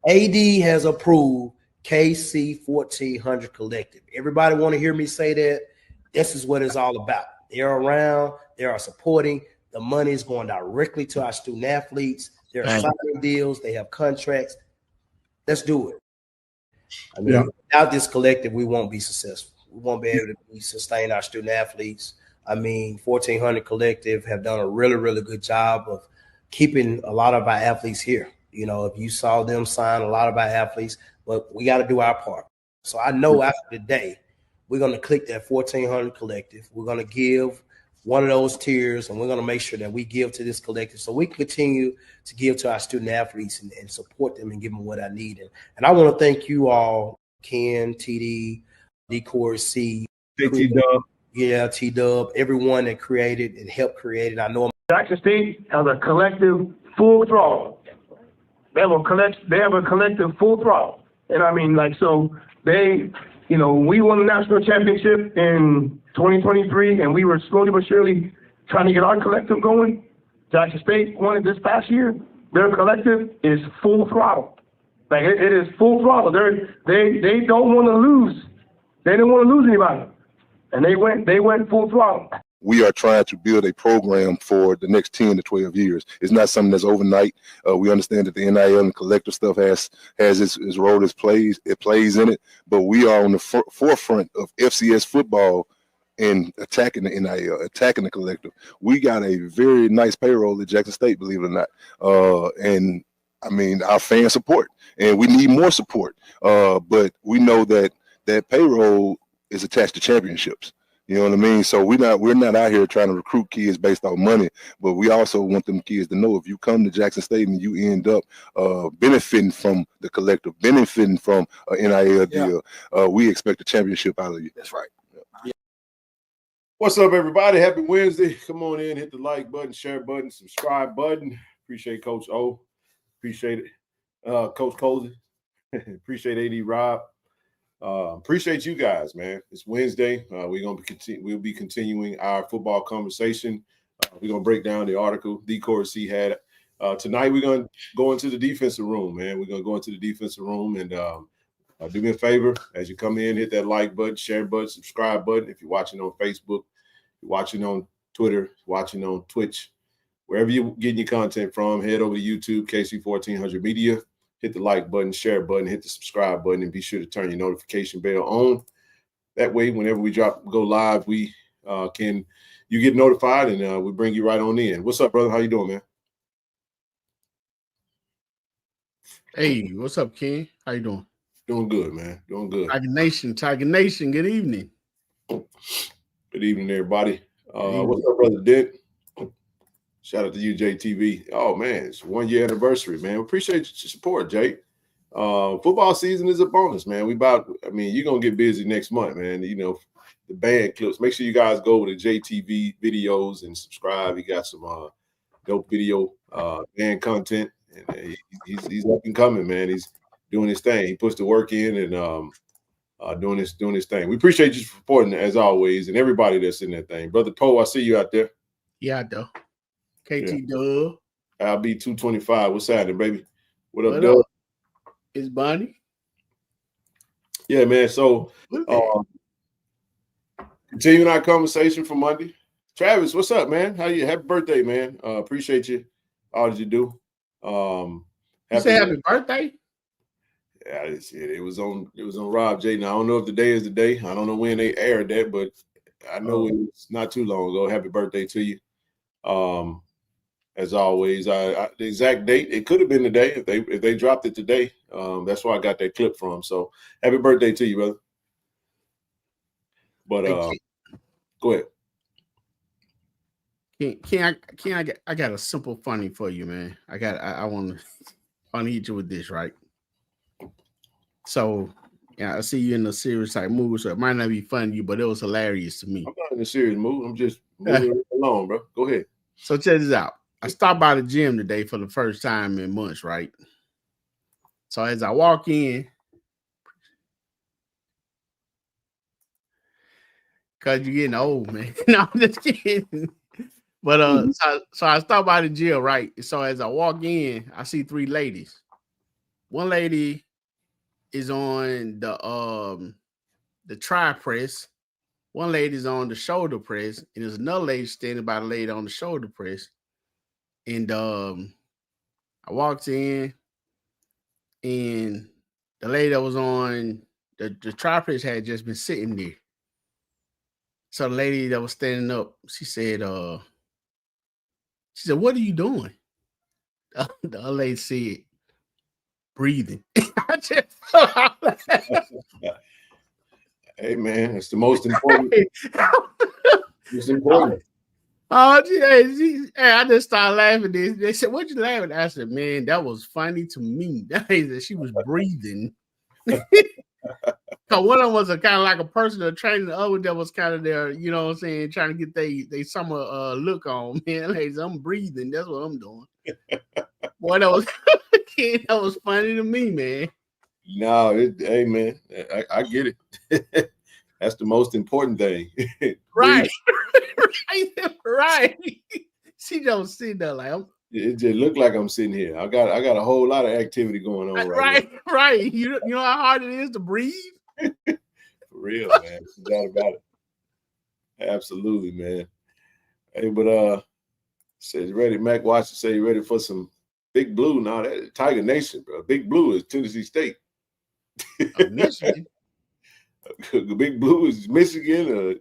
AD has approved KC-1400 collective. Everybody want to hear me say that? This is what it's all about. They're around. They are supporting. The money is going directly to our student athletes. They're signing deals. They have contracts. Let's do it. I mean, without this collective, we won't be successful. We won't be able to sustain our student athletes. I mean, 1400 Collective have done a really, really good job of keeping a lot of our athletes here. You know, if you saw them sign a lot of our athletes, but we got to do our part. So I know after the day, we're going to click that 1400 Collective. We're going to give one of those tiers, and we're going to make sure that we give to this collective so we can continue to give to our student athletes and support them and give them what I need. And I want to thank you all, Ken, TD, Thee Cory C, T-Dub. Yeah, T-Dub, everyone that created and helped create it. I know Jackson State has a collective full throttle. They have a collective full throttle. And I mean, like, so they, you know, we won the national championship in 2023, and we were slowly but surely trying to get our collective going. Jackson State won it this past year. Their collective is full throttle. Like, it is full throttle. They don't want to lose. They didn't want to lose anybody. And they went full throttle. We are trying to build a program for the next 10 to 12 years. It's not something that's overnight. We understand that the NIL and collective stuff has its role, it plays in it, but we are on the forefront of FCS football and attacking the NIL, attacking the collective. We got a very nice payroll at Jackson State, believe it or not. And I mean, our fan support, and we need more support. But we know that payroll is attached to championships. You know what I mean? So we're not out here trying to recruit kids based on money, but we also want them kids to know if you come to Jackson State and you end up benefiting from the collective, benefiting from an NIL deal, we expect a championship out of you. That's right. Yeah. What's up, everybody? Happy Wednesday. Come on in, hit the like button, share button, subscribe button. Appreciate Coach O. Appreciate it. Coach Cozy. Appreciate AD Rob. Appreciate you guys, man. It's Wednesday. We'll be continuing our football conversation. We're gonna break down the article Thee Cory C had. Tonight we're gonna go into the defensive room, man. We're gonna go into the defensive room and do me a favor as you come in, hit that like button, share button, subscribe button. If you're watching on Facebook, you're watching on Twitter, watching on Twitch, wherever you're getting your content from, head over to YouTube, KC-1400 Media. Hit the like button, share button, hit the subscribe button, and be sure to turn your notification bell on. That way, whenever we go live, you get notified, and we bring you right on in. What's up, brother? How you doing, man? Hey, what's up, Ken? How you doing? Doing good, man. Doing good. Tiger Nation. Good evening. Good evening, everybody. What's up, brother Dent? Shout out to you, JTV. Oh, man, it's 1 year anniversary, man. We appreciate your support, Jake. Football season is a bonus, man. you're going to get busy next month, man. You know, the band clips. Make sure you guys go over to JTV videos and subscribe. He got some dope video band content. And he's up and coming, man. He's doing his thing. He puts the work in and doing his thing. We appreciate you supporting, as always, and everybody that's in that thing. Brother Poe, I see you out there. Yeah, I do. KT Dub. I'll be 225. What's happening, baby? What up, Dub? It's Bonnie. Yeah, man. So continuing our conversation for Monday. Travis, what's up, man? How you? Happy birthday, man. Appreciate you. All that you do. You say happy birthday? Yeah, it was on Rob J. Now I don't know if the day is the day. I don't know when they aired that, but I know it's not too long ago. Happy birthday to you. As always, the exact date, it could have been today if they dropped it today. That's where I got that clip from. So happy birthday to you, brother. But go ahead. I got a simple funny for you, man. I want to hit you with this, right? So yeah, I see you in a serious type mood, so it might not be funny to you, but it was hilarious to me. I'm not in a serious mood. I'm just moving along, bro. Go ahead. So check this out. I stopped by the gym today for the first time in months, right? So as I walk in, because you're getting old, man. No, I'm just kidding. But so I stopped by the gym, right? So as I walk in, I see three ladies. one lady is on the tri press. One lady's on the shoulder press, and there's another lady standing by the lady on the shoulder press. And I walked in, and the lady that was on the tri press had just been sitting there. So the lady that was standing up, she said, "What are you doing?" The other lady said, "Breathing." I just Hey man, it's the most important. It's important. Oh, hey, I just started laughing. They said, "What you laughing at?" I said, "Man, that was funny to me." She was breathing. Cause one of them was kind of like a personal trainer, the other that was kind of there, you know what I'm saying, trying to get they summer look on. Man, like, I'm breathing. That's what I'm doing. Boy, that was funny to me, man. No, hey man, I get it. That's the most important thing. Right. Right. She don't sit there like it just look like I'm sitting here. I got a whole lot of activity going on right now. Right. You know how hard it is to breathe? For real, man. No doubt about it. Absolutely, man. Hey, but says ready. Mac Watson say you ready for some Big Blue? Now that Tiger Nation, bro. Big Blue is Tennessee State. Michigan. The Big Blue is Michigan.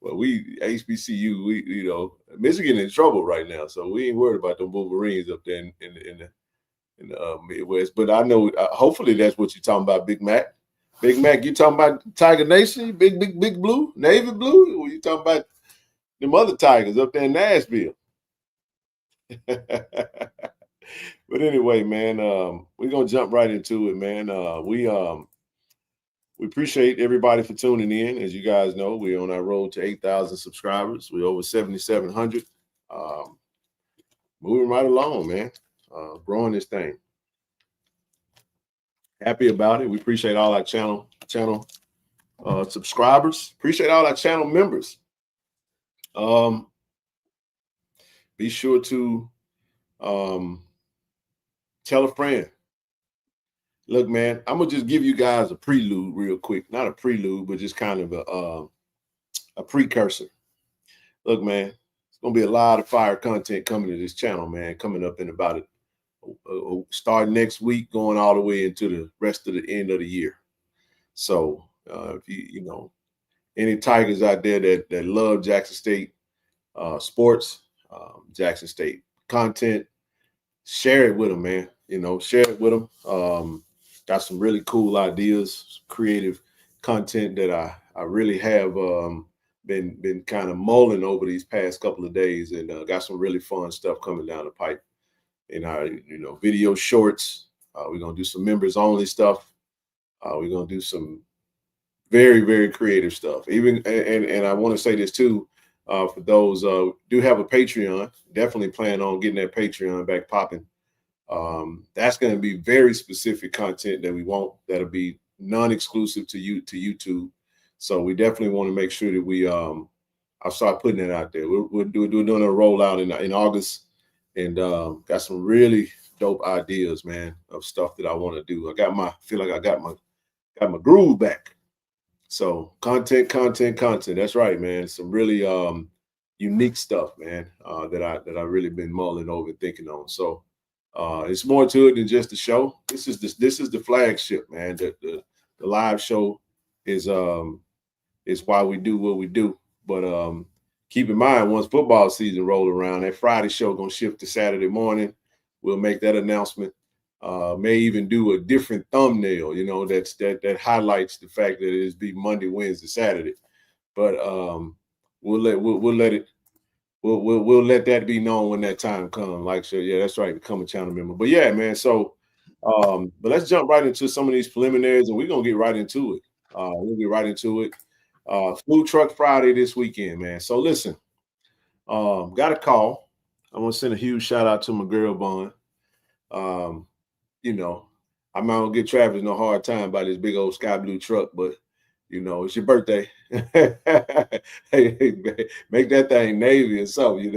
Well, we HBCU, we Michigan in trouble right now, so we ain't worried about the Wolverines up there in the Midwest. But I know, hopefully, that's what you're talking about, Big Mac. Big Mac, you talking about Tiger Nation, Big Blue, Navy Blue? Or you talking about them other Tigers up there in Nashville? But anyway, man, we're gonna jump right into it, man. We appreciate everybody for tuning in. As you guys know, we're on our road to 8,000 subscribers. We're over 7,700. Moving right along, man. Growing this thing. Happy about it. We appreciate all our channel subscribers. Appreciate all our channel members. Be sure to tell a friend. Look, man, I'm gonna just give you guys a prelude real quick. Not a prelude, but just kind of a precursor. Look, man, it's gonna be a lot of fire content coming to this channel, man. Coming up in about starting next week, going all the way into the rest of the end of the year. So, if you know any Tigers out there that love Jackson State sports, Jackson State content, share it with them, man. Share it with them. Got some really cool ideas, creative content that I really have been kind of mulling over these past couple of days, and got some really fun stuff coming down the pipe in our video shorts. We're gonna do some members only stuff. We're gonna do some very, very creative stuff. Even and I want to say this too, for those do have a Patreon, definitely plan on getting that Patreon back popping. That's going to be very specific content that we want, that'll be non-exclusive to YouTube. So we definitely want to make sure that we I'll start putting it out there. We're doing a rollout in August, and got some really dope ideas, man, of stuff that I want to do. Feel like I got my groove back. So content. That's right, man. Some really unique stuff, man, that I really been mulling over and thinking on. So it's more to it than just the show. This is the flagship, man. The live show is why we do what we do. But keep in mind, once football season roll around, that Friday show gonna shift to Saturday morning. We'll make that announcement. May even do a different thumbnail, that highlights the fact that it's be Monday, Wednesday, Saturday. But we'll let that be known when that time comes. Like, so yeah, that's right, become a channel member. But yeah, man. So, but let's jump right into some of these preliminaries, and we're gonna get right into it. We'll get right into it. Food Truck Friday this weekend, man. So listen, got a call. I want to send a huge shout out to my girl Vaughn. I'm not gonna give Travis no hard time by this big old sky blue truck, but it's your birthday. Hey, make that thing navy and something.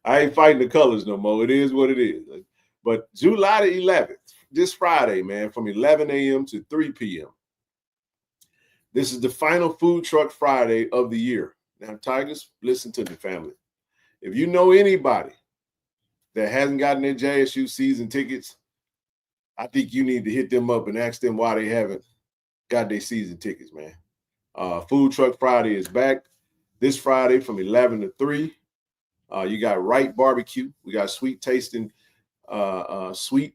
I ain't fighting the colors no more. It is what it is. But July the 11th, this Friday, man, from 11 a.m. to 3 p.m. This is the final Food Truck Friday of the year. Now, Tigers, listen to the family. If you know anybody that hasn't gotten their JSU season tickets, I think you need to hit them up and ask them why they haven't got their season tickets, man. Food Truck Friday is back this Friday from 11 to 3. You got Wright Barbecue. We got sweet tasting. We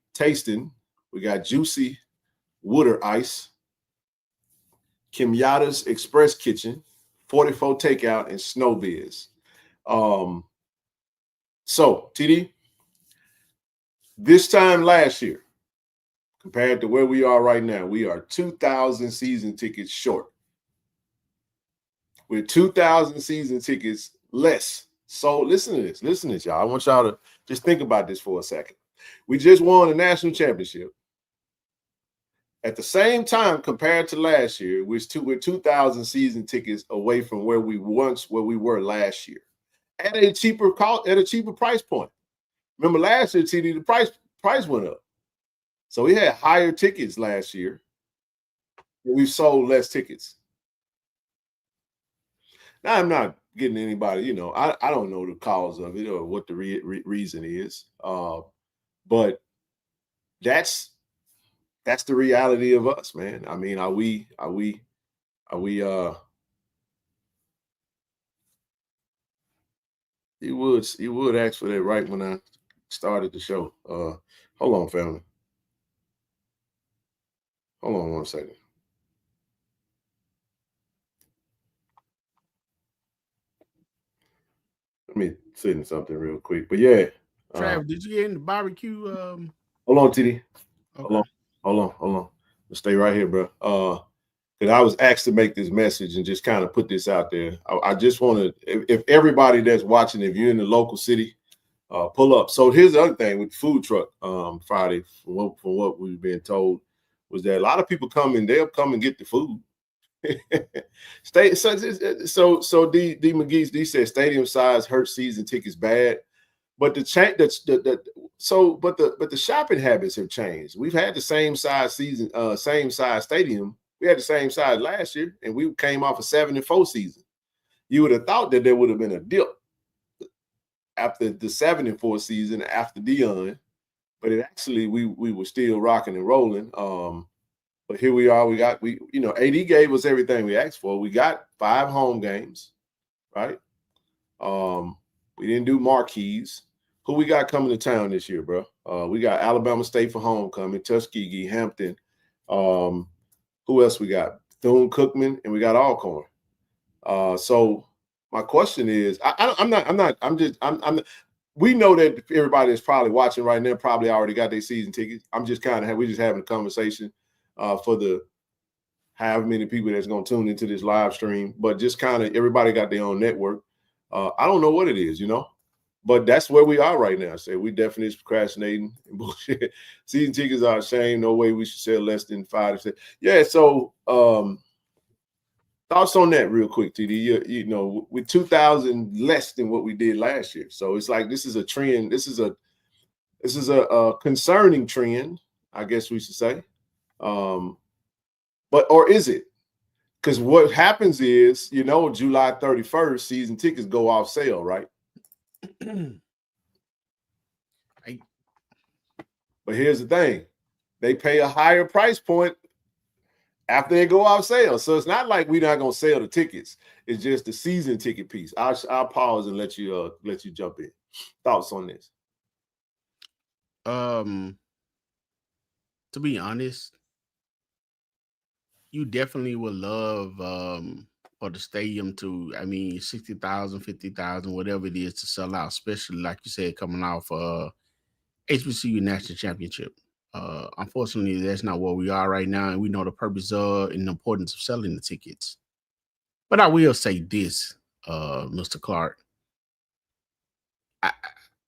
got Juicy Wooder Ice. Kimyata's Express Kitchen, 44 Takeout, and Snowbiz. So, TD, this time last year, compared to where we are right now, we are 2,000 season tickets short. We're 2,000 season tickets less. So listen to this, y'all. I want y'all to just think about this for a second. We just won a national championship. At the same time, compared to last year, we're 2,000 season tickets away from where we were last year, at a cheaper price point. Remember last year, TD, the price went up, so we had higher tickets last year, and we sold less tickets. Now, I'm not getting anybody, I don't know the cause of it or what the reason is, but that's the reality of us, man. I mean, are we you would ask for that right when I started the show. Hold on, family. Hold on 1 second. Let me send something real quick. But yeah. Trav, did you get in the barbecue? Hold on, TD. Okay. Hold on. Stay right here, bro. Because I was asked to make this message and just kind of put this out there. I just want to, if everybody that's watching, if you're in the local city, pull up. So here's the other thing with Food Truck Friday, from what we've been told, was that a lot of people they'll come and get the food. So D McGee said stadium size hurts season tickets bad. But the shopping habits have changed. We've had the same size stadium. We had the same size last year, and we came off a 7-4 season. You would have thought that there would have been a dip after the 7-4 season after Dion, but it actually we were still rocking and rolling. But here we are. AD gave us everything we asked for. We got 5 home games, right? We didn't do marquees. Who we got coming to town this year, bro? We got Alabama State for homecoming, Tuskegee, Hampton. Who else we got? Bethune-Cookman, and we got Alcorn. So my question is, we know that everybody that's probably watching right now probably already got their season tickets. We're just having a conversation for the however many people that's going to tune into this live stream, but just kind of everybody got their own network. I don't know what it is, but that's where we are right now. So we definitely procrastinating and bullshit. Season tickets are a shame. No way we should sell less than 5 to 6. Yeah. So thoughts on that real quick, TD. With 2,000 less than what we did last year. So it's like this is a trend. This is a concerning trend, I guess we should say. Or is it? Because what happens is, July 31st, season tickets go off sale, right? But here's the thing. They pay a higher price point after they go off sale. So it's not like we're not going to sell the tickets. It's just the season ticket piece. I'll pause and let you jump in. Thoughts on this? To be honest, you definitely would love for the stadium to, 60,000, 50,000, whatever it is, to sell out, especially like you said, coming off HBCU National Championship. Unfortunately, that's not where we are right now, and we know the purpose and the importance of selling the tickets. But I will say this, Mr. Clark. I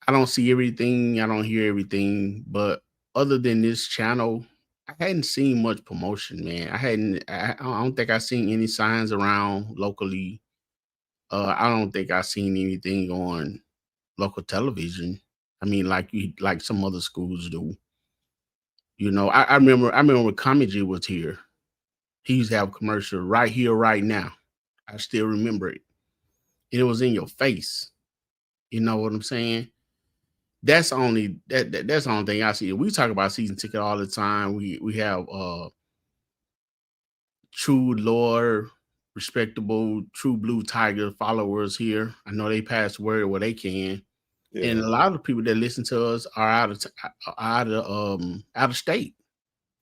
don't see everything, I don't hear everything, but other than this channel, I hadn't seen much promotion, man. I don't think I've seen any signs around locally. I don't think I've seen anything on local television. Like some other schools do. You know, I remember when Comedy was here. He used to have a commercial right here, right now. I still remember it. And it was in your face. You know what I'm saying? That's only that's the only thing I see. We talk about season ticket all the time. We have true loyal, respectable, true blue Tiger followers here. I know they pass word where they can. Yeah. And a lot of people that listen to us are out of state.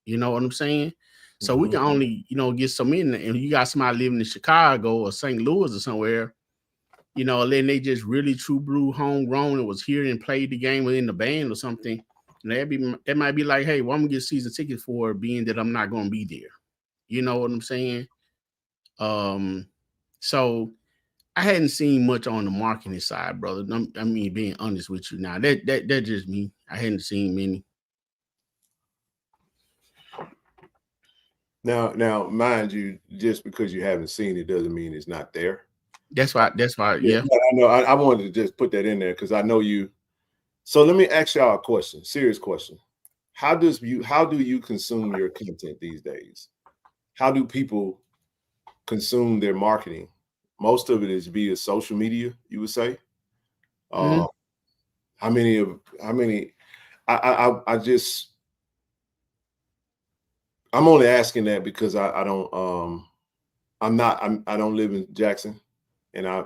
You know what I'm saying? So we can only, get some in. And you got somebody living in Chicago or St. Louis or somewhere, and then they just really true blue homegrown and was here and played the game within the band or something. And that might be like, hey, well, I'm gonna get season tickets for it, being that I'm not gonna be there. You know what I'm saying? So I hadn't seen much on the marketing side, brother. I mean, being honest with you now, that just me. I hadn't seen many. Now, mind you, just because you haven't seen it doesn't mean it's not there. That's why, yeah. I know. I wanted to just put that in there because I know you. So let me ask y'all a question, serious question. How do you consume your content these days? How do people consume their marketing? Most of it is via social media, you would say. Mm-hmm. How many? I'm only asking that because I don't live in Jackson, and I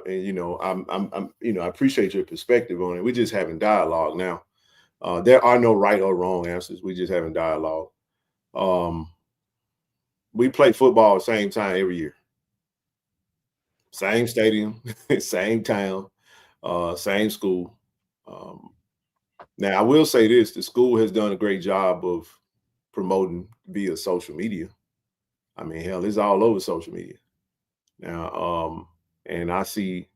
appreciate your perspective on it. We're just having dialogue now. There are no right or wrong answers. We just having dialogue. We play football at the same time every year. Same stadium, same town, same school. Now, I will say this: the school has done a great job of promoting via social media. I mean, hell, it's all over social media now. And I see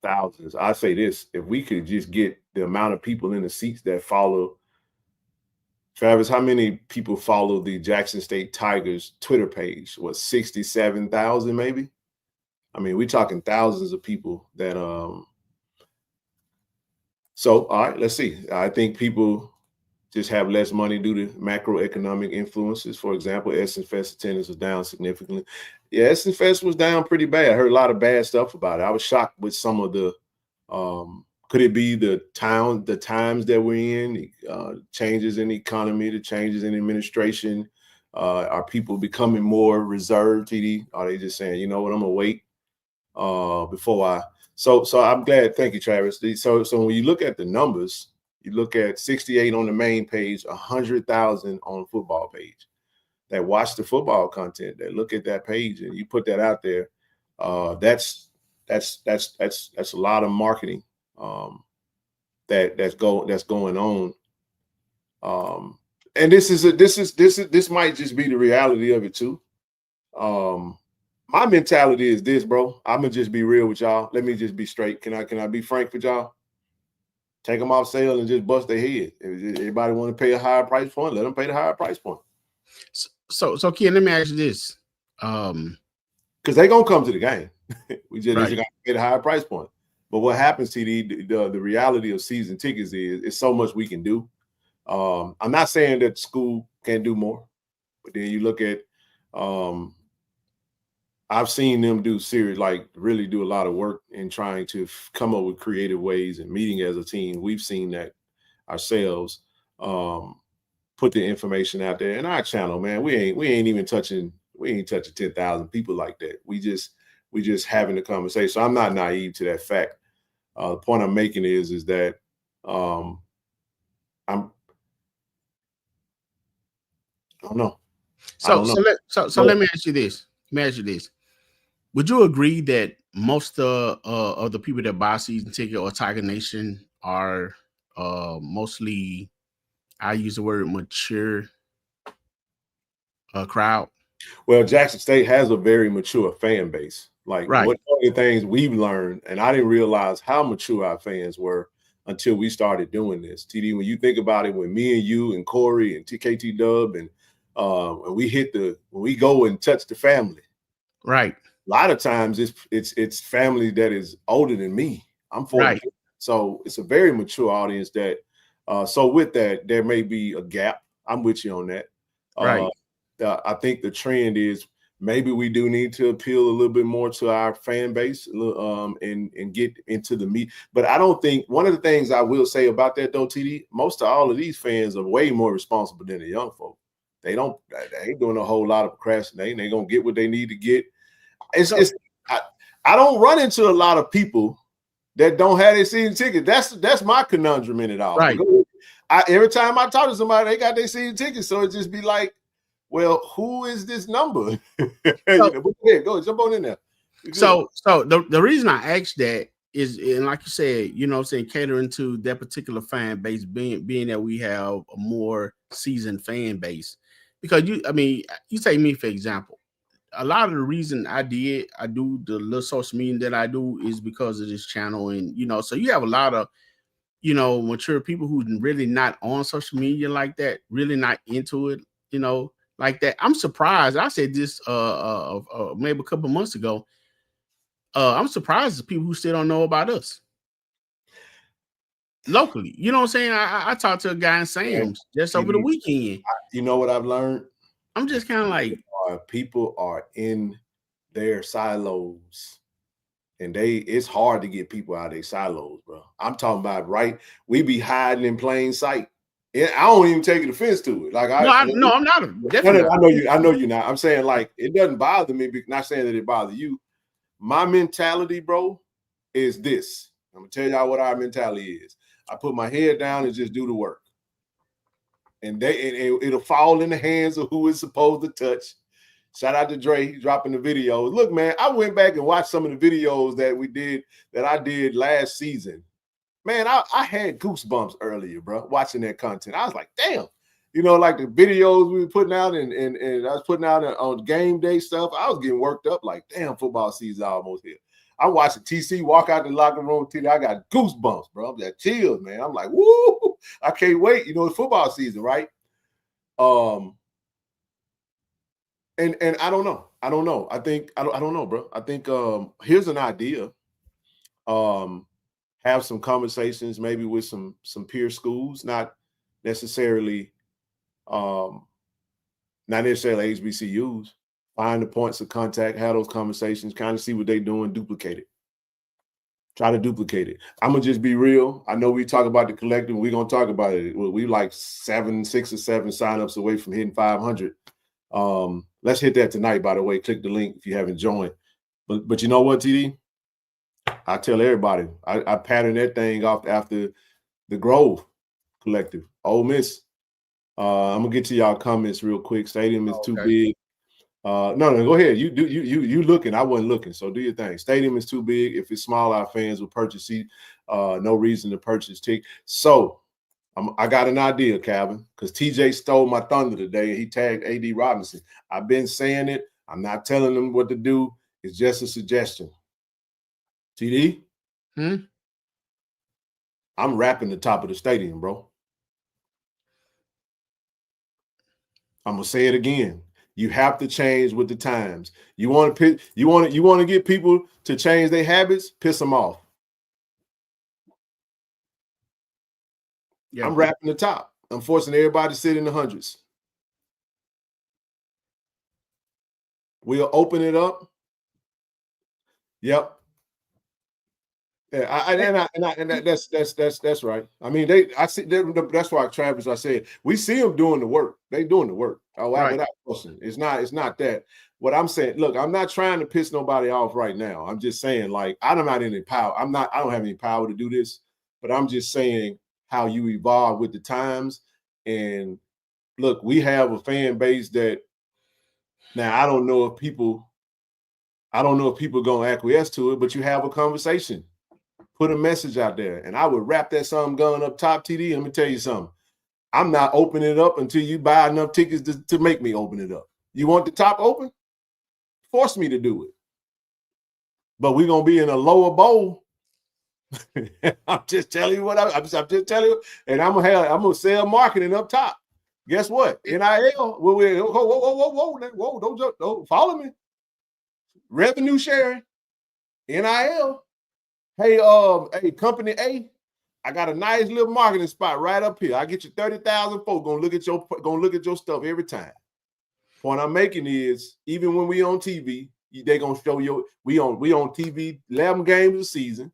thousands. I say this: if we could just get the amount of people in the seats that follow. Travis, how many people follow the Jackson State Tigers Twitter page? What, 67,000 maybe? I mean, we're talking thousands of people that So, all right, let's see. I think people just have less money due to macroeconomic influences. For example, Essence Fest attendance was down significantly. Yeah, Essence Fest was down pretty bad. I heard a lot of bad stuff about it. I was shocked with some of the could it be the times that we're in, changes in the economy, the changes in administration? Are people becoming more reserved, TD? Are they just saying, you know what, I'm gonna wait before I so I'm glad. Thank you, Travis. So when you look at the numbers, you look at 68 on the main page, 100,000 on the football page that watch the football content, that look at that page, and you put that out there. That's a lot of marketing that's going on. And this might just be the reality of it too. My mentality is this, bro. I'm gonna just be real with y'all. Let me just be straight. Can I be frank with y'all? Take them off sale and just bust their head. If everybody want to pay a higher price point, let them pay the higher price point. So Ken, let me ask you this. Because they're gonna come to the game. We just gotta pay the higher price point. But what happens, TD, the reality of season tickets is it's so much we can do. I'm not saying that school can't do more, but then you look at I've seen them really do a lot of work in trying to come up with creative ways and meeting as a team. We've seen that ourselves, put the information out there in our channel, man. We ain't even touching 10,000 people like that. We just having a conversation. So I'm not naive to that fact. The point I'm making is that I don't know. So let me ask you this. Would you agree that most of the people that buy season ticket or Tiger Nation are mostly, I use the word mature crowd? Well, Jackson State has a very mature fan base. One of the things we've learned, and I didn't realize how mature our fans were until we started doing this. TD, when you think about it, when me and you and Corey and TKT Dub and when we go and touch the family, right? A lot of times it's family that is older than me. I'm 40, so it's a very mature audience. So with that, there may be a gap I'm with you on that. Right. I think the trend is maybe we do need to appeal a little bit more to our fan base, and get into the meat. But I don't think one of the things I will say about that though, TD, most of all of these fans are way more responsible than the young folk. They ain't doing a whole lot of procrastinating. They're gonna get what they need to get. I don't run into a lot of people that don't have their season ticket. That's my conundrum in it all. Right. Every time I talk to somebody, they got their season ticket. So it just be like, well, who is this number? Go ahead, jump on in there. So the reason I asked that is, and like you said, you know what I'm saying, catering to that particular fan base, being that we have a more seasoned fan base. Because you take me for example. A lot of the reason I do the little social media that I do is because of this channel. And, so you have a lot of, mature people who really not on social media like that, really not into it, like that. I'm surprised. I said this maybe a couple months ago. I'm surprised at people who still don't know about us locally. You know what I'm saying? I talked to a guy in Sam's just over the weekend. You know what I've learned? I'm just kind of like, people are in their silos, and it's hard to get people out of their silos, bro. I'm talking about we be hiding in plain sight. I don't even take an offense to it. Like I'm not. Definitely. I know you're not. I'm saying like it doesn't bother me. Not saying that it bothers you. My mentality, bro, is this. I'm gonna tell y'all what our mentality is. I put my head down and just do the work. And it'll fall in the hands of who it's supposed to touch. Shout out to Dre dropping the videos. Look, man, I went back and watched some of the videos that I did last season. Man, I had goosebumps earlier, bro, watching that content. I was like, damn. Like the videos we were putting out and I was putting out on game day stuff. I was getting worked up like, damn, football season almost here. I'm watching TC walk out the locker room. I got goosebumps, bro. I'm got chills, man. I'm like, woo! I can't wait. It's football season, right? And I don't know. I don't know. I don't know, bro. I think here's an idea. Have some conversations maybe with some peer schools, not necessarily HBCUs. Find the points of contact, have those conversations, kind of see what they're doing, duplicate it. Try to duplicate it. I'm going to just be real. I know we talk about the collective. We're going to talk about it. We like 6 or 7 signups away from hitting 500. Let's hit that tonight, by the way. Click the link if you haven't joined. But you know what, TD? I tell everybody, I pattern that thing off after the Grove collective. Ole Miss. I'm going to get to y'all comments real quick. Stadium is too big. No, go ahead. You looking. I wasn't looking. So do your thing. Stadium is too big. If it's small, our fans will purchase seat. No reason to purchase ticket. So I got an idea, Calvin, because TJ stole my thunder today and he tagged AD Robinson. I've been saying it. I'm not telling them what to do. It's just a suggestion. TD? I'm wrapping the top of the stadium, bro. I'm gonna say it again. You have to change with the times. You want to get people to change their habits, piss them off. Yeah. I'm wrapping the top. I'm forcing everybody to sit in the hundreds. We'll open it up. Yep. Yeah, that's right. I mean, I see. That's why Travis. I said we see them doing the work. They doing the work. Without question. It's not that. What I'm saying. Look, I'm not trying to piss nobody off right now. I'm just saying, like, I'm not in any power. I don't have any power to do this. But I'm just saying how you evolve with the times. And look, we have a fan base that now I don't know if people gonna acquiesce to it, but you have a conversation. Put a message out there, and I would wrap that something going up top, TD. Let me tell you something. I'm not opening it up until you buy enough tickets to make me open it up. You want the top open? Force me to do it. But we're going to be in a lower bowl. I'm just telling you what I'm just telling you. And I'm going to sell marketing up top. Guess what? NIL. Whoa, don't follow me. Revenue sharing. NIL. Hey, company A, I got a nice little marketing spot right up here. I get you 30,000 folks gonna look at your stuff every time. Point I'm making is, even when we on TV, they gonna show you we on TV 11 games a season.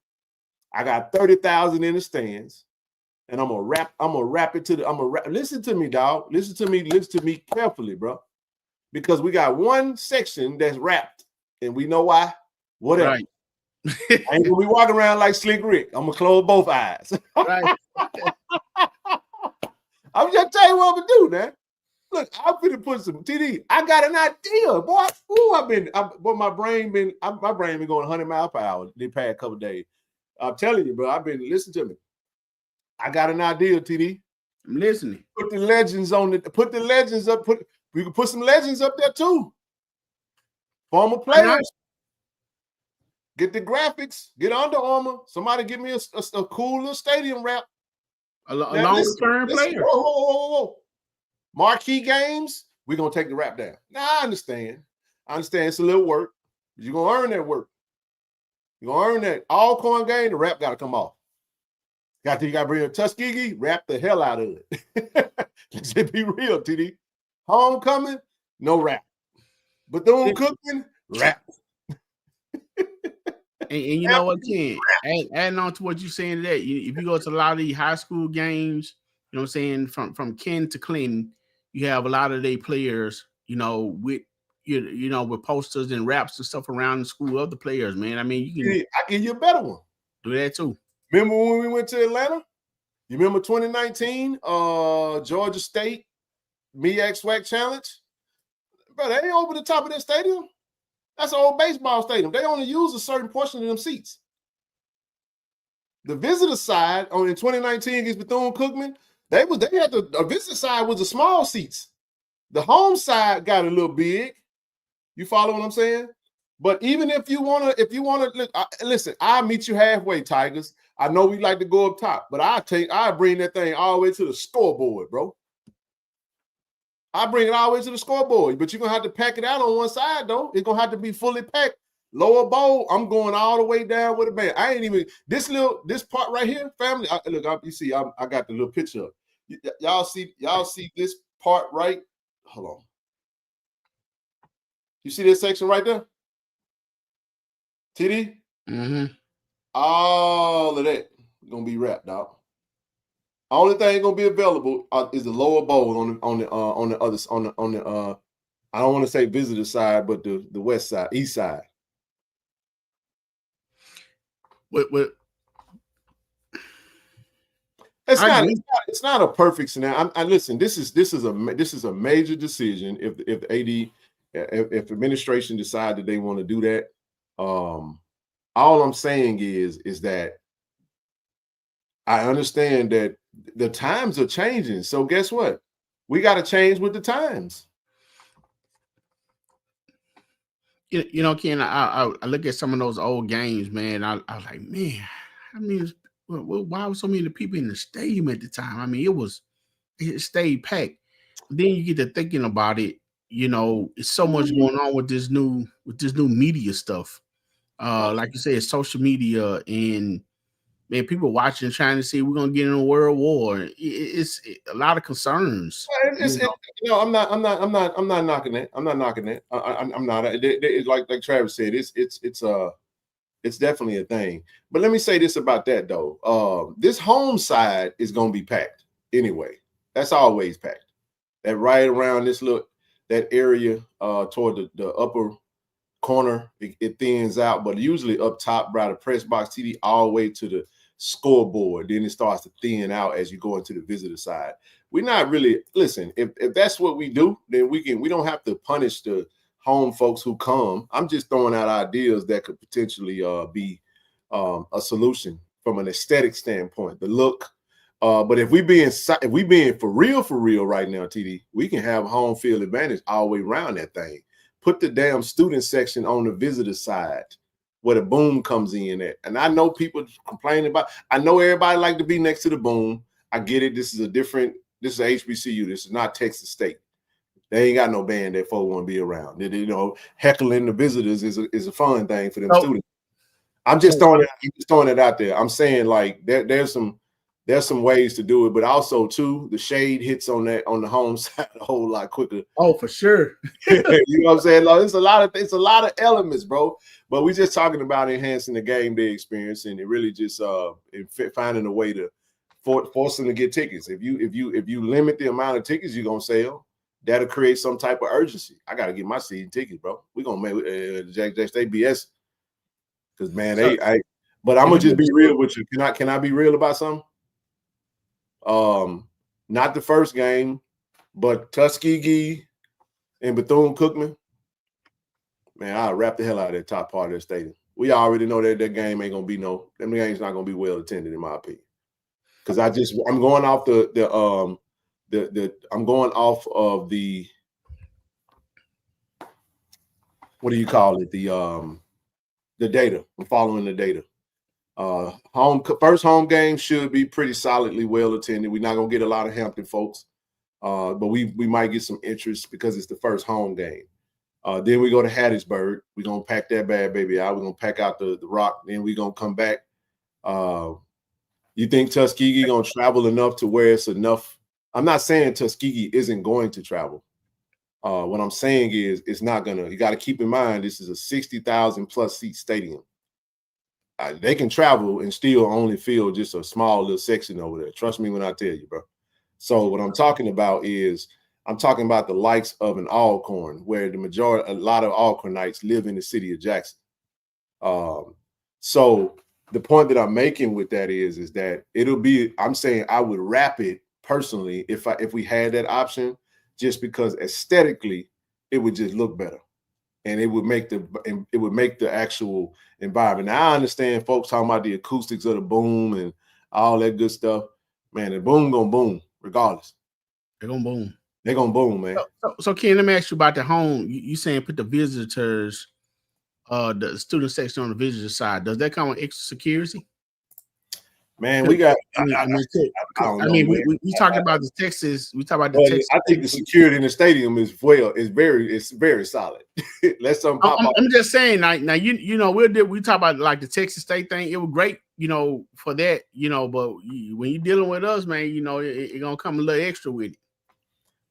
I got 30,000 in the stands, and I'm gonna rap it to the. Listen to me, dog. Listen to me carefully, bro. Because we got one section that's wrapped, and we know why. Whatever. Right. I ain't gonna be walking around like Slick Rick. I'm gonna close both eyes. Right. I'm just telling you what I'm gonna do, man. Look, I'm gonna put some TD. I got an idea, boy. My brain been going 100 miles per hour the past couple of days. I'm telling you, bro. Listen to me. I got an idea, TD. I'm listening. Put the legends on it. Put the legends up. We can put some legends up there too. Former players. Get the graphics. Get Under Armour. Somebody give me a cool little stadium wrap. A long-term player. Whoa. Marquee games, we're going to take the wrap down. Now, I understand. It's a little work. You're going to earn that work. You're going to earn that. All corn game, the wrap got to come off. You got to bring a Tuskegee, wrap the hell out of it. Let's be real, TD. Homecoming, no wrap. Bethune-Cookman, wrap. And you know what, Ken? Adding on to what you're saying today, if you go to a lot of these high school games, you know what I'm saying, from Ken to Clinton, you have a lot of their players, with with posters and raps and stuff around the school of the players, man. I mean, I give you a better one. Do that too. Remember when we went to Atlanta? You remember 2019, Georgia State MEAC SWAC Challenge? Bro, they ain't over the top of that stadium. That's an old baseball stadium. They only use a certain portion of them seats. The visitor side in 2019 against Bethune-Cookman, they had the visitor side was the small seats. The home side got a little big. You follow what I'm saying? But even if you wanna listen, I'll meet you halfway, Tigers. I know we like to go up top, but I bring that thing all the way to the scoreboard, bro. I bring it all the way to the scoreboard, but you're gonna have to pack it out on one side, though. It's gonna have to be fully packed. Lower bowl, I'm going all the way down with a band. I ain't even this part right here, family. You see, I got the little picture. Y'all see this part right? Hold on. You see this section right there? TD? Mm-hmm. All of that gonna be wrapped out. Only thing gonna be available is the lower bowl on the I don't want to say visitor side, but the west side, east side. What? It's not a perfect scenario. I listen. This is a major decision if administration decide that they want to do that. All I'm saying is that I understand that the times are changing. So guess what? We got to change with the times. Ken, I look at some of those old games, man. I was like, man, I mean, why were so many people in the stadium at the time? I mean, it stayed packed. Then you get to thinking about it. It's so much going on with this new media stuff. Like you said, social media and man, people watching, trying to see we're gonna get in a world war. It's a lot of concerns. I'm not knocking it. I'm not knocking it. I'm not. It's like Travis said, it's definitely a thing. But let me say this about that though. This home side is gonna be packed anyway. That's always packed. That right around that area toward the upper corner, it thins out, but usually up top by the press box TD all the way to the scoreboard. Then it starts to thin out as you go into the visitor side. We're not really if that's what we do, then we don't have to punish the home folks who come. I'm just throwing out ideas that could potentially be a solution from an aesthetic standpoint, the look. But if we being for real right now, TD, we can have home field advantage all the way around that thing. Put the damn student section on the visitor side where the boom comes in at. And I know people complaining about, I know everybody like to be next to the boom. I get it. This is a HBCU. This is not Texas State. They ain't got no band that folks want to be around. Heckling the visitors is a fun thing for them students. I'm just throwing it out there. I'm saying like there's some there's some ways to do it, but also too, the shade hits on the home side a whole lot quicker. Oh, for sure. You know what I'm saying? Like, it's a lot of elements, bro. But we're just talking about enhancing the game day experience, and it really just finding a way to force them to get tickets. If you limit the amount of tickets you're gonna sell, that'll create some type of urgency. I gotta get my season tickets, bro. We're gonna make Jack they BS. Because man, but I'm gonna just be real with you. Can I be real about something? Not the first game, but Tuskegee and Bethune-Cookman. Man, I'll wrap the hell out of that top part of the stadium. We already know that game ain't gonna be them game's not gonna be well attended, in my opinion. Because I'm going off I'm going off of the, what do you call it? The data. I'm following the data. First home game should be pretty solidly well attended. We're not gonna get a lot of Hampton folks, but we might get some interest because it's the first home game. Then we go to Hattiesburg. We're gonna pack that bad baby out. We're gonna pack out the rock. Then we're gonna come back. You think Tuskegee gonna travel enough to where it's enough? I'm not saying Tuskegee isn't going to travel. What I'm saying is it's not gonna. You got to keep in mind this is a 60,000 plus seat stadium. They can travel and still only fill just a small little section over there. Trust me when I tell you, bro. So what I'm talking about is I'm talking about the likes of an Alcorn, where a lot of Alcornites live in the city of Jackson. So the point that I'm making with that is that I'm saying I would wrap it personally if we had that option, just because aesthetically it would just look better. And it would make the actual environment. Now I understand folks talking about the acoustics of the boom and all that good stuff. Man, the boom gonna boom regardless. They're gonna boom. They're gonna boom, man. So Ken, let me ask you about the home. You saying put the visitors, the student section on the visitor side. Does that come with extra security? Man, we got. We talked about the Texas. We talked about the Texas. I think the security in the stadium is very solid. Let some pop off. I'm just saying. Now you know we talk about like the Texas State thing. It was great, for that, But when you're dealing with us, man, it gonna come a little extra with it.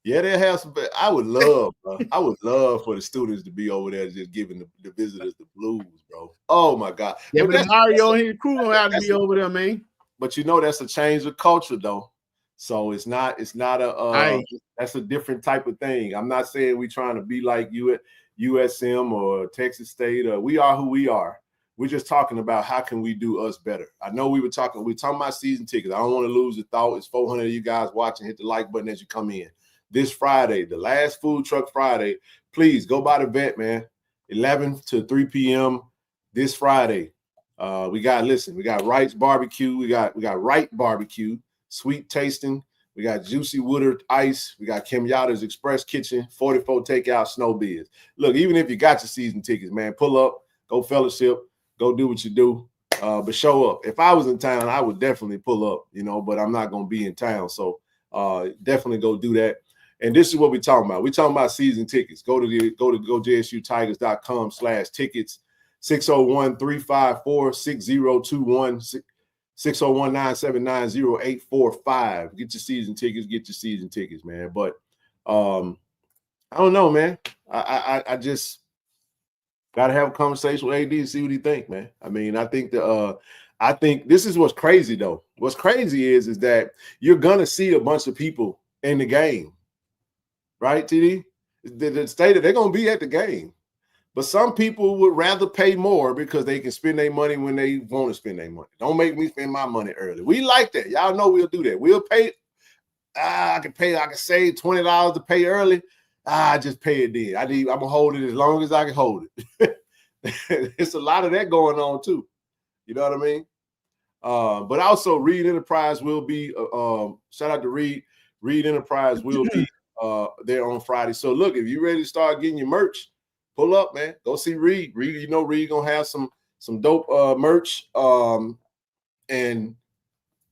Yeah, they have some. I would love for the students to be over there just giving the visitors the blues, bro. Oh my God. Yeah, but Mario and his crew gonna have to be over there, man. But that's a change of culture, though. So it's not that's a different type of thing. I'm not saying we're trying to be like you at USM or Texas State. We are who we are. We're just talking about how can we do us better. I know we're talking about season tickets. I don't want to lose the thought. It's 400 of you guys watching. Hit the like button as you come in. This Friday, the last Food Truck Friday, please go by the vet, man. 11 to 3 p.m. this Friday. We got Wright's Barbecue. We got Wright Barbecue, sweet tasting. We got Juicy Woodard Ice. We got Kim Yada's Express Kitchen, 44 takeout snow beers. Look, even if you got your season tickets, man, pull up, go fellowship, go do what you do, but show up. If I was in town, I would definitely pull up, but I'm not going to be in town. So definitely go do that. And this is what we're talking about. We're talking about season tickets. Go to JSUTigers.com/tickets. 601-354-6021, 601-979-0845. Get your season tickets, man. But I don't know, man. I just gotta have a conversation with AD and see what he think, man. I mean, I think this is what's crazy though. What's crazy is that you're gonna see a bunch of people in the game, right, TD? The state they're gonna be at the game. But some people would rather pay more because they can spend their money when they want to spend their money. Don't make me spend my money early. We like that. Y'all know we'll do that. We'll pay. I can save $20 to pay early. I just pay it then. I'm going to hold it as long as I can hold it. It's a lot of that going on too. You know what I mean? But also Reed Enterprise will be, shout out to Reed. Reed Enterprise will be there on Friday. So look, if you're ready to start getting your merch, pull up, man. Go see Reed. Reed gonna have some dope merch. And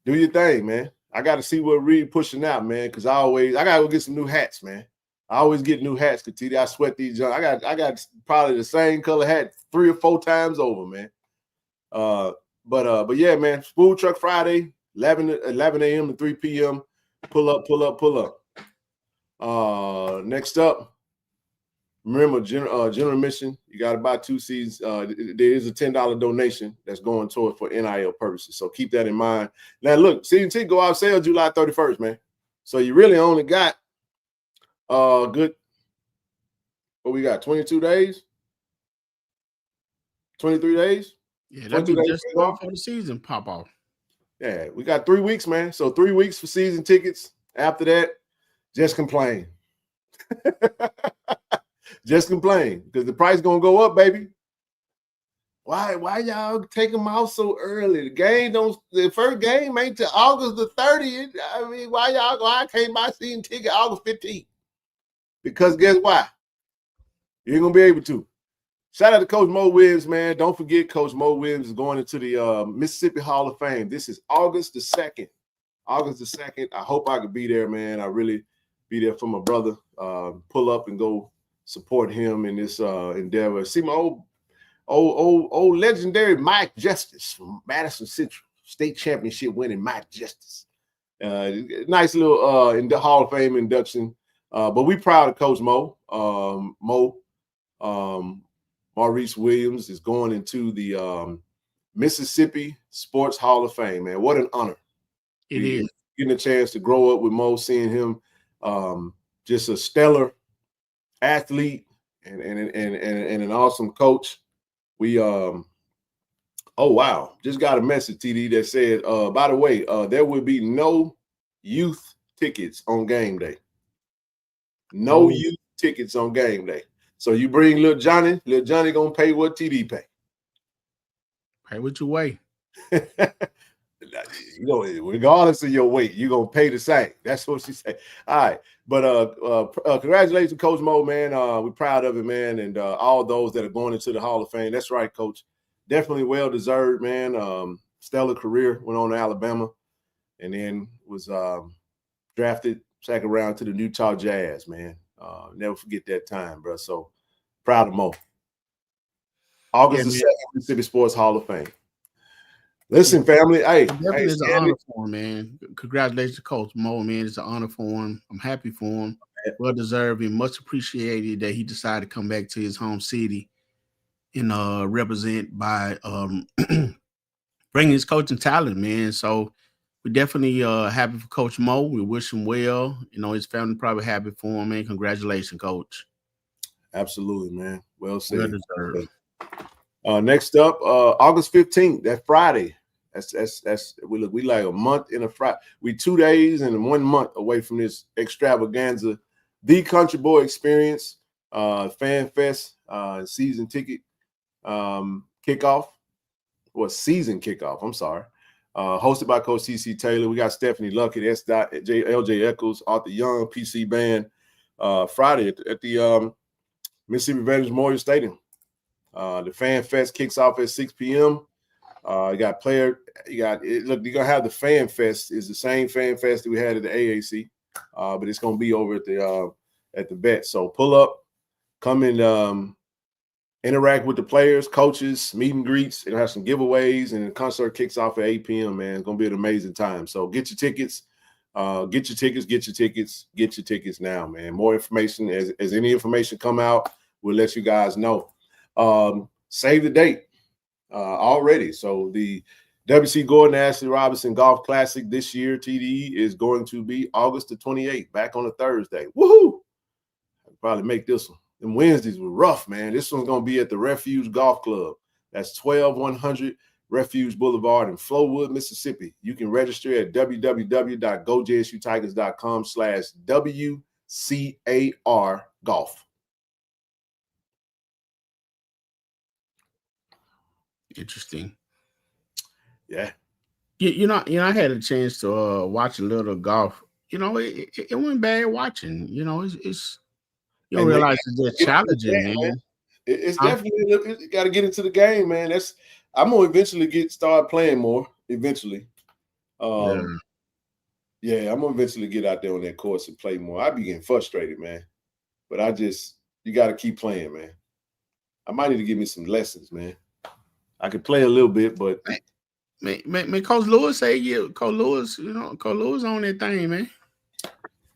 do your thing, man. I got to see what Reed pushing out, man. Because I gotta go get some new hats, man. I always get new hats, Katiti. I sweat these. I got probably the same color hat 3 or 4 times over, man. But yeah, man. Food Truck Friday. 11 a.m. to 3 p.m. Pull up, pull up, pull up. Next up, remember, general admission, you got to buy 2 seats. There is a $10 donation that's going toward for NIL purposes. So keep that in mind. Now, look, season ticket go out sale July 31st, man. So you really only got good, what we got, 22 days? 23 days? Yeah, that'd be just for the season pop off. Yeah, we got 3 weeks, man. So 3 weeks for season tickets. After that, just complain. Just complain because the price gonna go up, baby. Why y'all take them out so early? The first game ain't till August the 30th. I mean, why I can't buy season ticket August 15th? Because guess why? You ain't gonna be able to. Shout out to Coach Mo Williams, man. Don't forget, Coach Mo Williams is going into the Mississippi Hall of Fame. This is August the 2nd. August the 2nd. I hope I could be there, man. I really be there for my brother. Pull up and go support him in this endeavor. See my old legendary Mike Justice from Madison Central, state championship winning Mike Justice. Nice little in the Hall of Fame induction. But we proud of Coach Mo. Maurice Williams is going into the Mississippi Sports Hall of Fame, man. What an honor. It is. Getting a chance to grow up with Mo, seeing him just a stellar athlete and an awesome coach. We oh wow, just got a message, TD, that said, by the way, there will be no youth tickets on game day. No youth tickets on game day. So you bring little Johnny gonna pay what TD pay. Pay what you weigh. You know, regardless of your weight, you're gonna pay the same. That's what she said. All right. But congratulations, Coach Mo, man. We're proud of it, man, and all those that are going into the Hall of Fame. That's right, Coach. Definitely well deserved, man. Stellar career, went on to Alabama, and then was drafted second round to the Utah Jazz, man. Never forget that time, bro. So proud of Mo. August the 2nd, Mississippi Sports Hall of Fame. Listen, family. Hey, definitely is an honor for him, man. Congratulations, Coach Mo, man. It's an honor for him. I'm happy for him. Well deserved and much appreciated that he decided to come back to his home city and represent by bringing his coaching talent, man. So we're definitely happy for Coach Mo. We wish him well. You know, his family probably happy for him, man. Congratulations, Coach. Absolutely, man. Well said. Well deserved. Next up, August 15th, that Friday. That's we like a month in a Friday. We 2 days and 1 month away from this extravaganza, the Country Boy Experience, Fan Fest, season ticket kickoff, or season kickoff. I'm sorry. Hosted by Coach CC Taylor. We got Stephanie Luckett, LJ Eccles, Arthur Young, PC Band. Friday at the Mississippi Veterans Memorial Stadium. The Fan Fest kicks off at 6 p.m. Look, you're gonna have the Fan Fest. Is the same Fan Fest that we had at the AAC, but it's gonna be over at the vet. So pull up, come and interact with the players, coaches, meet and greets. It'll have some giveaways, and the concert kicks off at 8 p.m. Man, it's gonna be an amazing time. So get your tickets. Get your tickets now, man. More information as any information come out, we'll let you guys know. Save the date already. So the WC Gordon Ashley Robinson Golf Classic this year, TDE, is going to be August the 28th, back on a Thursday. Woohoo! I'll probably make this one. Them Wednesdays were rough, man. This one's going to be at the Refuge Golf Club. That's 12100 Refuge Boulevard in Flowood, Mississippi. You can register at www.gojsutigers.com/WCAR golf. Interesting. Yeah. You know, I had a chance to watch a little golf. You know, it wasn't bad watching. You know, it's you don't realize it's just challenging, man. It's definitely, you got to get into the game, man. I'm gonna eventually start playing more. Eventually, yeah, I'm gonna eventually get out there on that course and play more. I be getting frustrated, man, but you got to keep playing, man. I might need to give me some lessons, man. I could play a little bit, but Man, Coach Lewis say Coach Lewis, Coach Lewis on that thing, man.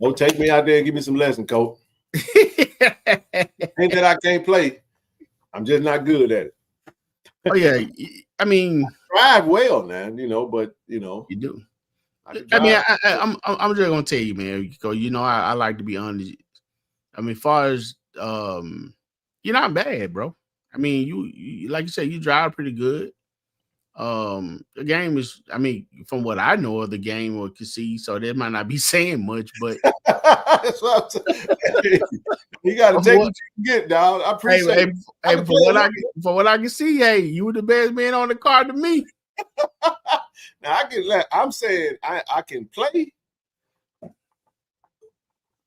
Go take me out there and give me some lessons, Coach. Ain't that I can't play. I'm just not good at it. Oh yeah, I mean, I drive well, man. But you do. I mean, I'm just gonna tell you, man. Because I like to be honest. I mean, as far as you're not bad, bro. I mean, you like you said, you drive pretty good. The game is, I mean, from what I know of the game or can see, so that might not be saying much, but that's what I'm saying. You got to take what you can get, dog. I appreciate it. Hey, from what I can see, hey, you were the best man on the card to me. Now I'm saying I can play,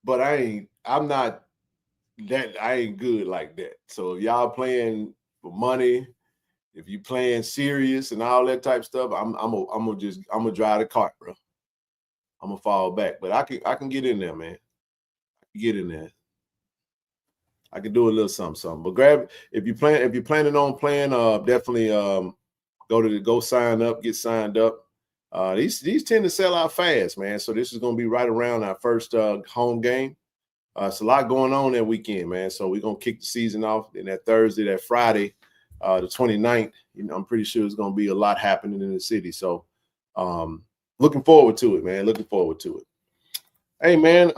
but I'm not that. I ain't good like that. So if y'all playing for money, if you playing serious and all that type of stuff, I'm gonna drive the cart, bro. I'm gonna fall back, but I can get in there, man. Get in there. I can do a little something. But if you're planning on playing, definitely go sign up, get signed up. These tend to sell out fast, man. So this is gonna be right around our first home game. It's a lot going on that weekend, man. So we're gonna kick the season off. And that Thursday, that Friday, the 29th, I'm pretty sure it's gonna be a lot happening in the city. So looking forward to it, man. Looking forward to it. Hey, man,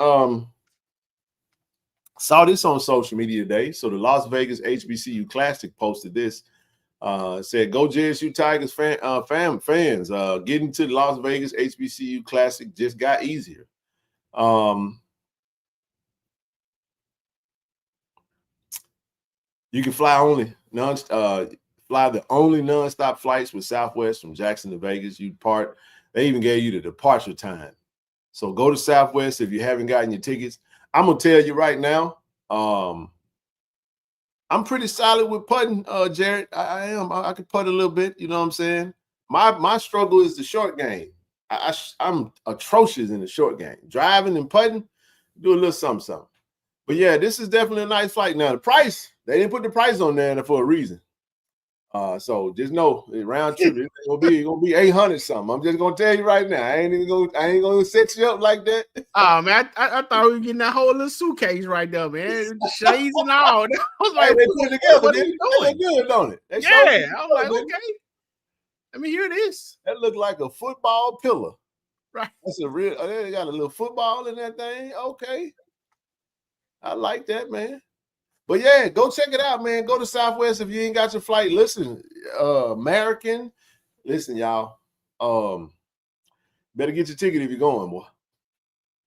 saw this on social media today. So the Las Vegas HBCU Classic posted this. Said, "Go JSU Tigers fans. Getting to the Las Vegas HBCU Classic just got easier." You can fly the only nonstop flights with Southwest from Jackson to Vegas. They even gave you the departure time. So go to Southwest if you haven't gotten your tickets. I'm gonna tell you right now, I'm pretty solid with putting, Jared. I am. I can putt a little bit. You know what I'm saying? My struggle is the short game. I'm atrocious in the short game. Driving and putting, do a little something. But yeah, this is definitely a nice flight. Now the price, they didn't put the price on there for a reason. So just know round trip it's gonna be 800 something. I'm just gonna tell you right now. I ain't gonna set you up like that. Oh man, I thought we were getting that whole little suitcase right there, man. The shades and all. I was like, they put it together. What are you doing? They look good, don't it? I was like, okay. Let me hear this. That looked like a football pillar. Right. That's they got a little football in that thing. Okay. I like that, man. But yeah, go check it out, man. Go to Southwest if you ain't got your flight. Listen, American. Listen, y'all. Better get your ticket if you're going, boy.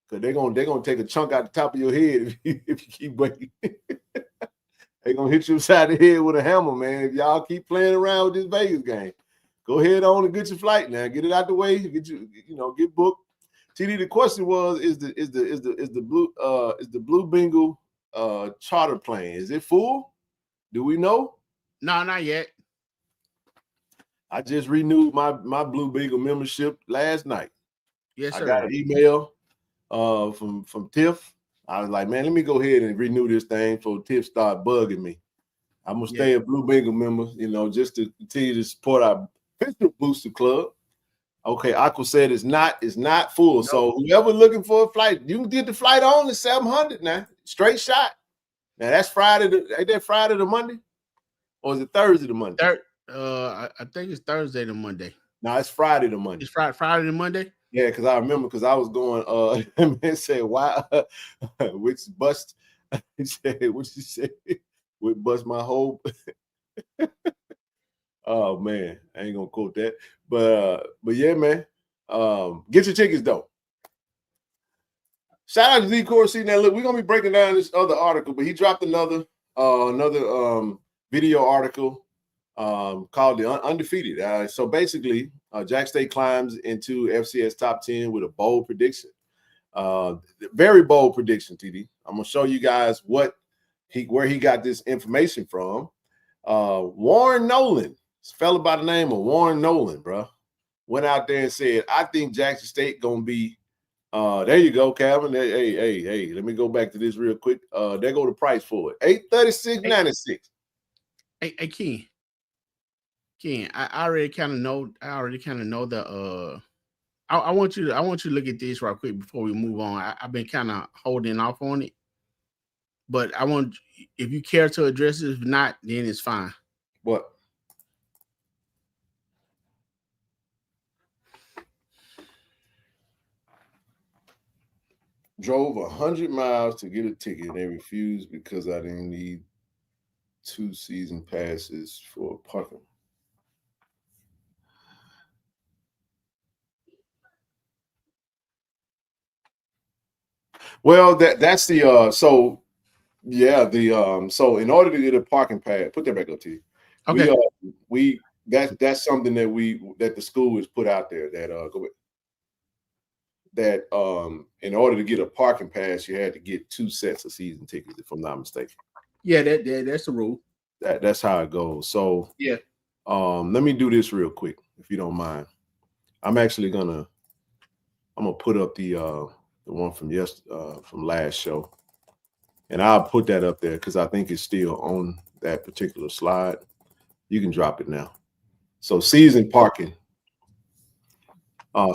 Because they're gonna take a chunk out the top of your head if you keep waiting. They're gonna hit you upside the head with a hammer, man. If y'all keep playing around with this Vegas game. Go ahead on and get your flight now. Get it out the way. Get booked. TD, the question was, is the Blue Bengal charter plane, is it full? Do we know? No, not yet. I just renewed my Blue Bengal membership last night. Yes, sir. I got an email from Tiff. I was like, man, let me go ahead and renew this thing before Tiff start bugging me. I'm gonna stay a Blue Bengal member, just to continue to support our Pistol Booster Club. Okay, Aqua said it's not full. Nope. So whoever looking for a flight, you can get the flight on the 700 now. Straight shot. Now that's Friday. Ain't that Friday to Monday? Or is it Thursday to Monday? I think it's Thursday to Monday. No, it's Friday to Monday. It's Friday to Monday? Yeah, because I remember I was going, man said, why which bust? He said, what you say? Would bust my whole oh man, I ain't gonna quote that. But yeah, man. Get your tickets though. Shout out to Thee Cory C. Now look, we're gonna be breaking down this other article, but he dropped another video article called The Undefeated. So basically, Jack State climbs into FCS top 10 with a bold prediction. Very bold prediction, TD. I'm gonna show you guys where he got this information from. Warren Nolan, this fella by the name of Warren Nolan, bro, went out there and said, I think Jackson State gonna be there you go, Calvin. Hey, let me go back to this real quick. There go the price for it. $836.96. Hey, Key. Ken, I already kind of know. I already kind of know the. I want you to look at this right quick before we move on. I've been kind of holding off on it, but I want, if you care to address it. If not, then it's fine. What? Drove 100 miles to get a ticket and they refused because I didn't need 2 season passes for parking. Well, that's the so yeah, the so in order to get a parking pass, put that back up to you. Okay. We that's something that the school has put out there that in order to get a parking pass, you had to get 2 sets of season tickets, if I'm not mistaken. Yeah, that's the rule. That's how it goes. So yeah. Let me do this real quick, if you don't mind. I'm actually gonna put up the one from last show, and I'll put that up there because I think it's still on that particular slide. You can drop it now. So season parking.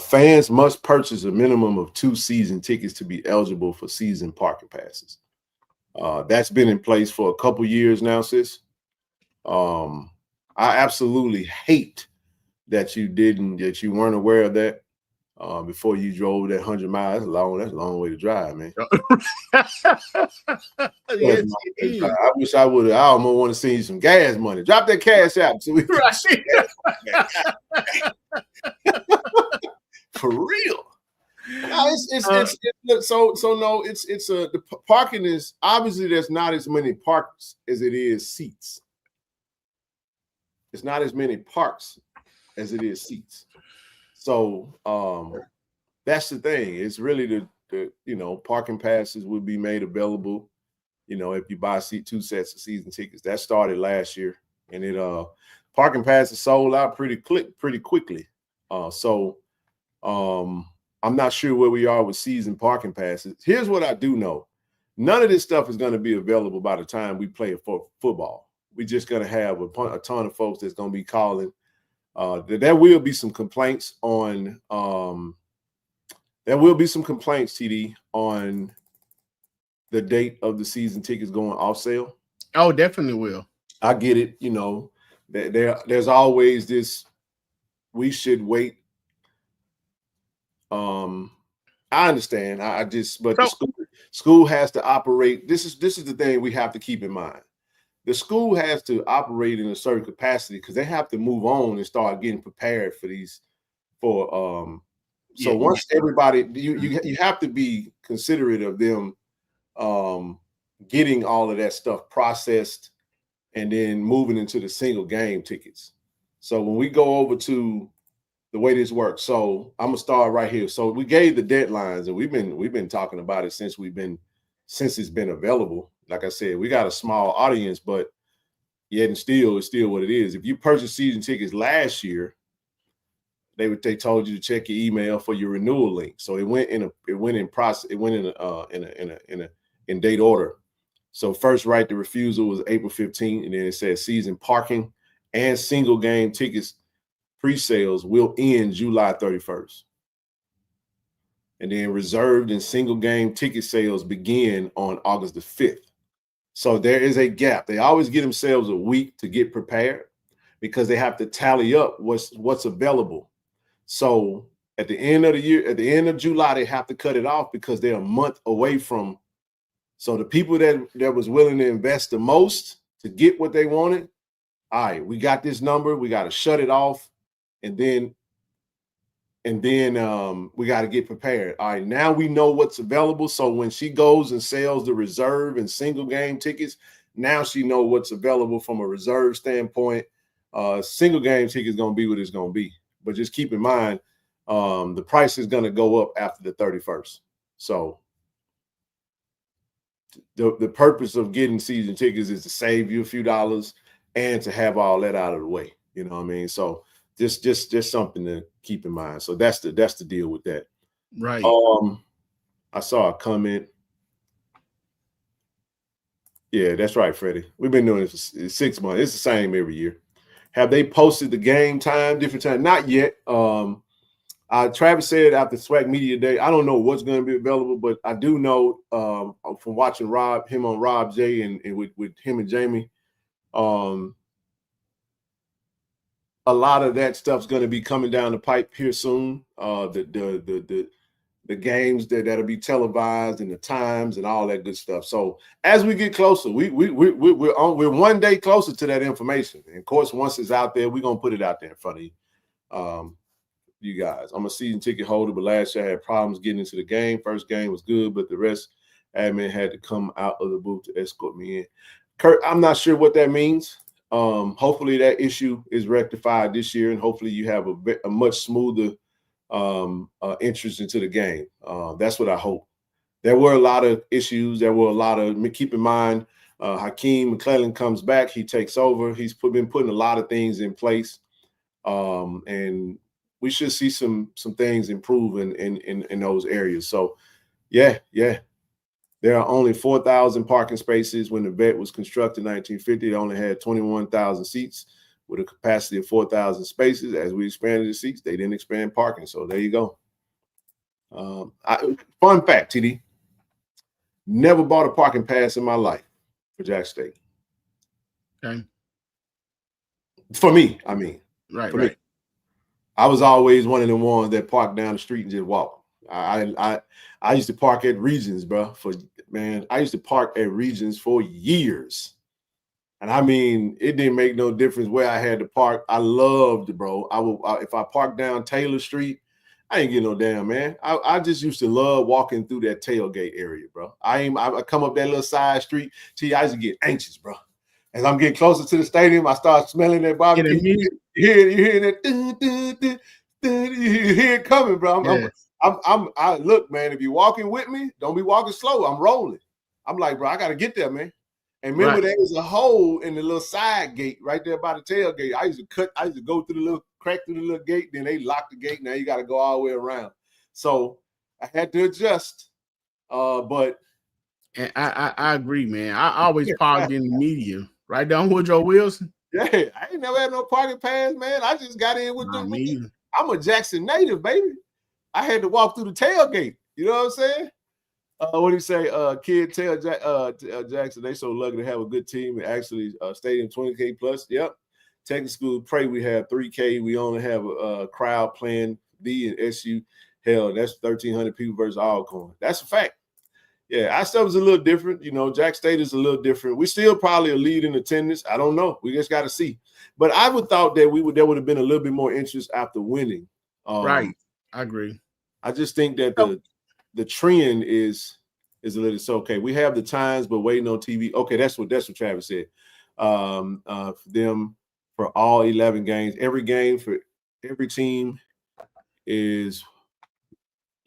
Fans must purchase a minimum of 2 season tickets to be eligible for season parking passes. That's been in place for a couple years now, sis. I absolutely hate that you weren't aware of that before you drove that 100 miles. That's a long way to drive, man. Yes, I wish I would have. I almost want to send you some gas money. Drop that cash out so we can for real. No, the parking is obviously there's not as many parks as it is seats. It's not as many parks as it is seats. So that's the thing. It's really the parking passes would be made available. If you buy 2 sets of season tickets. That started last year, and parking passes sold out pretty quickly. I'm not sure where we are with season parking passes. Here's what I do know. None of this stuff is going to be available by the time we play for football. We're just going to have a ton of folks that's going to be calling. There will be some complaints on TD, on the date of the season tickets going off sale. Oh, definitely will. I get it. There's always this, we should wait. I understand. The school has to operate. This is the thing we have to keep in mind. The school has to operate in a certain capacity because they have to move on and start getting prepared for these. Once everybody, you have to be considerate of them getting all of that stuff processed and then moving into the single game tickets. So when we go over to the way this works, so I'm gonna start right here. So we gave the deadlines, and we've been talking about it since it's been available. Like I said, we got a small audience, but yet and still, it's still what it is. If you purchased season tickets last year, they told you to check your email for your renewal link. So it went in date order. So first right to refusal was April 15th, and then it says season parking and single game tickets pre-sales will end July 31st. And then reserved and single game ticket sales begin on August the 5th. So there is a gap. They always give themselves a week to get prepared because they have to tally up what's available. So at the end of the year, at the end of July, they have to cut it off because they're a month away from. So the people that was willing to invest the most to get what they wanted, all right, we got this number, we got to shut it off, and then we got to get prepared. All right, now we know what's available. So when she goes and sells the reserve and single game tickets, now she knows what's available from a reserve standpoint. Single game ticket is going to be what it's going to be. But just keep in mind, the price is going to go up after the 31st. So the purpose of getting season tickets is to save you a few dollars and to have all that out of the way. You know what I mean? So just something to keep in mind. So that's the deal with that. Right. I saw a comment. Yeah, that's right, Freddie. We've been doing this for 6 months. It's the same every year. Have they posted the game time, different time? Not yet. Travis said after SWAC Media Day, I don't know what's going to be available, but I do know from watching him on Rob J and with him and Jamie, a lot of that stuff's going to be coming down the pipe here soon. The games that'll be televised and the times and all that good stuff. So as we get closer, we're one day closer to that information. And of course, once it's out there, we're gonna put it out there in front of you. You guys. I'm a season ticket holder, but last year I had problems getting into the game. First game was good, but the rest admin had to come out of the booth to escort me in. Kurt, I'm not sure what that means. Hopefully that issue is rectified this year, and hopefully you have a much smoother interest into the game. That's what I hope. There were a lot of issues. There were a lot of, keep in mind, Hakeem McClellan comes back. He takes over. He's been putting a lot of things in place. And we should see some things improve in those areas. So, yeah. There are only 4,000 parking spaces. When the vet was constructed in 1950, it only had 21,000 seats with a capacity of 4,000 spaces. As we expanded the seats, they didn't expand parking. So there you go. Fun fact, TD. Never bought a parking pass in my life for Jackson State. Okay. For me, I mean. Right. Me. I was always one of the ones that parked down the street and just walk. I used to park at Regions, bro. I used to park at Regions for years. And I mean, it didn't make no difference where I had to park. I loved it, bro. If I parked down Taylor Street, I ain't getting no damn, man. I just used to love walking through that tailgate area, bro. I come up that little side street. See, I used to get anxious, bro. As I'm getting closer to the stadium, I start smelling that barbecue. You hear that? You hear it coming, bro. I look, man. If you're walking with me, don't be walking slow. I'm rolling. I'm like, bro, I gotta get there, man. And remember, there was a hole in the little side gate right there by the tailgate. I used to go through the little crack through the little gate. Then they locked the gate. Now you got to go all the way around. So I had to adjust. But and I agree, man. I always parked in the medium, right down Woodrow Wilson. Yeah, I ain't never had no parking pass, man. I just got in with them. I'm a Jackson native, baby. I had to walk through the tailgate. You know what I'm saying? What do you say? Kid tell Jackson they so lucky to have a good team and actually stadium 20K plus. Yep. Technical school pray we have 3K. We only have a crowd playing B and SU. Hell, that's 1,300 people versus Alcorn. That's a fact. Yeah, our stuff is a little different. You know, Jack State is a little different. We still probably a lead in attendance. I don't know. We just got to see. But I would thought that there would have been a little bit more interest after winning. Right. I agree. I just think that the trend is a little so okay. We have the times, but waiting on TV. Okay, that's what Travis said. For them for all 11 games, every game for every team is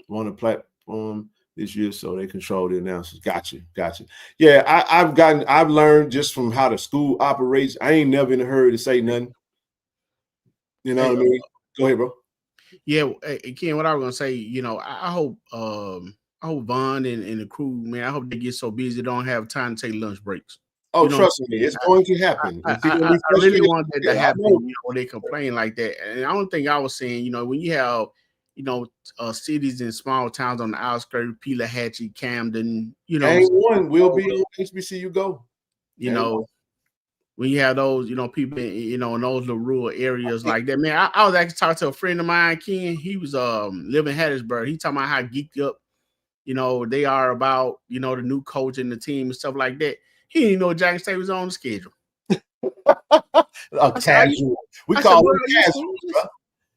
on a platform this year, so they control the announcers. Gotcha. Yeah, I've learned just from how the school operates. I ain't never in a hurry to say nothing. You know what I mean? Go ahead, bro. Yeah, Ken, what I was gonna say, you know, I hope Vaughn and the crew, man, I hope they get so busy they don't have time to take lunch breaks. Oh, trust me, it's going to happen. I really want that to happen. You know, they complain like that, and I don't think I was saying, you know, when you have, you know, cities and small towns on the outskirts, Pelahatchie, Camden, you know, one will be on HBCU Go. You know, when you have those, you know, people, you know, in those little rural areas like that, man. I was actually talking to a friend of mine, Ken. He was living in Hattiesburg. He talking about how geeked up, you know, they are about, you know, the new coach and the team and stuff like that. He didn't know Jackson State was on the schedule. Casual. We call him casual, bro.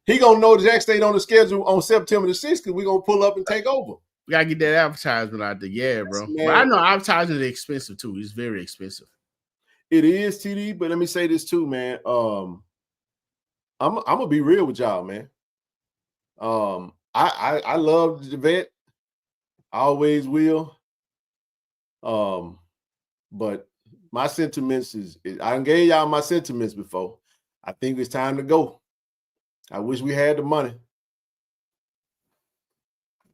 He gonna know Jackson State on the schedule on September the 6th because we're gonna pull up and take over. We gotta get that advertisement out there, yeah, bro. But I know advertising is expensive too. It's very expensive. It is, TD, but let me say this too, man. I'm gonna be real with y'all, man. I love the vet. I always will. But my sentiments is I gave y'all my sentiments before. I think it's time to go. I wish we had the money.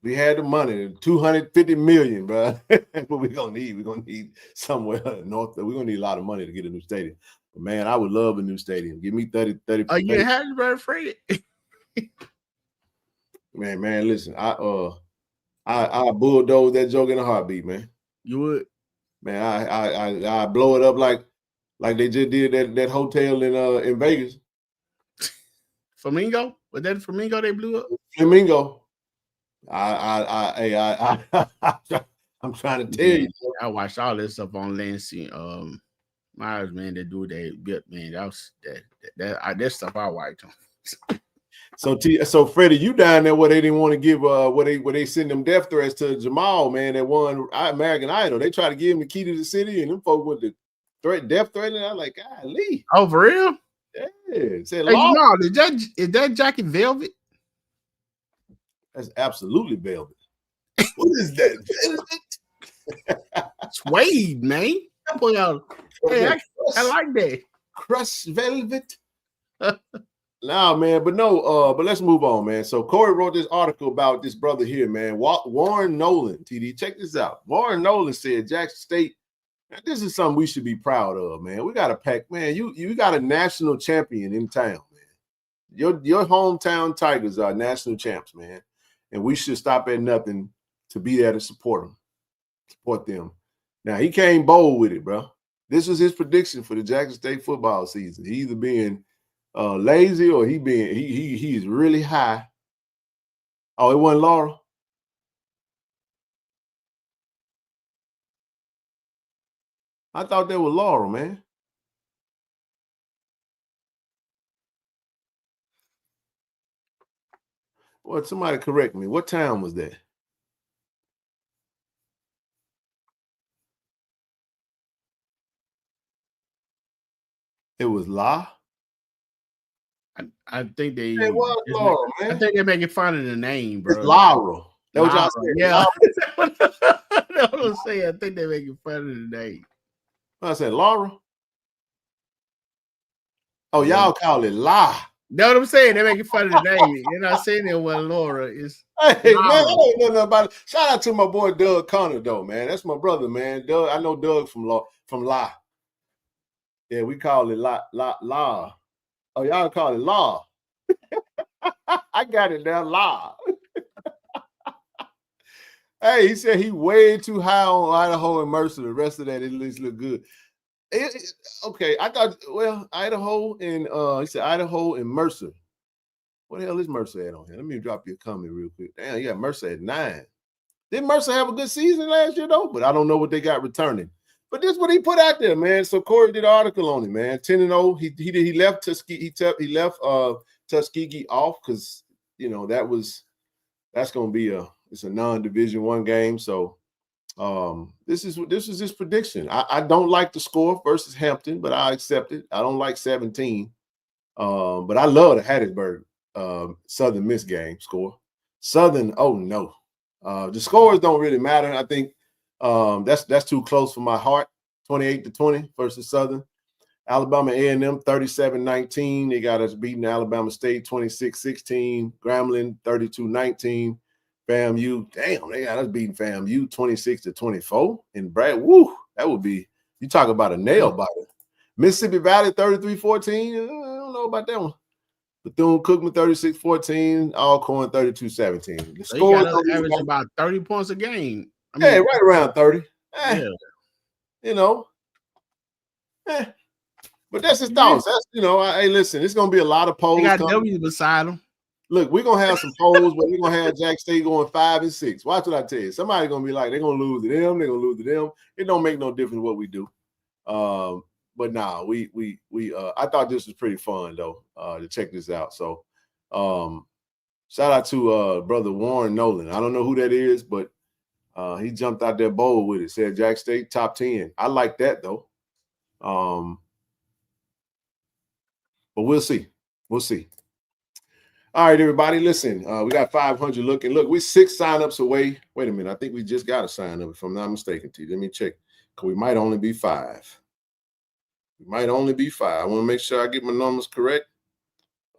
We had the money, $250 million, bro. That's what we're gonna need. We're gonna need somewhere north. We're gonna need a lot of money to get a new stadium. But man, I would love a new stadium. Give me 30. Oh, you in Hattiesburg, Fred? Man, listen, I bulldoze that joke in a heartbeat, man. You would? Man, I blow it up like they just did that hotel in Vegas. Flamingo? Was that Flamingo they blew up? Flamingo. I'm trying to tell you. I watched all this stuff on Lansing. Myers, man, they do they built, man. That was that stuff I watched on. So Freddie, you down there where they didn't want to give where they send them death threats to Jamal, man, that won American Idol. They tried to give him the key to the city, and them folks with the death threat, and I was like, golly. Oh, for real? Yeah. Said, hey, no, is that jacket velvet? That's absolutely velvet. What is that? Suede, man. Boy, hey, I like that. Crushed velvet. Nah, man, but let's move on, man. So Corey wrote this article about this brother here, man. Warren Nolan, TD. Check this out. Warren Nolan said Jackson State, this is something we should be proud of, man. We got a pack, man. You got a national champion in town, man. Your hometown Tigers are national champs, man. And we should stop at nothing to be there to support them. Now, he came bold with it, bro. This was his prediction for the Jackson State football season. He either being lazy or he is really high. Oh, it wasn't Laura? I thought that was Laura, man. Well, somebody correct me. What town was that? It was La. I think they. It was Laura, man. I think they're making fun of the name, bro. It's Laura. That what y'all said? Yeah. That's what I'm saying. I think they're making fun of the name. I said Laura. Oh, y'all call it La. Know what I'm saying? They're making fun of the name. You're not saying it was Laura. It's hey, Laura. Man, I don't know nothing about it. Shout out to my boy Doug Connor, though, man. That's my brother, man. Doug, I know Doug from La. Yeah, we call it La. Oh, y'all call it La. I got it now, La. Hey, he said he way too high on Idaho and Mercer. The rest of that, at least look good. Okay, I thought, well, Idaho and he said Idaho and Mercer. What the hell is Mercer at on here? Let me drop you a comment real quick. Damn, yeah, Mercer at 9. Didn't Mercer have a good season last year though? But I don't know what they got returning. But this is what he put out there, man. So Corey did an article on him, man. 10-0. He left Tuskegee. He left Tuskegee off because that's gonna be it's a non-Division I game. So this is his prediction. I don't like the score versus Hampton, but I accept it. I don't like 17. But I love the Hattiesburg Southern Miss game score. Southern, oh no. The scores don't really matter. I think that's too close for my heart. 28-20 versus Southern. Alabama A&M 37-19. They got us beating Alabama State 26-16. Grambling 32-19. FAMU, damn, they got us beating FAMU 26-24. And Brad, woo, that would be, you talk about a nail biter. Mississippi Valley 33-14. I don't know about that one. Bethune-Cookman 36-14. Alcorn 32-17. The score average about 30 points a game. I mean, right around 30. Yeah. But that's his thoughts. That's hey, listen, it's gonna be a lot of polls. They got W's beside them. Look, we're gonna have some polls, but we're gonna have Jack State going 5 and 6. Watch what I tell you. Somebody's gonna be like, they're gonna lose to them, they're gonna lose to them. It don't make no difference what we do. But nah, we I thought this was pretty fun though, to check this out. So shout out to brother Warren Nolan. I don't know who that is, but he jumped out there bold with it. Said Jack State top 10. I like that though. But we'll see. We'll see. All right, everybody, listen. We got 500 looking. Look, we're 6 signups away. Wait a minute. I think we just got a sign up, if I'm not mistaken, T. Let me check. Because we might only be 5. We might only be 5. I want to make sure I get my numbers correct.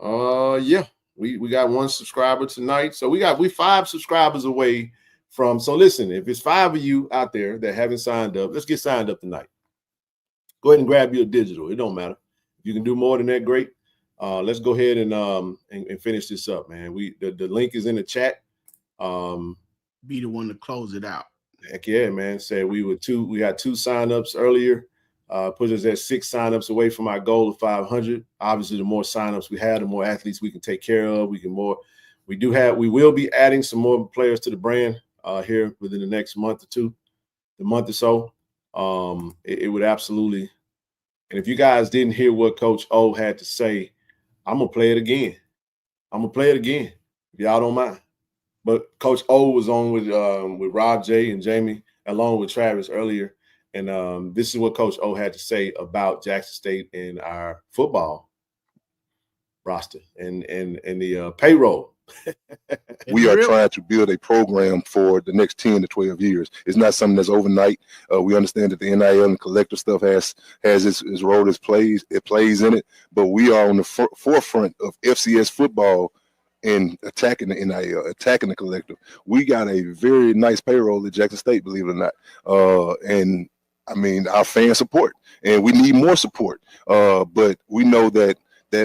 Yeah. We got 1 subscriber tonight. So we 5 subscribers away from. So listen, if it's 5 of you out there that haven't signed up, let's get signed up tonight. Go ahead and grab your digital. It don't matter. you can do more than that, great. Let's go ahead and finish this up, man. The link is in the chat. Be the one to close it out. Heck yeah, man. Said we got 2 signups earlier. Put us at 6 signups away from our goal of 500. Obviously, the more signups we have, the more athletes we can take care of. We will be adding some more players to the brand here within the next month or so. It would absolutely. And if you guys didn't hear what Coach O had to say, I'm gonna play it again. If y'all don't mind. But Coach O was on with Rob J and Jamie, along with Travis earlier, and this is what Coach O had to say about Jackson State and our football roster and the payroll. We are trying to build a program for the next 10 to 12 years. It's not something that's overnight. We understand that the NIL and collective stuff has its role, it plays in it, but we are on the forefront of FCS football and attacking the NIL, attacking the collective. We got a very nice payroll at Jackson State, believe it or not. And I mean, our fan support, and we need more support. But we know that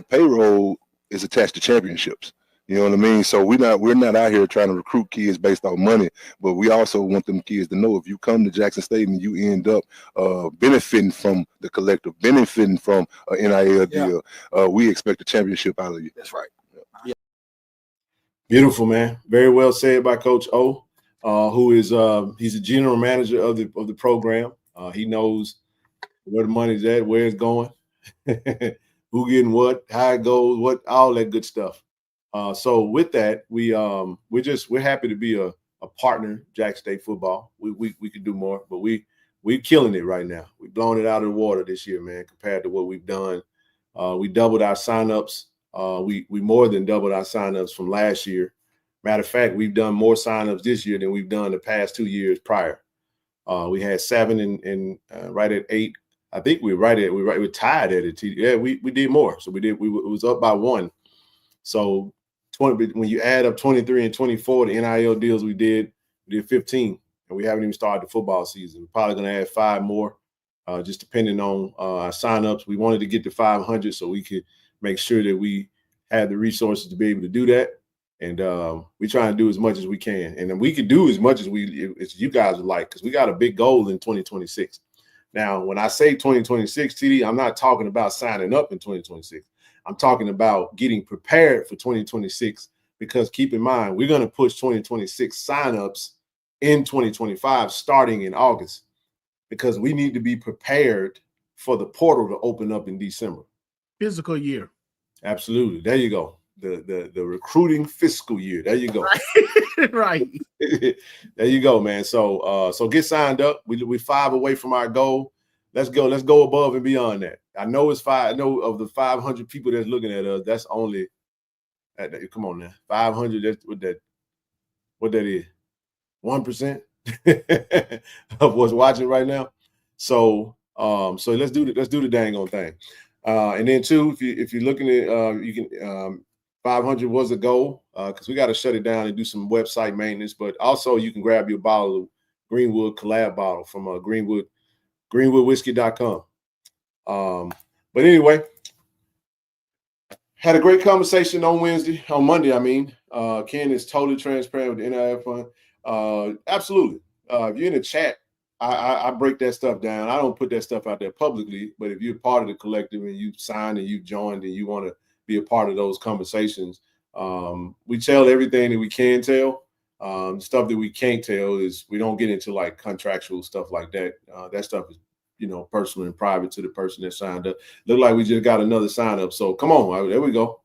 payroll is attached to championships. You know what I mean? So we're not out here trying to recruit kids based on money, but we also want them kids to know if you come to Jackson State and you end up benefiting from the collective, benefiting from an NIL deal, we expect a championship out of you. That's right. Yeah. Beautiful, man. Very well said by Coach O, who is he's a general manager of the program. He knows where the money's at, where it's going, who getting what, how it goes, what, all that good stuff. So with that, we're happy to be a partner, Jackson State football. We could do more, but we're killing it right now. We've blown it out of the water this year, man, compared to what we've done. We doubled our signups. We more than doubled our signups from last year. Matter of fact, we've done more signups this year than we've done the past 2 years prior. We had 7 and right at 8. I think we're tied at it. Yeah, we did more. So it was up by 1. So 20, when you add up 23 and 24, the NIL deals we did 15, and we haven't even started the football season. We're probably going to add 5 more, just depending on our signups. We wanted to get to 500 so we could make sure that we had the resources to be able to do that. And we try to do as much as we can. And then we could do as much as you guys would like, because we got a big goal in 2026. Now, when I say 2026, TD, I'm not talking about signing up in 2026. I'm talking about getting prepared for 2026, because keep in mind, we're going to push 2026 signups in 2025 starting in August, because we need to be prepared for the portal to open up in December. Fiscal year. Absolutely. There you go. The recruiting fiscal year. There you go. Right. There you go, man. So get signed up. We're 5 away from our goal. Let's go above and beyond that. I know it's 5. I know of the 500 people that's looking at us, that's only come on now. 500, that's what that is. 1% of what's watching right now. So let's do the dang on thing. And then 2, if you're looking at you can 500 was a goal, because we got to shut it down and do some website maintenance, but also you can grab your bottle of Greenwood collab bottle from greenwoodwhiskey.com. But anyway, had a great conversation on Monday. I mean, Ken is totally transparent with the NIL fund. Absolutely. If you're in the chat, I break that stuff down. I don't put that stuff out there publicly, but if you're part of the collective and you've signed and you've joined and you want to be a part of those conversations, we tell everything that we can tell. Stuff that we can't tell is we don't get into like contractual stuff like that. That stuff is, personal and private to the person that signed up. Look like we just got another sign up. So come on, there we go.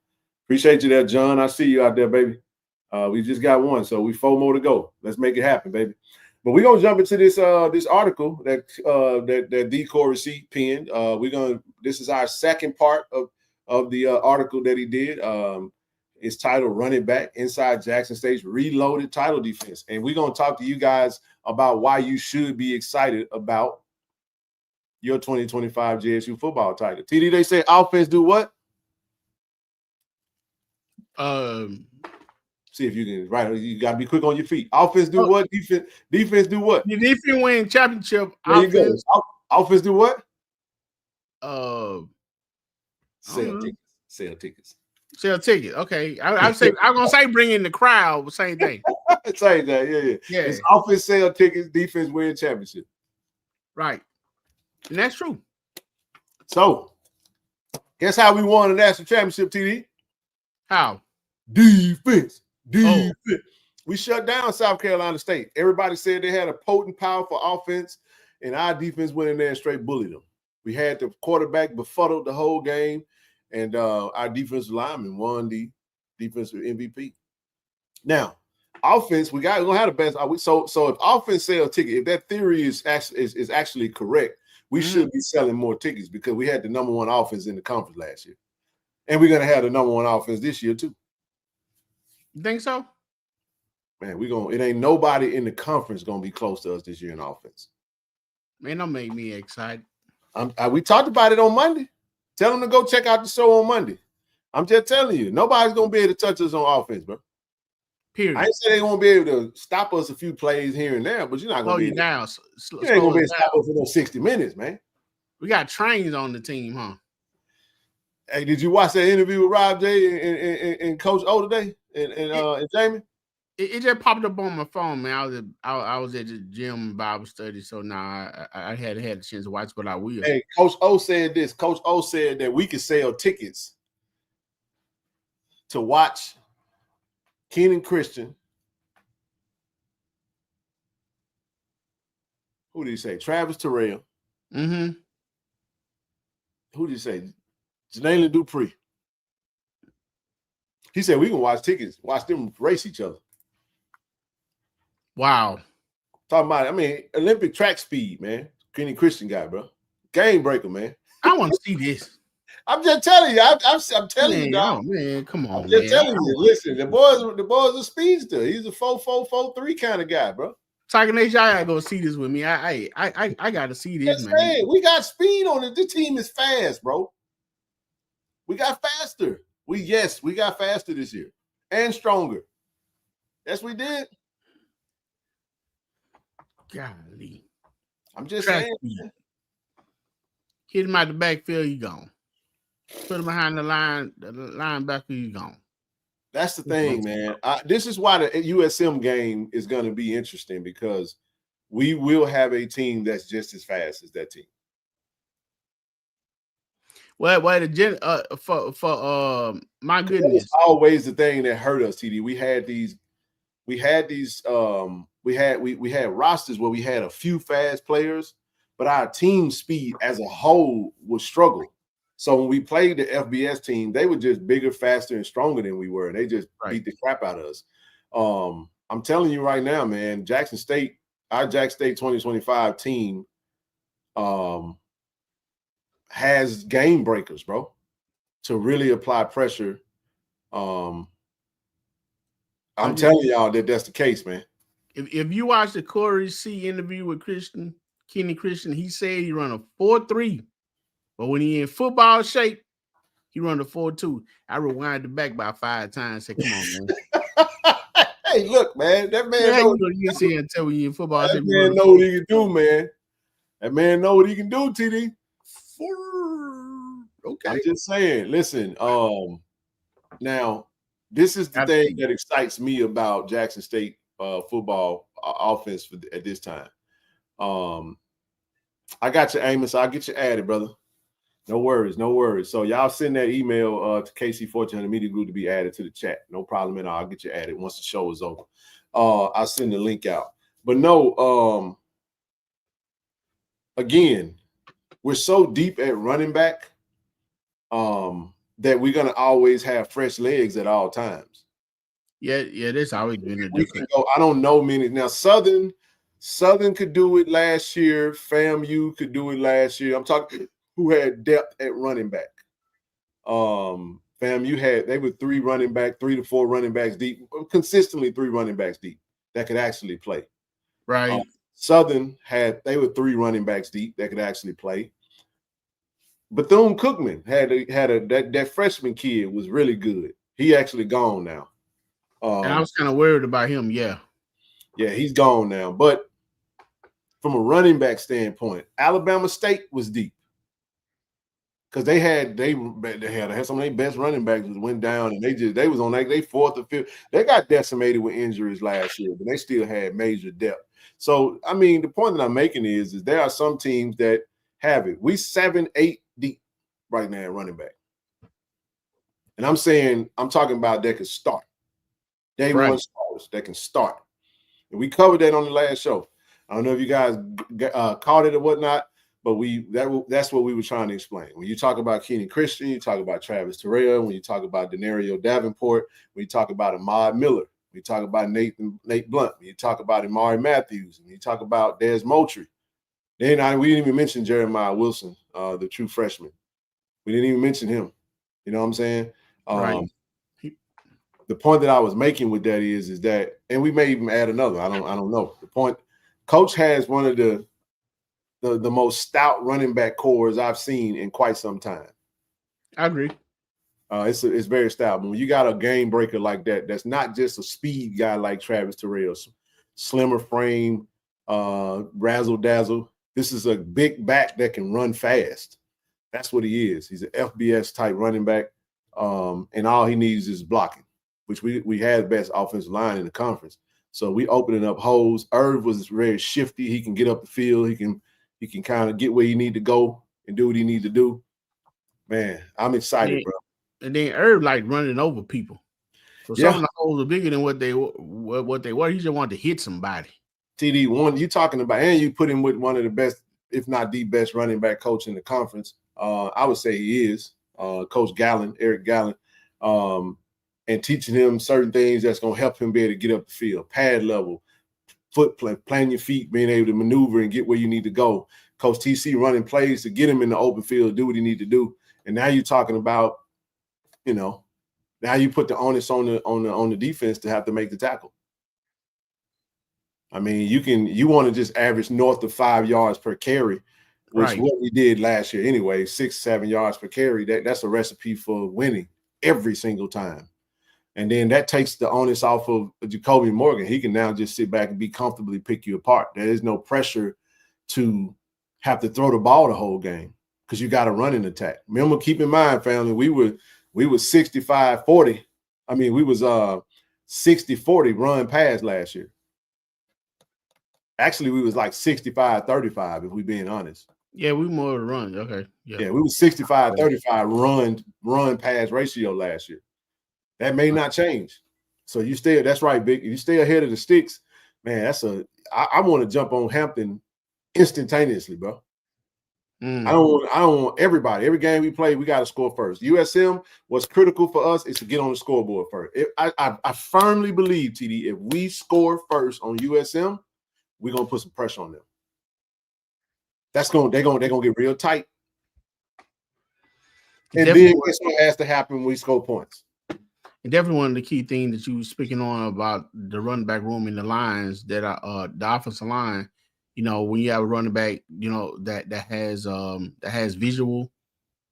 Appreciate you there, John. I see you out there, baby. We just got 1, so we 4 more to go. Let's make it happen, baby. But we're gonna jump into this article that Thee Cory C penned. This is our second part of the article that he did. It's titled "Run It Back: Inside Jackson State's Reloaded Title Defense," and we're gonna talk to you guys about why you should be excited about your 2025 JSU football title. TD, they say offense do what? See if you can right. You gotta be quick on your feet. Offense do what? Defense do what? The defense win championship. There you go. Offense do what? Sell tickets. Sell tickets. Sell tickets. Okay. I'm gonna say bring in the crowd, but same thing. Same thing. Yeah. It's offense sell tickets, defense win championship. Right. And that's true. So, guess how we won the national championship, TD? How? Defense. Oh. We shut down South Carolina State. Everybody said they had a potent, powerful offense, and our defense went in there and straight bullied them. We had the quarterback befuddled the whole game, and our defensive lineman won the defensive MVP. Now, offense, we're gonna have the best. So if offense sell ticket, if that theory is actually correct, we should be selling more tickets because we had the number one offense in the conference last year, and we're gonna have the number one offense this year too. You think so? Man, it ain't nobody in the conference gonna be close to us this year in offense. Man, don't make me excited. We talked about it on Monday. Tell them to go check out the show on Monday. I'm just telling you, nobody's gonna be able to touch us on offense, bro. Period. I ain't say they won't be able to stop us a few plays here and there, but you're not gonna be down. You ain't gonna be able to stop us for those 60 minutes, man. We got trains on the team, huh? Hey, did you watch that interview with Rob J and Coach O today and Jamie? It just popped up on my phone, man. I was at the gym Bible study, so now I hadn't had a chance to watch, but I will. Hey, Coach O said this. Coach O said that we could sell tickets to watch Kenan Christian. Who did he say? Travis Terrell. Mm-hmm. Who did he say? Janae Dupree. He said we can watch them race each other. Wow. Talking about, Olympic track speed, man. Kenan Christian guy, bro. Game breaker, man. I want to see this. I'm just telling you. I'm telling you, dog. Man, come on, I'm just telling you. Listen, the boy's a speedster. He's a 4.4, 4.3 kind of guy, bro. Tiger Nation, I gotta go see this with me. I gotta see this, man. Saying, we got speed on it. This team is fast, bro. We got faster. We got faster this year and stronger. Yes, we did. Golly. I'm just saying. Hit him out the backfield, you gone. Put him behind the linebacker, you gone. That's the thing, man. This is why the USM game is going to be interesting because we will have a team that's just as fast as that team. Well, my goodness, it's always the thing that hurt us, TD. We had rosters where we had a few fast players, but our team speed as a whole was struggle. So when we played the FBS team, they were just bigger, faster, and stronger than we were. They just beat the crap out of us. I'm telling you right now, man, our Jackson State 2025 team has game breakers, bro, to really apply pressure. I'm telling y'all that's the case, man. If you watch the Cory C interview with Kenan Christian, he said he run a 4.3. But when he in football shape, he run a 4.2. I rewind it back by 5 times. Say, come on, man. Hey, look, man. That man knows you can see and tell when you in football shape. That man know what he can do, man. That man know what he can do, TD. Okay. I'm just saying. Listen, now this is the thing that excites me about Jackson State football offense at this time. I got you, Amos. I'll get you added, brother. No worries. So y'all send that email to KC-1400 Media Group to be added to the chat. No problem at all. I'll get you added once the show is over. I'll send the link out. But no, again, we're so deep at running back that we're gonna always have fresh legs at all times. Yeah, that's always been a we can go. I don't know many now. Southern could do it last year. FAMU could do it last year. I'm talking who had depth at running back. FAMU they were 3 to 4 running backs deep, consistently 3 running backs deep that could actually play. Right. Southern they were 3 running backs deep that could actually play. Bethune-Cookman that freshman kid was really good. He actually gone now. And I was kind of worried about him. Yeah, he's gone now. But from a running back standpoint, Alabama State was deep. because they had some of their best running backs that went down, and they was on they fourth or fifth. They got decimated with injuries last year, but they still had major depth. So I mean, the point that I'm making is there are some teams that have it. We 7-8 deep right now at running back, and I'm talking about that can start. Day one starters that can start, and we covered that on the last show. I don't know if you guys caught it or whatnot. But that's what we were trying to explain. When you talk about Keenan Christian, you talk about Travis Terrell, when you talk about Denario Davenport, when you talk about Ahmad Miller, when you talk about Nate Blunt, when you talk about Amari Matthews, when you talk about Des Moultrie. Then we didn't even mention Jeremiah Wilson, the true freshman. We didn't even mention him. You know what I'm saying? Right. The point that I was making with that is that, and we may even add another. I don't know. The point, Coach has one of the most stout running back cores I've seen in quite some time. I agree. It's very stout. But when you got a game breaker like that, that's not just a speed guy like Travis Terrell, slimmer frame, razzle dazzle. This is a big back that can run fast. That's what he is. He's an FBS type running back, and all he needs is blocking, which we had the best offensive line in the conference. So we opening up holes. Irv was very shifty. He can get up the field. He can kind of get where you need to go and do what he need to do. Man, I'm excited, bro. And then Herb like running over people. So some of the holes are bigger than what they were. He just wanted to hit somebody. TD1, you talking about, and you put him with one of the best, if not the best running back coach in the conference. I would say he is, Coach Gallen, Eric Gallen, and teaching him certain things that's going to help him be able to get up the field, pad level, foot play, playing your feet, being able to maneuver and get where you need to go. Coach TC running plays to get him in the open field, do what he need to do. And now you're talking about, now you put the onus on the defense to have to make the tackle. I mean, you want to just average north of 5 yards per carry, which is what we did last year anyway, 6-7 yards per carry. That's a recipe for winning every single time. And then that takes the onus off of Jacoby Morgan. He can now just sit back and be comfortably pick you apart. There is no pressure to have to throw the ball the whole game because you got a running attack. Remember, keep in mind, family, we were 65-40. I mean, we was 60-40 run pass last year. Actually, we was like 65-35, if we're being honest. Yeah, we more run. Okay. Yeah, we was 65-35 run pass ratio last year. That may not change. So that's right, Big. You stay ahead of the sticks, man. I want to jump on Hampton instantaneously, bro. I don't want everybody. Every game we play, we got to score first. USM, what's critical for us is to get on the scoreboard first. I firmly believe, TD, if we score first on USM, we're gonna put some pressure on them. They're gonna get real tight. And then what's what has to happen when we score points. And definitely one of the key things that you were speaking on about the running back room in the lines that are the offensive line. When you have a running back, that has visual,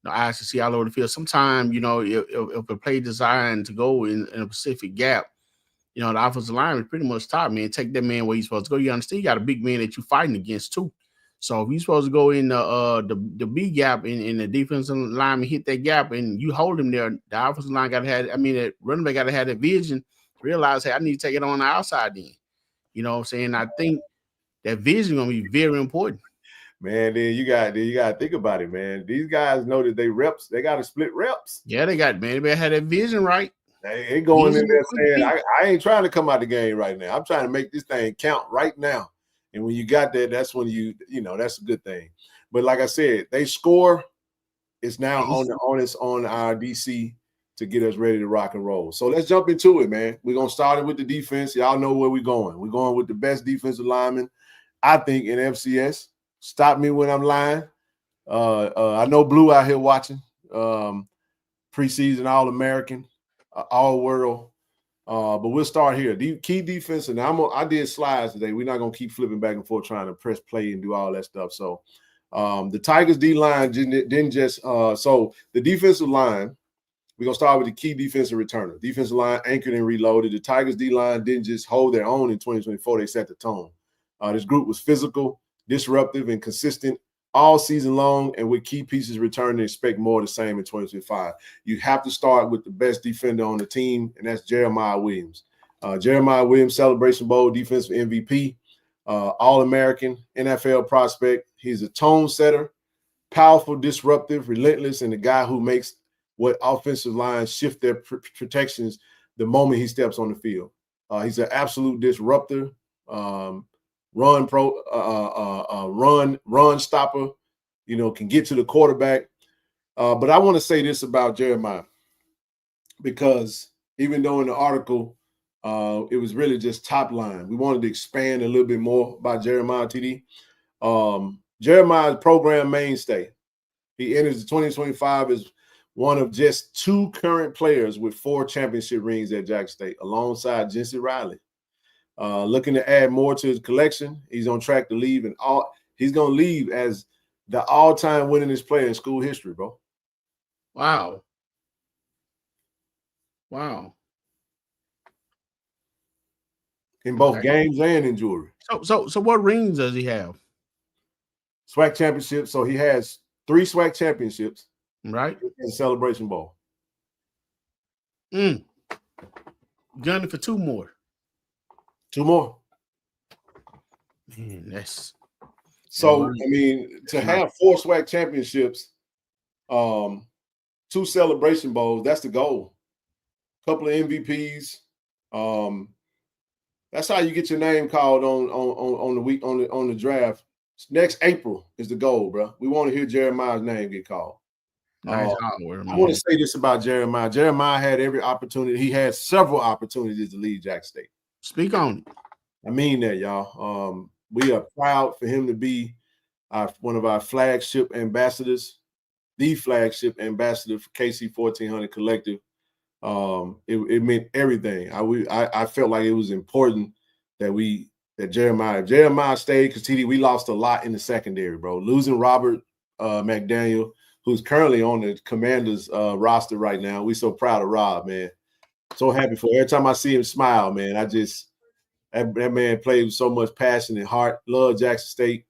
the eyes to see all over the field. Sometimes, if a play designed to go in a specific gap, the offensive line is pretty much top, man. Take that man where he's supposed to go. You understand? You got a big man that you're fighting against too. So if you're supposed to go in the B gap in the defensive lineman hit that gap and you hold him there, the offensive line that running back got to have that vision, realize, hey, I need to take it on the outside then. You know what I'm saying? I think that vision is going to be very important. Man, then you got to think about it, man. These guys know that they got to split reps. Yeah, they better have that vision right. They ain't going in there saying, I ain't trying to come out the game right now. I'm trying to make this thing count right now. And when you got that, that's when that's a good thing. But like I said, they score. It's now on our DC to get us ready to rock and roll. So let's jump into it, man. We're going to start it with the defense. Y'all know where we're going. We're going with the best defensive lineman, I think, in FCS. Stop me when I'm lying. I know Blue out here watching. Preseason All-American, All-World. But we'll start here. The key defense, and I did slides today. We're not going to keep flipping back and forth trying to press play and do all that stuff. So the Tigers D-line didn't just so the defensive line, we're going to start with the key defensive returner. Defensive line anchored and reloaded. The Tigers D-line didn't just hold their own in 2024. They set the tone. This group was physical, disruptive, and consistent all season long, and with key pieces returning, expect more of the same in 2025. You have to start with the best defender on the team, and that's Jeremiah Williams. Jeremiah Williams, Celebration Bowl defensive MVP, All-American, NFL prospect. He's a tone setter, powerful, disruptive, relentless, and the guy who makes what offensive lines shift their protections the moment he steps on the field. He's an absolute disruptor, run stopper, can get to the quarterback. But I want to say this about Jeremiah, because even though in the article it was really just top line, we wanted to expand a little bit more about Jeremiah, TD. Jeremiah's program mainstay. He enters the 2025 as one of just 2 current players with 4 championship rings at Jackson State, alongside Jency Riley. Looking to add more to his collection. He's on track to leave, and he's going to leave as the all-time winningest player in school history, bro. Wow. In both games and in jewelry. So what rings does he have? SWAC championships. So he has 3 SWAC championships. Right. In Celebration Bowl. Gunning for 2 more. 2 more. Man, that's so. I mean, to have 4 SWAC championships, 2 Celebration Bowls, that's the goal. Couple of MVPs. That's how you get your name called on the week on the draft. Next April is the goal, bro. We want to hear Jeremiah's name get called. Nice I want to say this about Jeremiah. Jeremiah had every opportunity. He had several opportunities to lead Jackson State. Speak on it. I mean that, y'all. We are proud for him to be one of our flagship ambassadors, the flagship ambassador for KC-1400 Collective. It meant everything. I felt like it was important that Jeremiah stayed, because TD, we lost a lot in the secondary, bro. Losing Robert McDaniel, who's currently on the Commanders roster right now. We so proud of Rob, man. So happy for him. Every time I see him smile, man, that man played with so much passion and heart. Love Jackson State.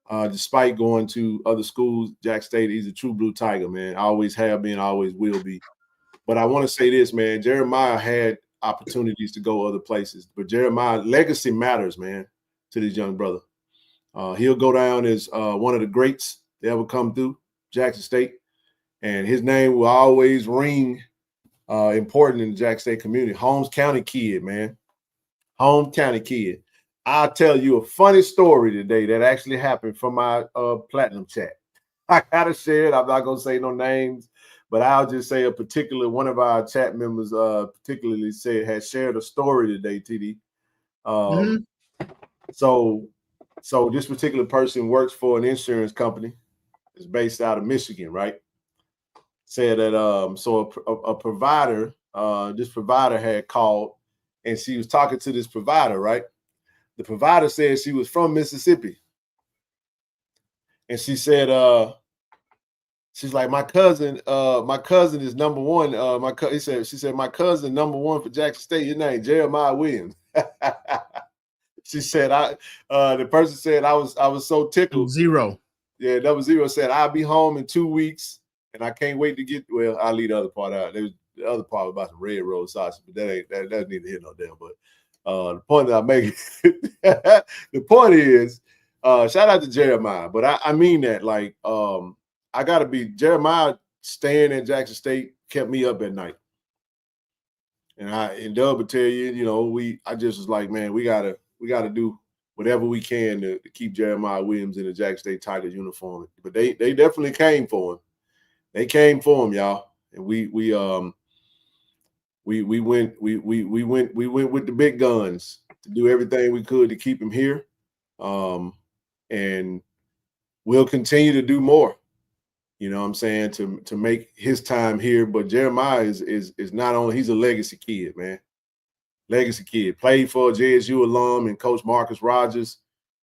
Despite going to other schools, Jackson State, he's a true blue Tiger, man. I always have been, always will be. But I want to say this, man. Jeremiah had opportunities to go other places, but Jeremiah's legacy matters, man, to this young brother. He'll go down as one of the greats that ever come through Jackson State, and his name will always ring important in the Jackson State community. Holmes County kid, man. Holmes County kid. I'll tell you a funny story today that actually happened from my platinum chat. I gotta share it. I'm not gonna say no names, but I'll just say one of our chat members particularly had shared a story today, TD. So this particular person works for an insurance company. It's based out of Michigan, right? Said that a provider, this provider had called, and she was talking to this provider, right? The provider said she was from Mississippi. And she said, she's like, my cousin is number one. She said, my cousin number 1 for Jackson State. His name Jeremiah Williams. She said, the person said, I was so tickled. 0. Yeah, number 0 said, I'll be home in 2 weeks, and I can't wait to get. Well, I'll leave the other part out. The other part about the red road sausage, but that's neither here nor there. But the point that I'm making, the point is, shout out to Jeremiah. But I mean that, like, I gotta be Jeremiah staying at Jackson State kept me up at night. And Doug would tell you, I just was like, man, we gotta do whatever we can to keep Jeremiah Williams in the Jackson State Tigers uniform. But they definitely came for him. They came for him, y'all. And we went with the big guns to do everything we could to keep him here. And we'll continue to do more. You know what I'm saying, to make his time here. But Jeremiah is not only, he's a legacy kid, man. Legacy kid. Played for a JSU alum and Coach Marcus Rogers.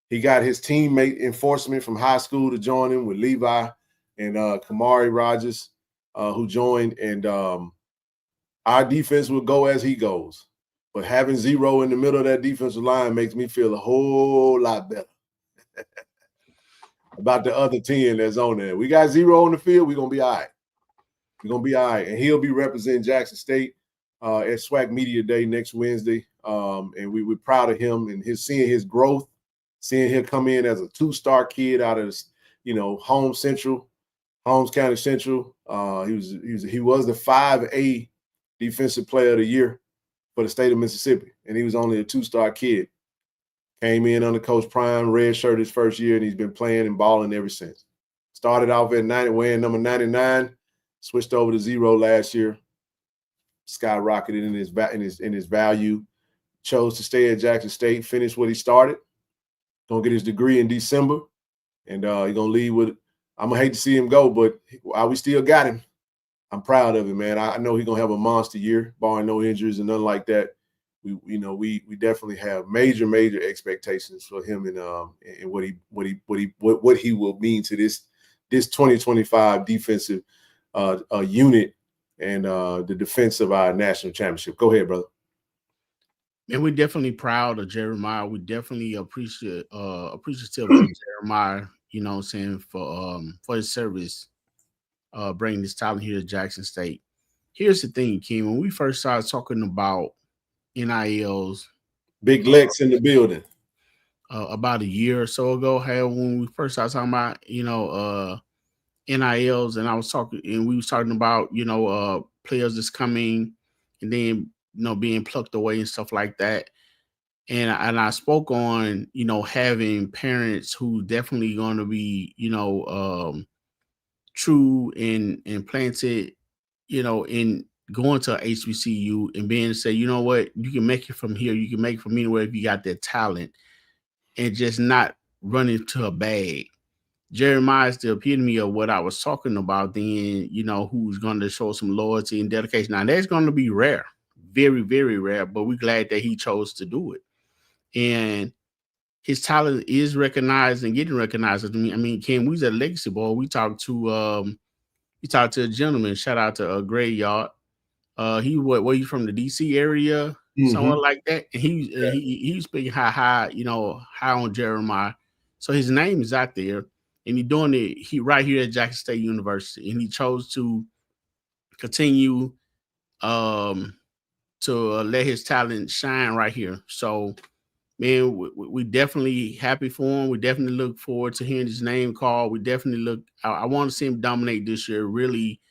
He got his teammate enforcement from high school to join him with Levi and Kamari Rogers, who joined. And our defense will go as he goes. But having 0 in the middle of that defensive line makes me feel a whole lot better. about the other 10 that's on there. We got 0 on the field. We're going to be all right. We're going to be all right. And he'll be representing Jackson State at SWAC Media Day next Wednesday. And we're proud of him and seeing his growth, seeing him come in as a 2-star kid out of, Holmes County Central. He was the 5A Defensive Player of the Year for the state of Mississippi, and he was only a 2-star kid. Came in under Coach Prime, red shirt his first year, and he's been playing and balling ever since. Started off at wearing number 99, switched over to 0 last year, skyrocketed in his value. Chose to stay at Jackson State, finished what he started. Gonna get his degree in December, and he's gonna leave with. I'm gonna hate to see him go, but while we still got him, I'm proud of him, man. I know he's gonna have a monster year, barring no injuries and nothing like that. We definitely have major expectations for him and what he will mean to this 2025 defensive unit and the defense of our national championship. Go ahead, brother. And we're definitely proud of Jeremiah. We definitely appreciative of Jeremiah, for his service, bringing this talent here to Jackson State. Here's the thing, Kim. When we first started talking about NILs, Big Lex in the building, about a year or so ago, when we first started talking about, NILs, and we was talking about, players that's coming and then, being plucked away and stuff like that. And I spoke on, having parents who definitely going to be, true and planted, in going to a HBCU and being to say, you know what, you can make it from here, you can make it from anywhere if you got that talent, and just not run into a bag. Jeremiah is the epitome of what I was talking about then, who's going to show some loyalty and dedication. Now, that's going to be rare. Very, very rare, but we're glad that he chose to do it. And his talent is recognized and getting recognized. I mean, Ken, we was at Legacy Bowl. We talked to a gentleman, shout out to Gray Yard. He's from the DC area, somewhere like that. And he's speaking high, high on Jeremiah. So his name is out there, and he's doing it right here at Jackson State University. And he chose to continue to let his talent shine right here. So, man, we definitely happy for him. We definitely look forward to hearing his name called. We definitely I want to see him dominate this year, really,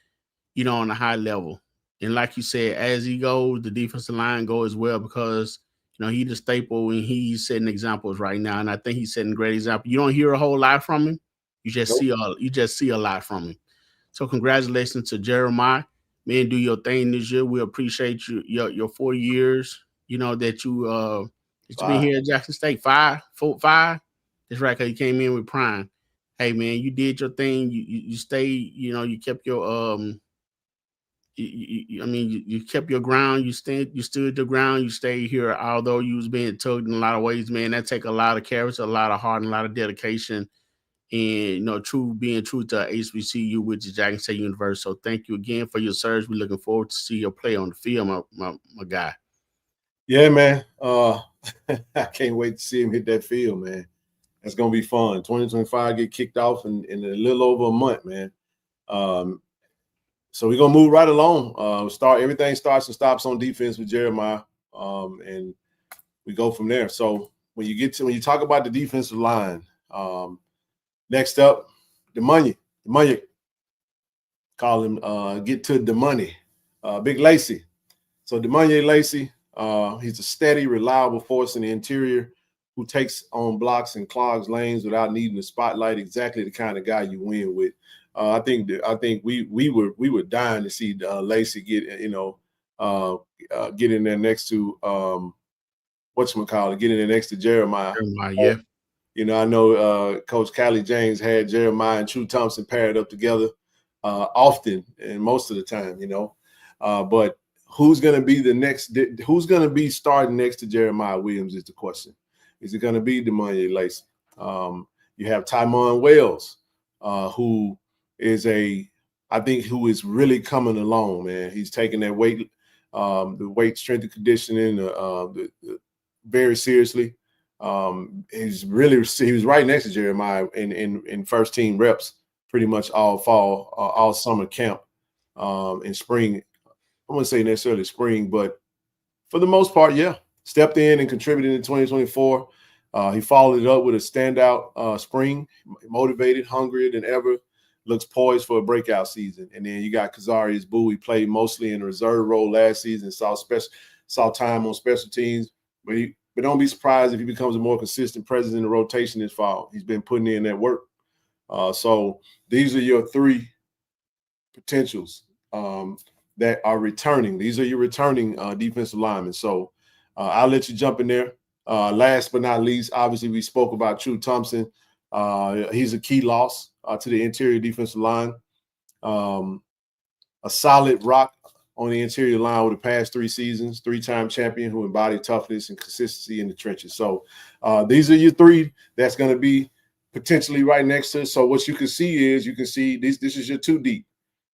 on a high level. And like you said, as he goes, the defensive line go as well, because, he's the staple and he's setting examples right now. And I think he's setting great examples. You don't hear a whole lot from him. You just see a lot from him. So congratulations to Jeremiah. Man, do your thing this year. We appreciate your 4 years, that you've been here at Jackson State. 5. That's right, because you came in with Prime. Hey, man, you did your thing. You stayed, you kept your you kept your ground. You stood your ground. You stayed here, although you was being tugged in a lot of ways, man. That take a lot of character, a lot of heart, and a lot of dedication. And being true to HBCU, which is Jackson State University. So thank you again for your service. We're looking forward to see your play on the field, my guy. Yeah, man. I can't wait to see him hit that field, man. That's gonna be fun. 2025 get kicked off in a little over a month, man. So we're gonna move right along. Everything starts and stops on defense with Jeremiah, and we go from there. So when you talk about the defensive line. Next up, the money. Call him get to the money. Big Lacey. So Demonier Lacey, he's a steady, reliable force in the interior who takes on blocks and clogs lanes without needing the spotlight. Exactly the kind of guy you win with. I think we were dying to see Lacey get get in there next to get in there next to Jeremiah. Yeah. I know Coach Callie James had Jeremiah and True Thompson paired up together often and most of the time, but who's going to be who's going to be starting next to Jeremiah Williams is the question. Is it going to be Demonier Lacey? You have Tymon Wells, who is who is really coming along, man. He's taking that weight, the weight, strength, and conditioning very seriously. He was right next to Jeremiah in first team reps pretty much all fall, all summer camp, in spring. I wouldn't say necessarily spring, but for the most part, yeah, stepped in and contributed in 2024. He followed it up with a standout spring, motivated, hungrier than ever, looks poised for a breakout season. And then you got Kazarius Bowie, played mostly in a reserve role last season, saw time on special teams, but don't be surprised if he becomes a more consistent presence in the rotation this fall. He's been putting in that work. So these are your three potentials that are returning. These are your returning defensive linemen. So I'll let you jump in there. Last but not least, obviously we spoke about True Thompson. He's a key loss to the interior defensive line. A solid rock on the interior line over the past 3 seasons, 3-time champion who embodied toughness and consistency in the trenches. So these are your three that's going to be potentially right next to. So what you can see is this is your 2 deep.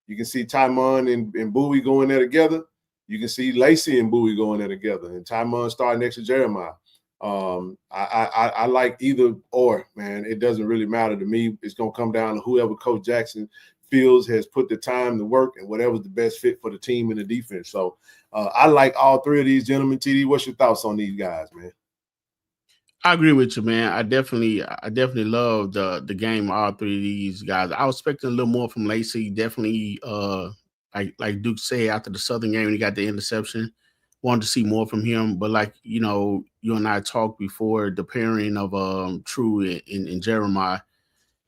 You can see Tymon and Bowie going there together. You can see Lacey and Bowie going there together, and Tymon starting next to Jeremiah. I like either or, man. It doesn't really matter to me. It's going to come down to whoever Coach Jackson feels has put the time to work and whatever's the best fit for the team and the defense. So I like all 3 of these gentlemen. TD, what's your thoughts on these guys, man? I agree with you, man. I definitely love the game of all 3 of these guys. I was expecting a little more from Lacey. Definitely, like Duke said after the Southern game, when he got the interception, wanted to see more from him. But like you and I talked before, the pairing of True and Jeremiah,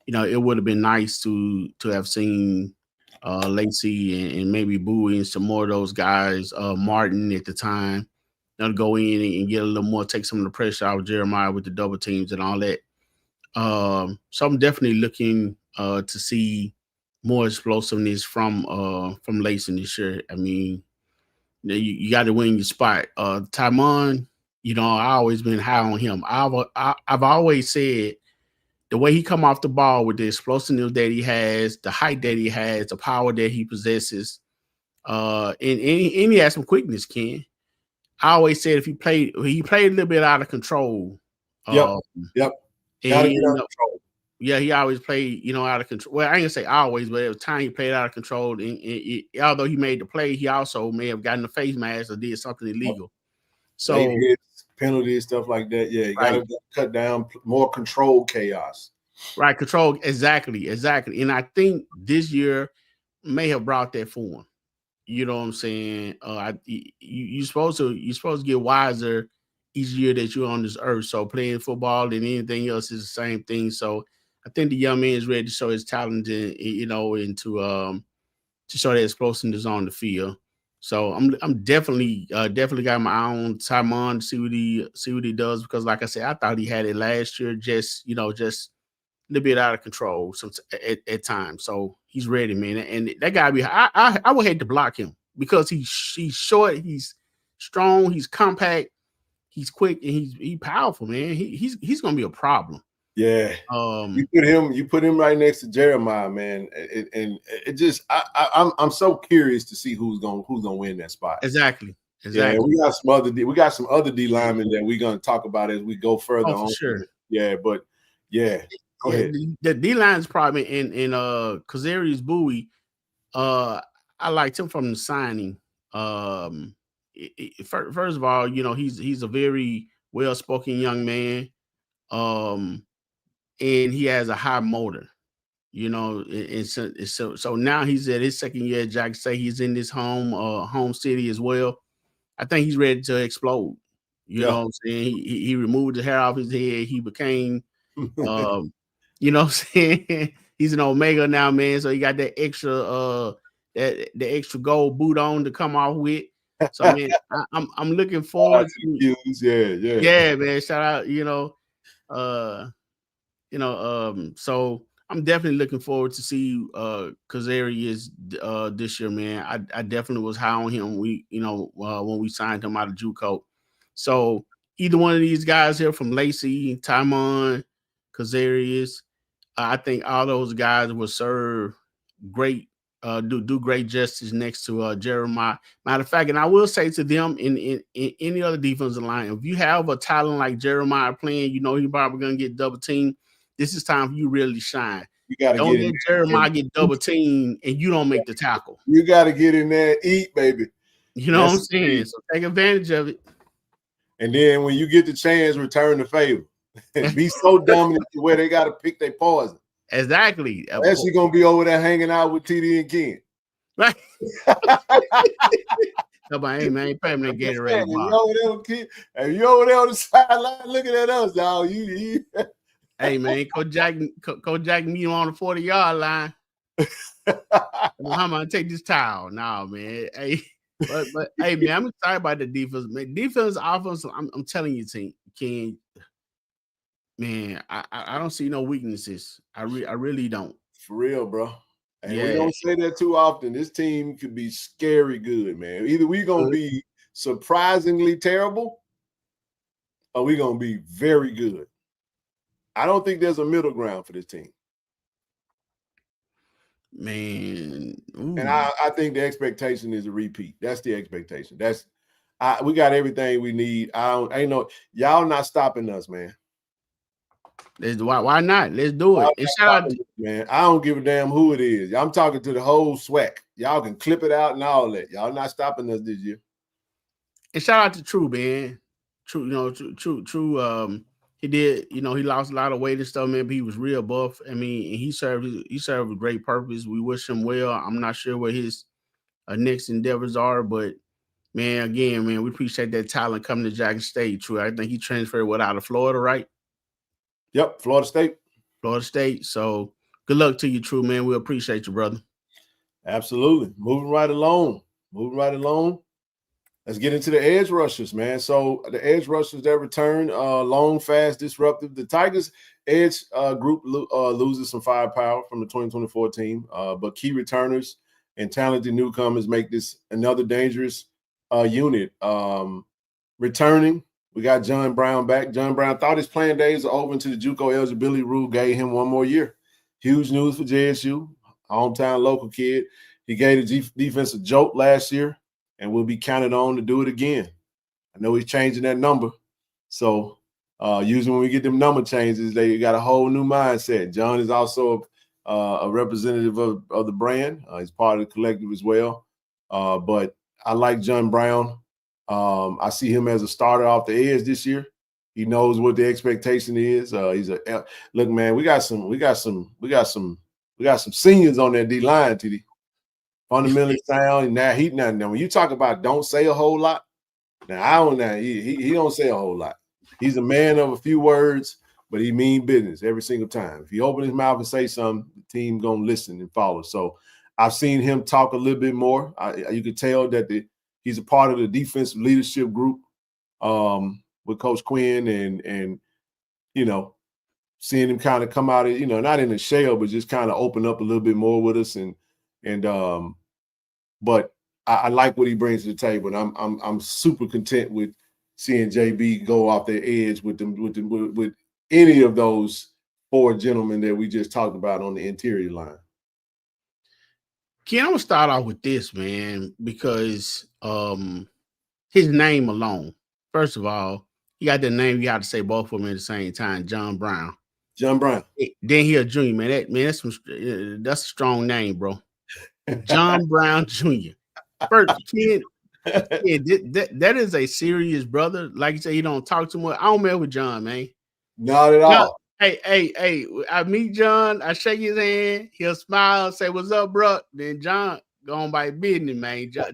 it would have been nice to have seen Lacey and maybe Bowie and some more of those guys. Martin at the time. To go in and get a little more, take some of the pressure out of Jeremiah with the double teams and all that. So I'm definitely looking to see more explosiveness from Lacey this year. I mean, you got to win your spot. Tymon, I always been high on him. I've always said the way he come off the ball with the explosiveness that he has, the height that he has, the power that he possesses, and he has some quickness, Ken. I always said if he played a little bit out of control. Yep. Gotta get out of control. Yeah, he always played, out of control. Well, I ain't gonna say always, but at the time he played out of control. And although he made the play, he also may have gotten a face mask or did something illegal. So hits, penalties, stuff like that. Yeah, you gotta cut down more controlled chaos. Right, control exactly. And I think this year may have brought that for him. You know what I'm saying? You're supposed to get wiser each year that you're on this earth. So playing football and anything else is the same thing. So I think the young man is ready to show his talent and to show that explosiveness on the field. So I'm definitely got my eye on Tymon to see what he does, because like I said, I thought he had it last year, just a little bit out of control at times. So he's ready, man. And that guy I would hate to block him because he's short, he's strong, he's compact, he's quick, and he's powerful, man. He's gonna be a problem. Yeah. You put him right next to Jeremiah, man. And it just I'm so curious to see who's gonna win that spot. Exactly. Yeah, we got some other D linemen that we're gonna talk about as we go further on. For sure. Yeah, but yeah. Go ahead. The D line's probably in Kazarius Bowie. I liked him from the signing. First of all, he's a very well-spoken young man. And he has a high motor, and so now he's at his second year. Jack say he's in this home city as well. I think he's ready to explode. You know what I'm saying? He removed the hair off his head. He became you know what I'm saying? He's an Omega now, man. So he got that extra the extra gold boot on to come off with. So man, I'm looking forward to yeah, man. Shout out, so I'm definitely looking forward to see Kazarius this year, man. I definitely was high on him. When we signed him out of JUCO. So either one of these guys here, from Lacey, Tymon, Kazarius, I think all those guys will serve great do great justice next to Jeremiah. Matter of fact, and I will say to them in any other defensive line, if you have a talent like Jeremiah playing, you're probably gonna get double teamed. This is time for you really shine. You got to Don't get let in Jeremiah get double teamed and you don't make the tackle. You got to get in there, eat, baby. You know what I'm saying? So take advantage of it. And then when you get the chance, return the favor. Be so dominant to where they got to pick their poison. Exactly. Unless you're gonna be over there hanging out with TD and Ken. Right. Hey man, ain't paying that Gatorade. If you over there on the sideline looking at us, dog, you. Hey man, Coach Jack meet him on the 40-yard line. I'm gonna take this towel. No, man. Hey, but hey man, I'm excited about the defense. Man, defense, offense. I'm telling you, team, Ken. Man, I don't see no weaknesses. I really don't. For real, bro. And we don't say that too often. This team could be scary good, man. Either we're gonna be surprisingly terrible, or we're gonna be very good. I don't think there's a middle ground for this team. Man. Ooh. And I think the expectation is a repeat. That's the expectation. We got everything we need. Y'all not stopping us, man. Why not? Let's do it. And shout out, man. I don't give a damn who it is. I'm talking to the whole SWAC. Y'all can clip it out and all that. Y'all not stopping us this year. And shout out to True, man. True. He did. He lost a lot of weight and stuff, man. But he was real buff. I mean, he served a great purpose. We wish him well. I'm not sure what his next endeavors are, but man, again, man, we appreciate that talent coming to Jackson State. True. I think he transferred out of Florida, right? Yep, Florida State. So good luck to you, True, man. We appreciate you, brother. Absolutely. Moving right along. Let's get into the edge rushers, man. So the edge rushers that return, long, fast, disruptive. The Tigers edge group loses some firepower from the 2024 team, but key returners and talented newcomers make this another dangerous unit. Returning, we got John Brown back. John Brown thought his playing days are over until the JUCO eligibility rule gave him one more year. Huge news for JSU, hometown local kid. He gave the defense a jolt last year and will be counted on to do it again. I know he's changing that number. So usually when we get them number changes, they got a whole new mindset. John is also a representative of the brand. He's part of the collective as well. But I like John Brown. I see him as a starter off the edge this year. He knows what the expectation is. Look, man. We got some seniors on that D line, TD. Fundamentally sound. And now now when you talk about don't say a whole lot. Now I don't know. He don't say a whole lot. He's a man of a few words, but he mean business every single time. If he open his mouth and say something, the team gonna listen and follow. So I've seen him talk a little bit more. You could tell that he's a part of the defensive leadership group with Coach Quinn and seeing him kind of come out of, not in a shell, but just kind of open up a little bit more with us. But I like what he brings to the table. And I'm super content with seeing JB go off the edge with any of those four gentlemen that we just talked about on the interior line. Ken, I'm gonna start off with this, man, because his name alone. First of all, you got the name. You got to say both of them at the same time. John Brown. John Brown. Then he a junior, man. That's a strong name, bro. John Brown Jr. First, Ken, that is a serious brother. Like you say, he don't talk too much. I don't mess with John, man. Not at all. Hey, I meet John, I shake his hand, he'll smile, say, "What's up, bro?" Then John go on by business, man. John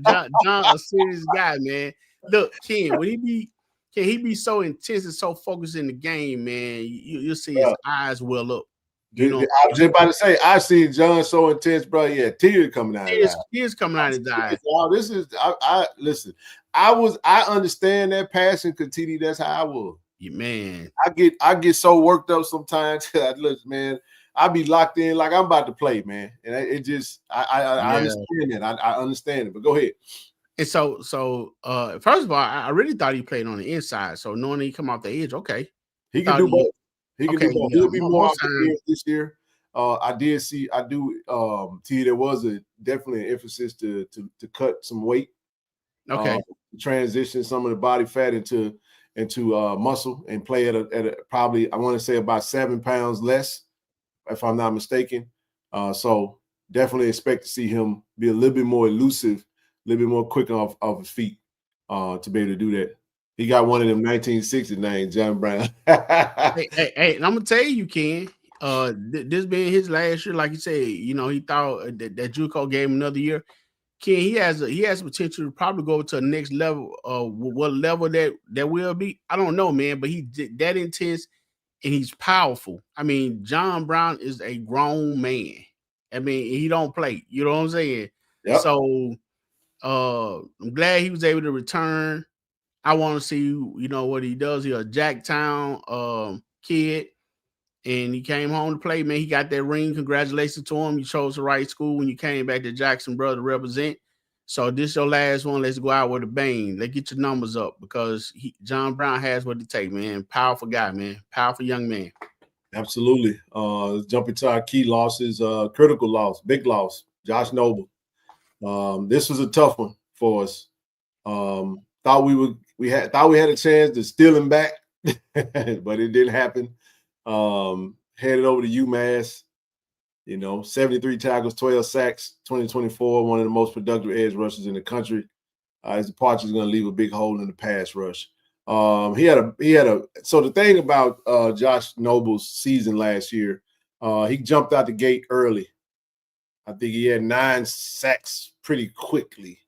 a serious guy, man. Look, Ken, can he be so intense and so focused in the game, man? You'll see his eyes well up. I was just about to say, I see John so intense, bro. Yeah, tears coming out. Tears coming out of his eyes. This is listen. I understand that passion, because TD, that's how I was. Yeah, man. I get so worked up sometimes. Look, man, I be locked in like I'm about to play, man. And it just I understand it. I understand it. But go ahead. And so first of all, I really thought he played on the inside. So knowing he come off the edge, okay. He can do both. He can do both. He'll be more off the edge this year. I do see there was definitely an emphasis to cut some weight. Okay. Transition some of the body fat into muscle and play at a probably, I want to say, about 7 pounds less, if I'm not mistaken. So definitely expect to see him be a little bit more elusive, a little bit more quick off his feet to be able to do that. He got one of them 1960 names, John Brown. hey, and I'm gonna tell you, Ken. This being his last year, like you said, he thought that JUCO gave him another year. Ken, he has potential to probably go to the next level. What level that will be, I don't know, man. But he that intense and he's powerful. I mean, John Brown is a grown man. I mean, he don't play. You know what I'm saying? Yep. So, I'm glad he was able to return. I want to see, what he does. He's a Jacktown kid, and he came home to play. Man, he got that ring. Congratulations to him. You chose the right school when you came back to Jackson, brother, to represent. So this your last one. Let's go out with a bang. Let's get your numbers up because John Brown has what it takes, man. Powerful guy, man. Powerful young man. Absolutely. Jumping to our key losses, critical loss, big loss, Josh Noble. This was a tough one for us. Thought we had a chance to steal him back, but it didn't happen. Headed over to UMass, 73 tackles, 12 sacks, 2024, one of the most productive edge rushers in the country. His departure is going to leave a big hole in the pass rush. So the thing about Josh Noble's season last year, he jumped out the gate early. I think he had 9 sacks pretty quickly.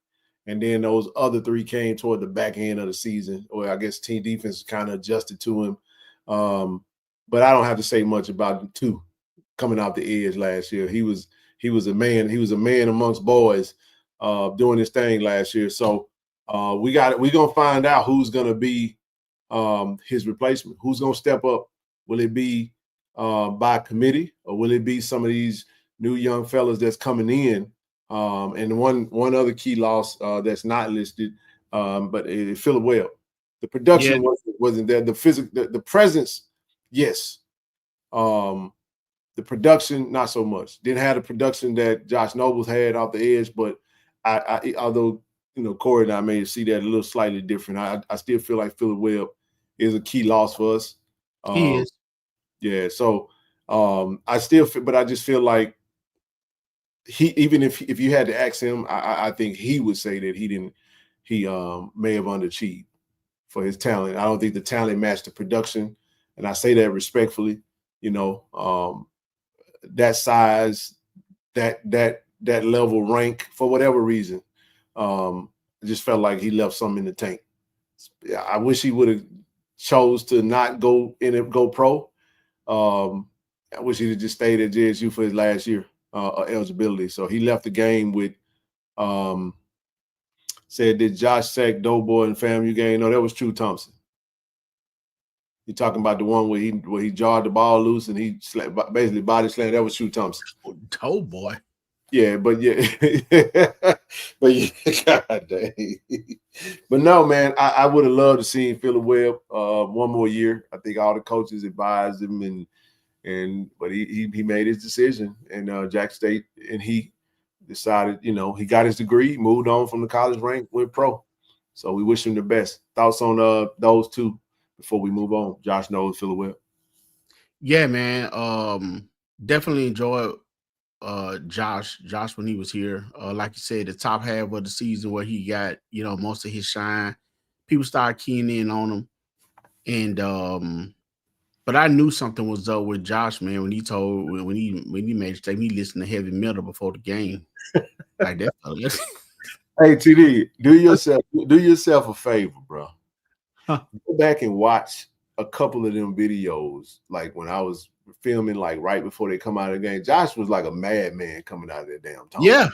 And then those other 3 came toward the back end of the season, or I guess team defense kind of adjusted to him. But I don't have to say much about the 2 coming off the edge last year. He was a man. He was a man amongst boys doing his thing last year. So we're gonna find out who's gonna be his replacement. Who's gonna step up? Will it be by committee, or will it be some of these new young fellas that's coming in? And one other key loss that's not listed, but Phillip Webb. The production wasn't there. The presence, yes. The production, not so much. Didn't have the production that Josh Nobles had off the edge, but I although Corey and I may see that a little slightly different, I still feel like Phillip Webb is a key loss for us. He is. Yeah. So I just feel like even if you had to ask him, I think he would say that he may have underachieved for his talent. I don't think the talent matched the production, and I say that respectfully. That size, that level rank, for whatever reason, I just felt like he left something in the tank. I wish he would have chose to not go pro. I wish he'd have just stayed at JSU for his last year eligibility. So he left the game with said, did Josh sack Doughboy and FAMU game? No, that was True Thompson. You're talking about the one where he jarred the ball loose and he basically body slammed. That was True Thompson. Oh boy. Yeah, but yeah, God dang. But no, man, I would have loved to see Phillip Webb one more year. I think all the coaches advised him, but he made his decision, and Jack State, and he decided, he got his degree, moved on from the college rank, went pro. So we wish him the best. Thoughts on those 2 before we move on? Josh Knowles, Phillip Webb. Yeah, man. Definitely enjoyed Josh when he was here. Like you said, the top half of the season where he got, most of his shine. People started keying in on him. And but I knew something was up with Josh, man, when he made a statement, he listened to heavy metal before the game. Like that. Hey, TD, do yourself a favor, bro. Huh. Go back and watch a couple of them videos, like when I was filming, like right before they come out of the game. Josh was like a madman coming out of that damn tunnel. Yeah.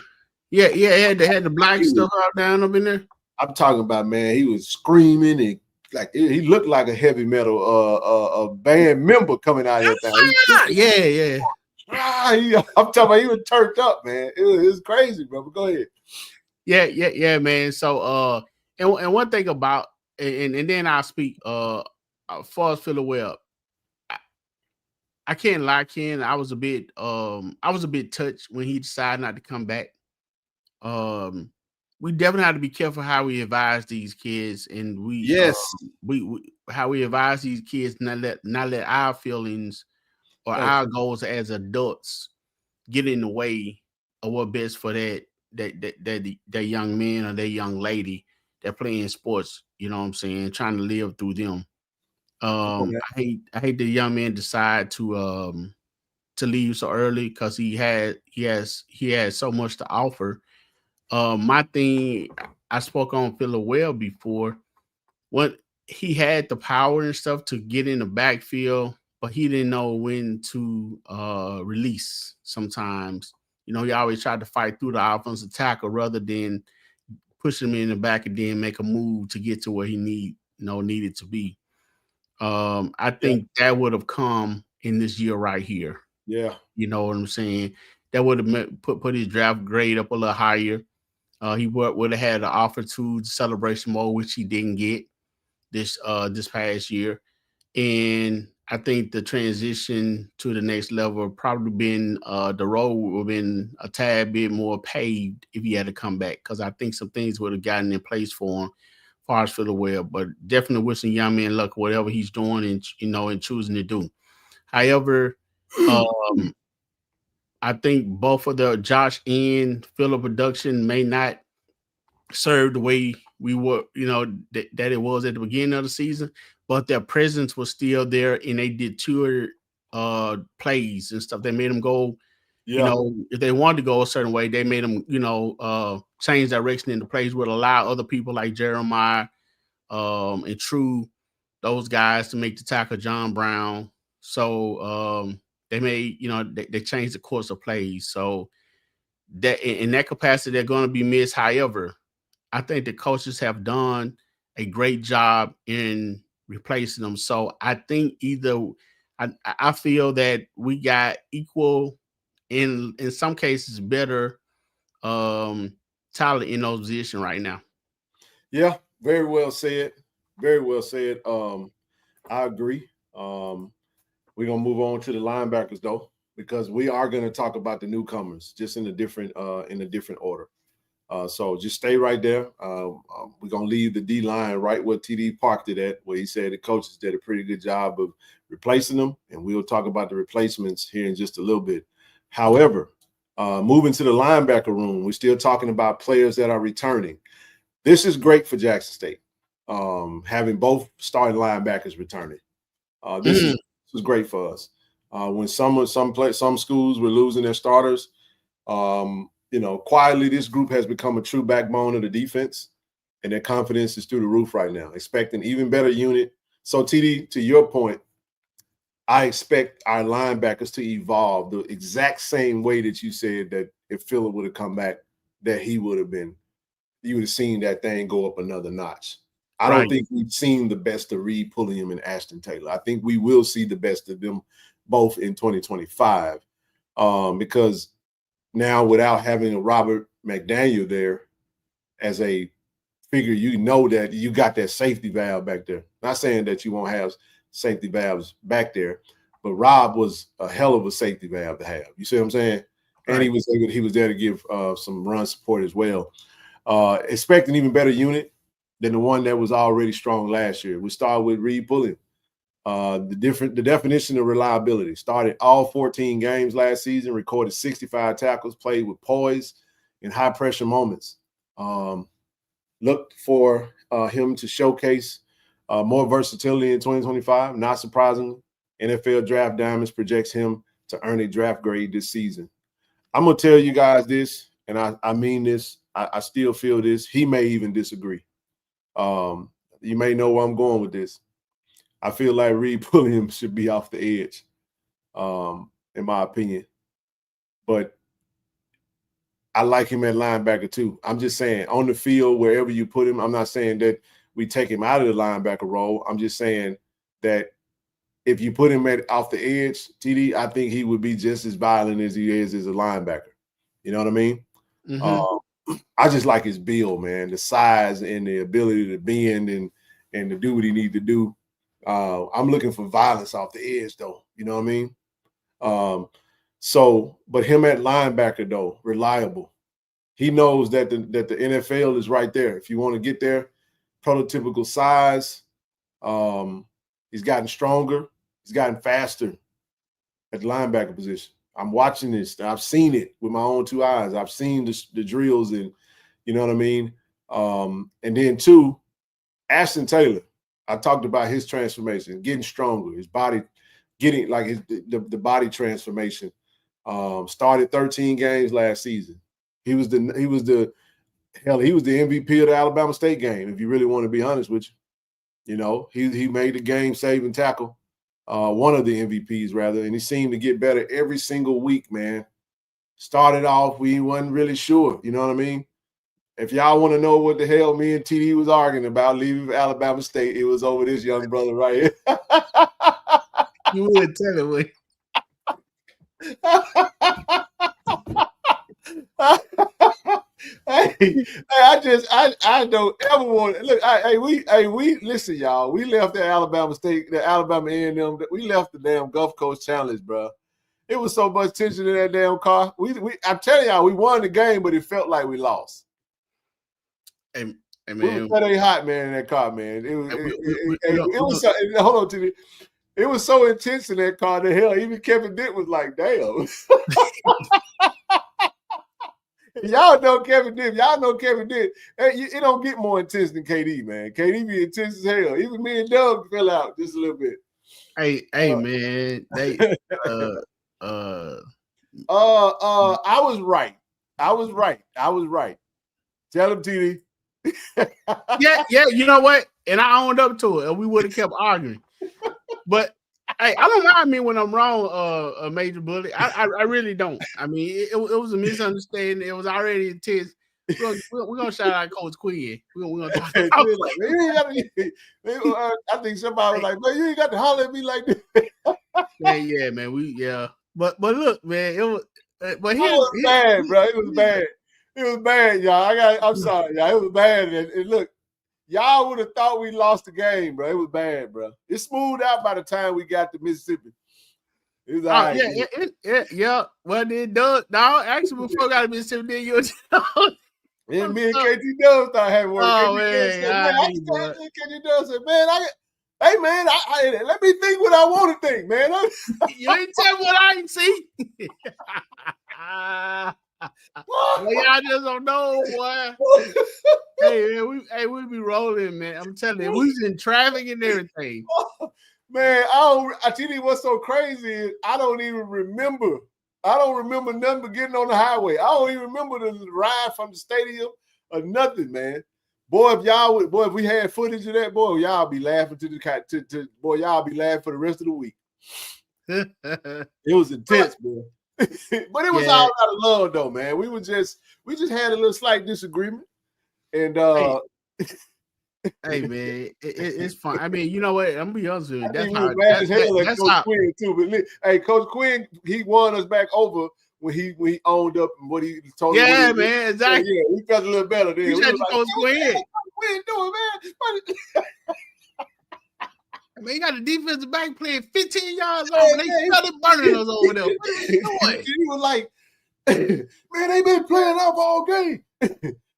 They had the black stuff out down up in there. I'm talking about, man, he was screaming and like he looked like a heavy metal a band member coming out of that thing. Yeah. I'm talking about he was turned up, man. It was crazy, bro. But go ahead. Yeah, man. So and one thing about and then I'll speak far as Phillip Webb. I can't lie, Ken. I was a bit touched when he decided not to come back. We definitely have to be careful how we advise these kids, and we how we advise these kids not let our feelings or our goals as adults get in the way of what best for that young man or that young lady that playing sports. You know what I'm saying? Trying to live through them. I hate the young man decide to leave so early because he had so much to offer. My thing, I spoke on Philip well before. What he had the power and stuff to get in the backfield, but he didn't know when to release. Sometimes, he always tried to fight through the offensive tackle rather than push him in the back and then make a move to get to where he needed to be. I think that would have come in this year right here. Yeah. You know what I'm saying? That would have put his draft grade up a little higher. He would have had an offer to celebration mode, which he didn't get this past year. And I think the transition to the next level probably been the road would have been a tad bit more paved if he had to come back, because I think some things would have gotten in place for him as far as for the well. But definitely wishing young man luck, whatever he's doing and choosing to do. However, I think both of the Josh and Phillip production may not serve the way we were, that it was at the beginning of the season, but their presence was still there, and they did tour plays and stuff. They made them go, if they wanted to go a certain way, they made them, change direction in the plays, would allow other people like Jeremiah and True, those guys, to make the tackle John Brown. So they made, they changed the course of plays. So that in that capacity, they're going to be missed. However, I think the coaches have done a great job in replacing them. So I think I feel that we got equal, in some cases better talent in those positions right now. Yeah, very well said. Very well said. I agree. We're gonna move on to the linebackers though, because we are gonna talk about the newcomers just in a different order. So just stay right there. We're gonna leave the D line right where TD parked it at, where he said the coaches did a pretty good job of replacing them, and we'll talk about the replacements here in just a little bit. However, moving to the linebacker room, we're still talking about players that are returning. This is great for Jackson State, having both starting linebackers returning. This is great for us. When some schools were losing their starters, quietly this group has become a true backbone of the defense, and their confidence is through the roof right now, expecting even better unit. So TD, to your point, I expect our linebackers to evolve the exact same way that you said that if Phillip would have come back, that you would have seen that thing go up another notch. I don't think we've seen the best of Reed Pulliam and Ashton Taylor. I think we will see the best of them both in 2025, because now without having a Robert McDaniel there as a figure, that you got that safety valve back there. Not saying that you won't have safety valves back there, but Rob was a hell of a safety valve to have. You see what I'm saying? And he was there to give some run support as well. Expect an even better unit than the one that was already strong last year. We started with Reed Pulliam. The definition of reliability. Started all 14 games last season, recorded 65 tackles, played with poise in high pressure moments. Looked for him to showcase more versatility in 2025. Not surprisingly, NFL Draft Diamonds projects him to earn a draft grade this season. I'm going to tell you guys this, and I mean this. I still feel this. He may even disagree. You may know where I'm going with this. I feel like Reed Pulliam should be off the edge, in my opinion. But I like him at linebacker too. I'm just saying, on the field, wherever you put him, I'm not saying that we take him out of the linebacker role. I'm just saying that if you put him off the edge, TD, I think he would be just as violent as he is as a linebacker. You know what I mean? I just like his build, man, the size and the ability to bend and to do what he needs to do. I'm looking for violence off the edge, though. You know what I mean? But him at linebacker though, reliable. He knows that the NFL is right there. If you want to get there, prototypical size. He's gotten stronger. He's gotten faster at the linebacker position. I'm watching this. I've seen it with my own two eyes. I've seen the drills, and you know what I mean. And then two, Ashton Taylor. I talked about his transformation, getting stronger, his body, getting like the body transformation. Started 13 games last season. He was the MVP of the Alabama State game. If you really want to be honest with you, you know he made the game-saving tackle, one of the MVPs rather, and he seemed to get better every single week. Man, started off we wasn't really sure. You know what I mean? If y'all want to know what the hell me and TD was arguing about leaving Alabama State, it was over this young brother right here. You would tell it, would. I don't ever want to look. We listen, y'all. We left the Alabama State, the Alabama A&M. We left the damn Gulf Coast Challenge, bro. It was so much tension in that damn car. I'm telling y'all, we won the game, but it felt like we lost. Hey, man, we were that hot, man, in that car, man. It was so, hold on to the. It was so intense in that car. The hell, even Kevin Dent was like, "Damn." Y'all know Kevin Dent. Y'all know Kevin Dent. Hey, it don't get more intense than KD, man. KD be intense as hell. Even me and Doug fell out just a little bit. Hey, man. They I was right. Tell him, TD. yeah, you know what? And I owned up to it, and we would have kept arguing. But hey, I don't mind me when I'm wrong, Major Bully. I really don't. I mean, it was a misunderstanding. It was already intense. We're gonna shout out Coach Quinn. We're gonna talk about I think somebody was like, "Man, you ain't got to holler at me like this." yeah, man. But look, man, it was. But it was bad, bro. It was bad. It was bad, y'all. I'm sorry, y'all. It was bad. And look, y'all would have thought we lost the game, bro. It was bad, bro. It smoothed out by the time we got to Mississippi. It was all right. Yeah. Well, then Doug, actually before we got to Mississippi, then you. And me and KT Dub started having work. Oh, man. KT Dub said, man, hey, man, let me think what I want to think, man. You ain't tell me what I ain't see. Well, y'all just don't know, boy. Hey, man, we be rolling, man. I'm telling you, we was in traffic and everything. Man, I tell you what's so crazy is I don't even remember. I don't remember nothing but getting on the highway. I don't even remember the ride from the stadium or nothing, man. Boy, if we had footage of that, boy, y'all be laughing y'all be laughing for the rest of the week. It was intense, boy. But it was all out of love, though, man. We just had a little slight disagreement, and hey, man, it's fun. I mean, you know what? I'm gonna be honest with you. That's Coach Quinn too. But hey, Coach Quinn, he won us back over when he owned up and what he told. Yeah, man, exactly. Yeah, we felt a little better then. You said Coach Quinn. What you doing, man? I mean, you got a defensive back playing 15 yards over. They started burning us over there. What are you doing? He was like, man, they been playing up all game.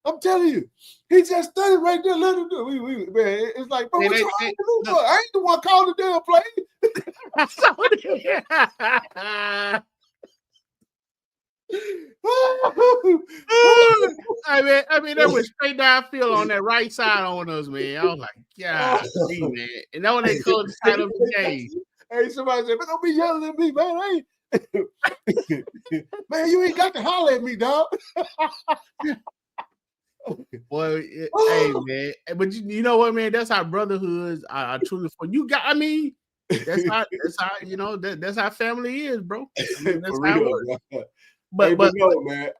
I'm telling you, he just stood right there. Let him do it. Man, it's like, bro, what you want to do? No. I ain't the one calling the damn play. I mean, that was straight downfield on that right side on us, man. I was like, yeah, man. And that when they called the side of the game. Hey, somebody said, man, don't be yelling at me, man. Man, you ain't got to holler at me, dog. Boy, hey, man. But you know what, man? That's how brotherhoods are truly for you. Got, I mean, that's how you know that's how family is, bro. I mean, that's how it works. But no, man.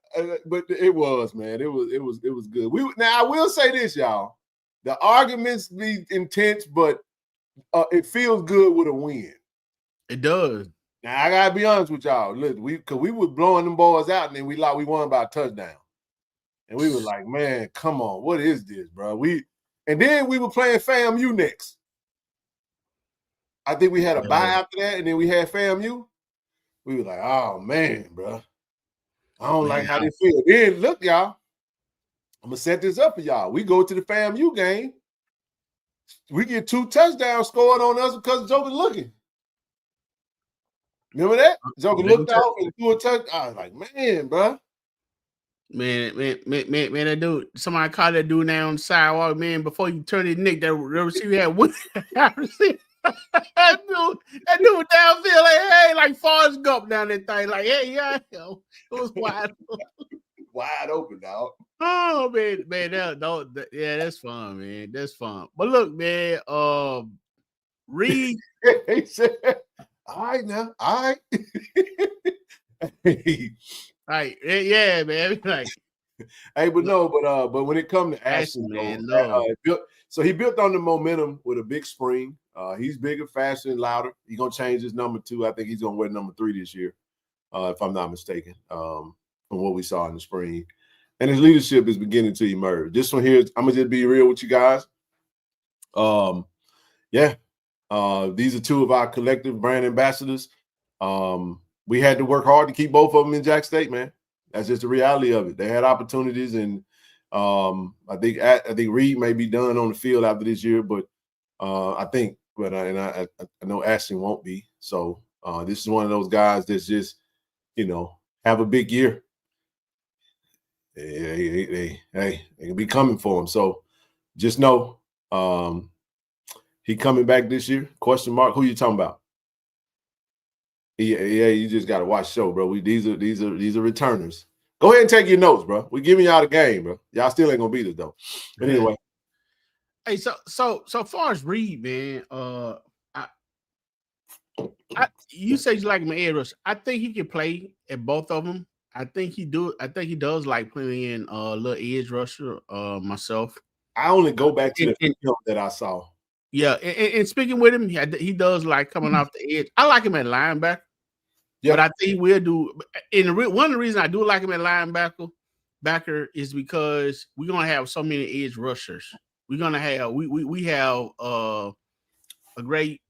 But it was, man. It was good. Now I will say this, y'all. The arguments be intense, but it feels good with a win. It does. Now I gotta be honest with y'all. Look, because we was blowing them boys out, and then we won by a touchdown, and we were like, man, come on, what is this, bro? And then we were playing FAMU next. I think we had a bye after that, and then we had FAMU. we were like, oh man, bro. I don't like how they feel. Then look, y'all. I'm gonna set this up for y'all. We go to the FAMU game. We get 2 touchdowns scored on us because Joker looking. Remember that? Joker looked out and threw a touch. I was like, man, bro. Man, that dude, somebody caught that dude down on the sidewalk, man, before you turn his neck, that receiver had one. that dude downfield, like, hey, like Forrest Gump down that thing, like, hey, yeah, it was wide open. Wide open, dog. Oh, man, yeah, that's fun, man. That's fun. But look, man, Reed. He said, all right now, all right. Right, yeah, man. Like, hey, but when it comes to Ashton, man, so he built on the momentum with a big spring. He's bigger, faster, and louder. He's gonna change his number 2. I think he's gonna wear number 3 this year, if I'm not mistaken. From what we saw in the spring, and his leadership is beginning to emerge. This one here, I'm gonna just be real with you guys. These are 2 of our collective brand ambassadors. We had to work hard to keep both of them in Jack State, man. That's just the reality of it. They had opportunities, and I think Reed may be done on the field after this year, but I know Ashton won't be. So this is one of those guys that's just, have a big year. They can be coming for him. So just know he coming back this year. Question mark. Who you talking about? Yeah, you just gotta watch the show, bro. These are returners. Go ahead and take your notes, bro. We giving y'all the game, bro. Y'all still ain't gonna beat us though. But anyway. Hey, so far as Reed, man, you say you like him in edge rush. I think he can play at both of them. I think he does like playing a little edge rusher. Myself, I only go back to the film that I saw. Yeah, and speaking with him, he does like coming off the edge. I like him at linebacker. Yep. But I think he will do. And one of the reasons I do like him at linebacker is because we're gonna have so many edge rushers. We're gonna have we have a great,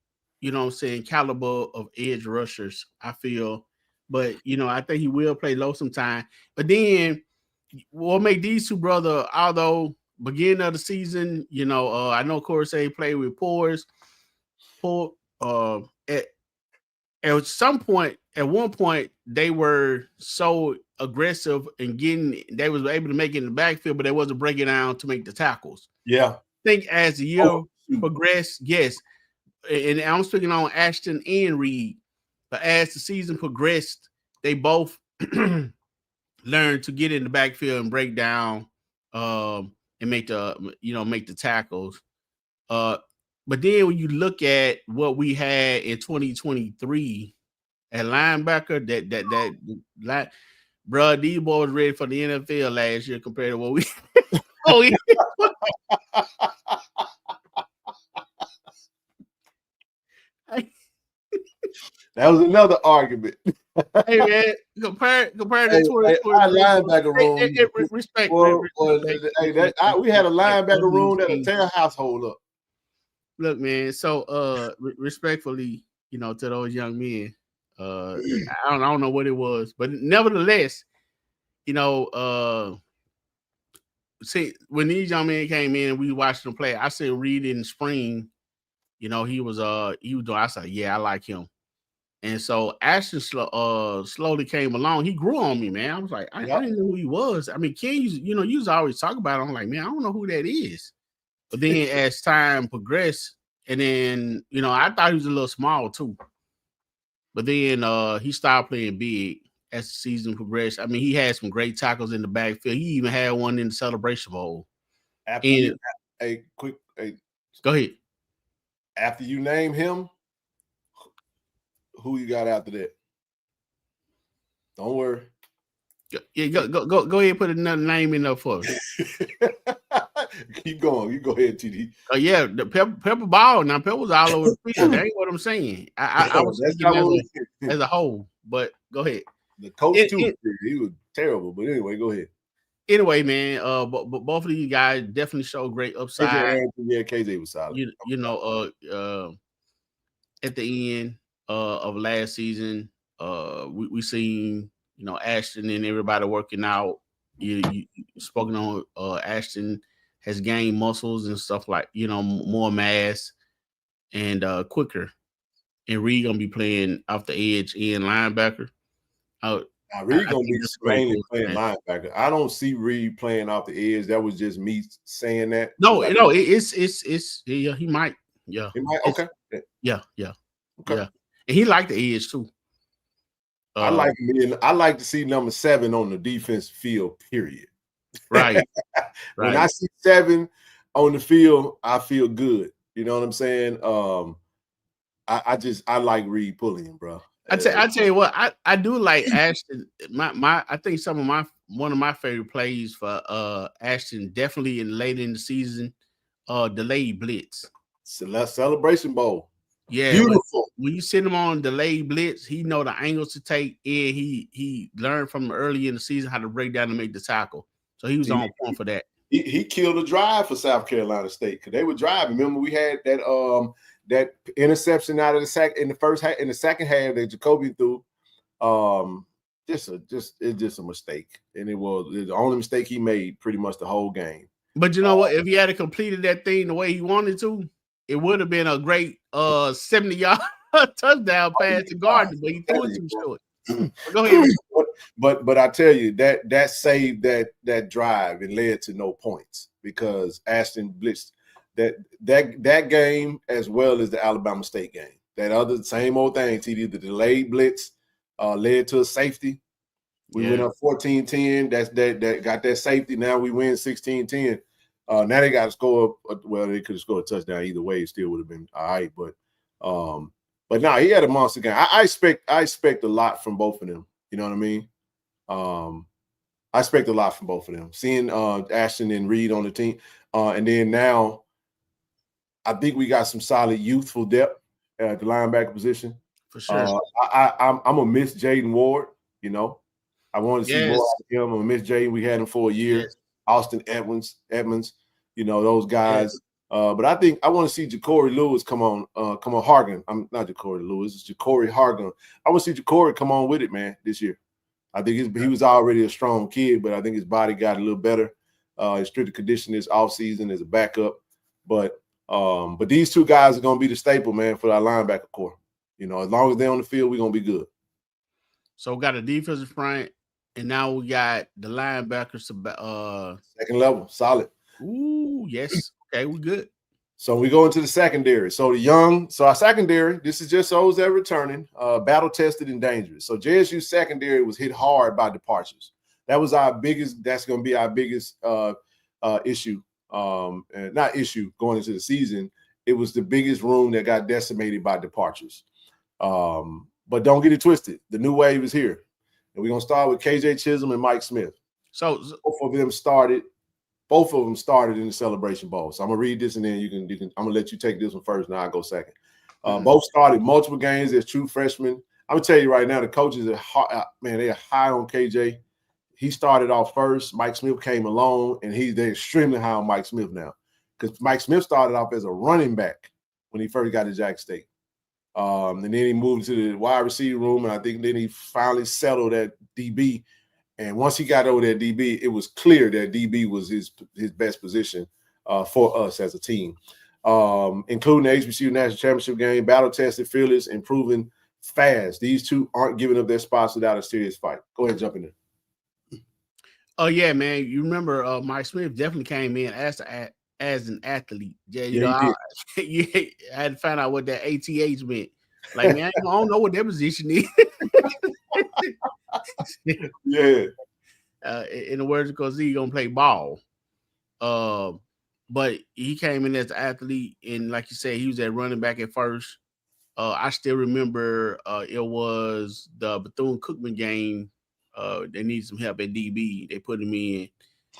caliber of edge rushers, I feel. But I think he will play low sometime. But then what make these 2 brothers, although beginning of the season, I know Corey say he played with Pores. At one point, they were so aggressive and they was able to make it in the backfield, but they wasn't breaking down to make the tackles. Yeah. I think as the year progressed, yes, and I'm speaking on Ashton and Reed, but as the season progressed, they both learned to get in the backfield and break down and make the tackles. But then when you look at what we had in 2023 at linebacker, that bro, these boys was ready for the NFL last year compared to what we. That was another argument. Hey man, compare to 2023. Our linebacker room. Respect. We had a linebacker room that'll tear a household up. Look, man. So, respectfully, to those young men, I don't know what it was, but nevertheless, see, when these young men came in and we watched them play, I said Reed in the spring, he was doing. I said, yeah, I like him. And so Ashton slowly came along. He grew on me, man. I was like, I didn't know who he was. I mean, Ken, you always talk about it. I'm like, man, I don't know who that is. But then as time progressed, and then, I thought he was a little small too. But then he started playing big as the season progressed. I mean, he had some great tackles in the backfield. He even had one in the Celebration Bowl. Go ahead. After you name him, who you got after that? Don't worry. Yeah, go ahead and put another name in there for us. Keep going. You go ahead, TD. Yeah, the Pepper Ball. Now Pepper was all over the field. That ain't what I'm saying. I was thinking as a whole, but go ahead. The coach too. He was terrible, but anyway, go ahead. Anyway, man, but both of these guys definitely showed great upside. Yeah, KJ was solid. At the end of last season, We seen, you know, Ashton and everybody working out. You spoken on Ashton has gained muscles and stuff like, you know, more mass and quicker. And Reed gonna be playing off the edge in linebacker. Now, Reed gonna be mainly playing linebacker. I don't see Reed playing off the edge. That was just me saying that. No, it's yeah, he might. Yeah. He might, okay. Yeah. Okay. Yeah. And he liked the edge too. I like to see number 7 on the defense field, period. Right. When I see 7 on the field, I feel good. You know what I'm saying? I like Reed pulling him, bro. I tell you what, I do like Ashton. I think one of my favorite plays for Ashton, definitely late in the season, delayed blitz. Celebration Bowl. Yeah, beautiful. When you send him on delayed blitz, he know the angles to take, and he learned from early in the season how to break down and make the tackle. So he was on point for that. He killed a drive for South Carolina State because they were driving. Remember, we had that interception out of the second half that Jacoby threw. It's just a mistake, and it was the only mistake he made pretty much the whole game. But you know what? If he had completed that thing the way he wanted to, it would have been a great 70-yard touchdown pass to Gardner, but he threw it too short. Go ahead. But I tell you that saved that drive and led to no points because Ashton blitzed that game as well as the Alabama State game. That other same old thing, TD, the delayed blitz led to a safety. We went up 14-10. That got that safety. Now we win 16-10. Now they got to score. Well, they could have scored a touchdown either way. It still would have been all right. But no, he had a monster game. I expect a lot from both of them. You know what I mean? I expect a lot from both of them. Seeing Ashton and Reed on the team, and then now, I think we got some solid youthful depth at the linebacker position. For sure. I'm gonna miss Jaden Ward. You know, I want to see more out of him. I'm gonna miss Jaden. We had him for a year. Yes. Austin Edmonds. You know those guys. Yes. But I think I want to see Ja'Cory Lewis come on Hargan. I'm not Ja'Cory Lewis, it's Ja'Cory Hargan. I want to see Ja'Cory come on with it, man, this year. I think he was already a strong kid, but I think his body got a little better. His strength condition this offseason as a backup. But these two guys are gonna be the staple, man, for our linebacker core. You know, as long as they're on the field, we're gonna be good. So we got a defensive front, and now we got the linebackers second level, solid. Ooh, yes. Okay, we're good. So we go into the secondary. So our secondary, this is just those that are returning, battle tested and dangerous. So JSU secondary was hit hard by departures. That's going to be our biggest issue. And not issue going into the season. It was the biggest room that got decimated by departures. But don't get it twisted. The new wave is here. And we're going to start with KJ Chisholm and Mike Smith. So both of them started in the Celebration Bowl. So I'm gonna read this and then you can I'm gonna let you take this one first, and I'll go second. Both started multiple games as true freshmen. I'm gonna tell you right now, the coaches are high, they're high on KJ. He started off first. Mike Smith came along, and they're extremely high on Mike Smith now. Because Mike Smith started off as a running back when he first got to Jack State. And then he moved to the wide receiver room, and I think then he finally settled at DB. And once he got over that DB, it was clear that DB was his best position for us as a team, including the HBCU National Championship game, battle tested, fearless, improving fast. These two aren't giving up their spots without a serious fight. Go ahead and jump in there. Oh, yeah, man. You remember Mike Smith definitely came in as an athlete. Yeah, you know, I had to find out what that ATH meant. Like, man, I don't know what that position is. Yeah. In the words of Coach Z, gonna play ball. But he came in as an athlete, and like you said, he was at running back at first. I still remember it was the Bethune-Cookman game. They needed some help at DB. They put him in,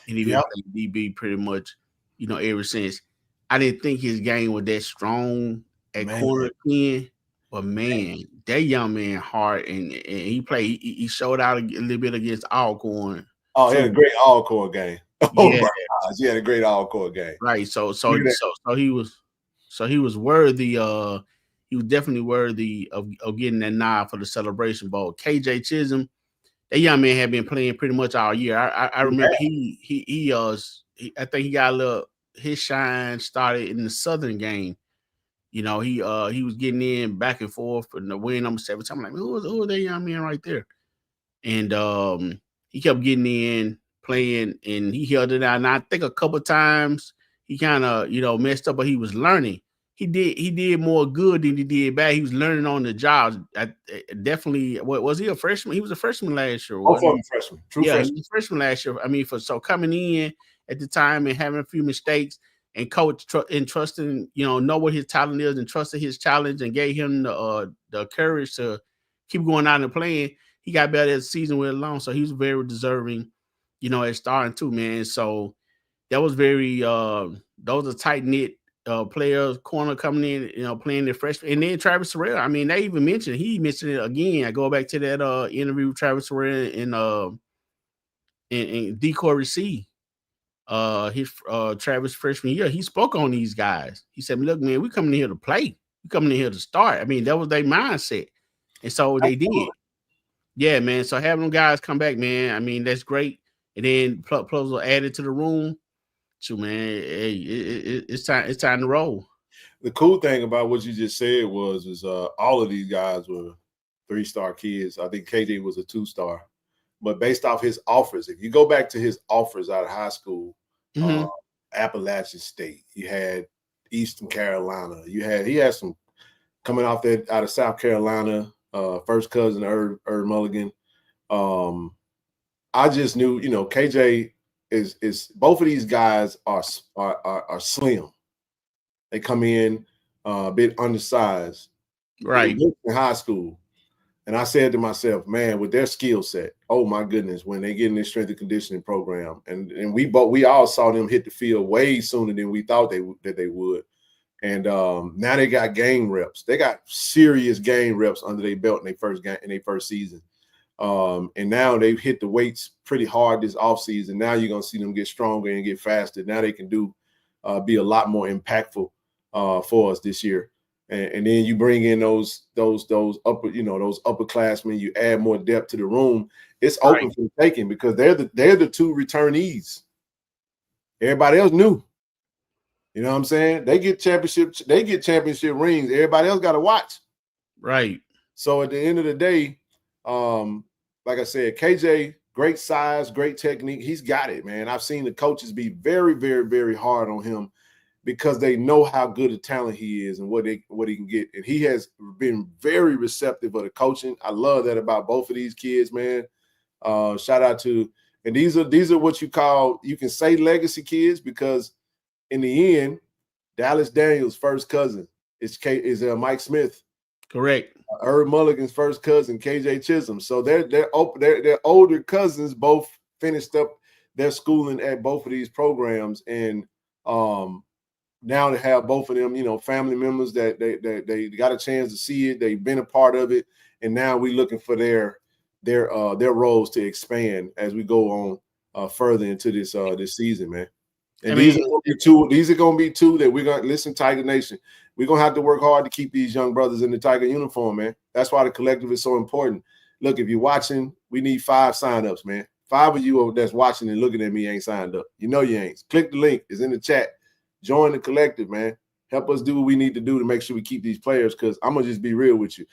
and he been playing DB pretty much, you know, ever since. I didn't think his game was that strong at corner 10. But man, that young man hard, and he played. He showed out a little bit against Alcorn. Oh, he had a great Alcorn game. Oh yeah. My gosh, he had a great Alcorn game. Right. So he was worthy. he was definitely worthy of getting that nod for the Celebration Bowl. KJ Chisholm, that young man had been playing pretty much all year. I remember I think he got a little, his shine started in the Southern game. You know, he was getting in back and forth in the win number 7. I'm like, who is that young man right there? And he kept getting in, playing, and he held it out. And I think a couple of times he kind of, messed up, but he was learning. He did more good than he did bad. He was learning on the job. Definitely, what was he, a freshman? He was a freshman last year. Both of them freshmen. True freshman. He was a freshman last year. I mean, so coming in at the time and having a few mistakes, and coach and trusting, know what his talent is and trusted his challenge and gave him the courage to keep going out and playing. He got better as the season went along, so he was very deserving, at starting too, man. So that was very those are tight knit players, corner coming in, playing their freshman, and then Travis Terrell. I mean, he mentioned it again. I go back to that interview with Travis Terrell and Thee Cory C. His Travis freshman year, he spoke on these guys. He said, "Look, man, we coming in here to play. We coming in here to start." I mean, that was their mindset, and so they did. Yeah, man. So having them guys come back, man, I mean, that's great. And then plus will add it to the room. So, man, hey, it's time to roll. The cool thing about what you just said was all of these guys were 3-star kids. I think KJ was a 2-star. But based off his offers, if you go back to his offers out of high school, Appalachian State, you had Eastern Carolina, he had some coming off that out of South Carolina, first cousin Herb Mulligan. I just knew, KJ is both of these guys are slim. They come in a bit undersized, right, in high school. And I said to myself, man, with their skill set, oh my goodness, when they get in this strength and conditioning program, and we all saw them hit the field way sooner than we thought that they would. And now they got game reps. They got serious game reps under their belt in their first season. And now they've hit the weights pretty hard this offseason. Now you're gonna see them get stronger and get faster. Now they can be a lot more impactful for us this year. And then you bring in those upperclassmen, you add more depth to the room. It's open for the taking because they're the 2 returnees. Everybody else new. You know what I'm saying? They get championship rings. Everybody else got to watch. Right. So at the end of the day, like I said, KJ, great size, great technique. He's got it, man. I've seen the coaches be very, very, very hard on him because they know how good a talent he is and what he can get. And he has been very receptive of the coaching. I love that about both of these kids, man. Shout out to, and these are what you can say legacy kids because in the end, Dallas Daniels' first cousin is Mike Smith. Correct. Herb Mulligan's first cousin, KJ Chisholm. So they're older cousins, both finished up their schooling at both of these programs. And now to have both of them, family members that they got a chance to see it, they've been a part of it, and now we're looking for their roles to expand as we go on further into this season, man. And these are going to be two that we're going to listen, Tiger Nation. We're going to have to work hard to keep these young brothers in the Tiger uniform, man. That's why the collective is so important. Look, if you're watching, we need 5 signups, man. 5 of you that's watching and looking at me ain't signed up. You know you ain't. Click the link. It's in the chat. Join the collective, man. Help us do what we need to do to make sure we keep these players, because I'm going to just be real with you.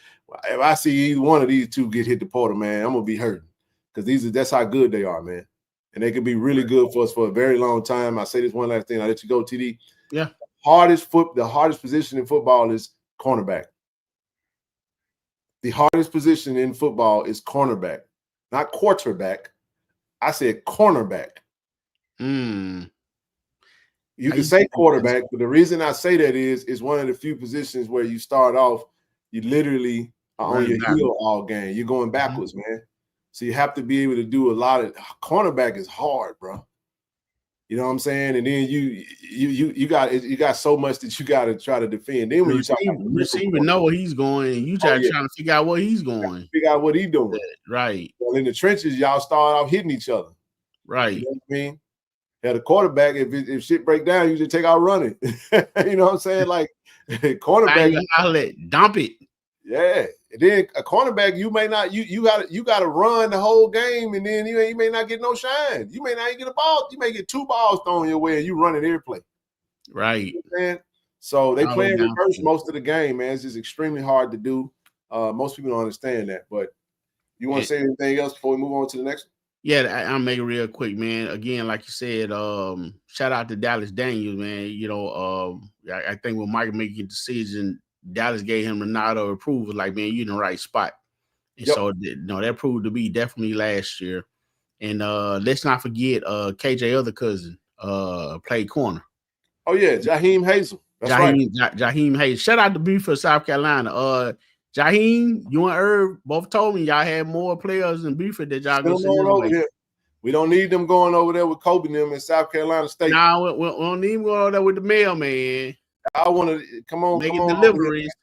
If I see either one of these two get hit the portal, man, I'm going to be hurting because that's how good they are, man. And they could be really good for us for a very long time. I say this one last thing. I'll let you go, TD. Yeah. The hardest position in football is cornerback. The hardest position in football is cornerback, not quarterback. I said cornerback. You can say quarterback, but the reason I say that is one of the few positions where you start off, you literally are on your heel all game. You're going backwards, man. So you have to be able to do a lot of cornerback is hard, bro. You know what I'm saying? And then you got so much that you got to try to defend. Then when receiver know where he's going, and you trying to figure out where he's going. Figure out what he's doing. Right. Well, in the trenches, y'all start off hitting each other. Right. You know what I mean? Yeah, the quarterback, if shit break down, you just take out running. You know what I'm saying? Like Cornerback, outlet, dump it. yeah. And then a cornerback, you may not you got to run the whole game, and then you may not get no shine. You may not even get a ball. You may get 2 balls thrown your way, and you run it every play. Right. You know, man. So they play in reverse down. most of the game, man. It's just extremely hard to do. Most people don't understand that. But you want to say anything else before we move on to the next one? Yeah, I'll make it real quick, man. Again, like you said, shout out to Dallas Daniels, man. You know, I think when Mike making a decision, Dallas gave him the nod of approval, like, man, you're in the right spot. And so, that proved to be definitely last year. And let's not forget KJ other cousin played corner. Oh yeah, Jaheim Hazel. That's right. Jaheim Hazel. Shout out to Buford, South Carolina. Jaheim, you and Irv both told me y'all had more players than Buford that y'all go send over here. We don't need them going over there with Kobe and them in South Carolina State. Nah, we don't need them going over there with the mailman. I want to come on deliveries.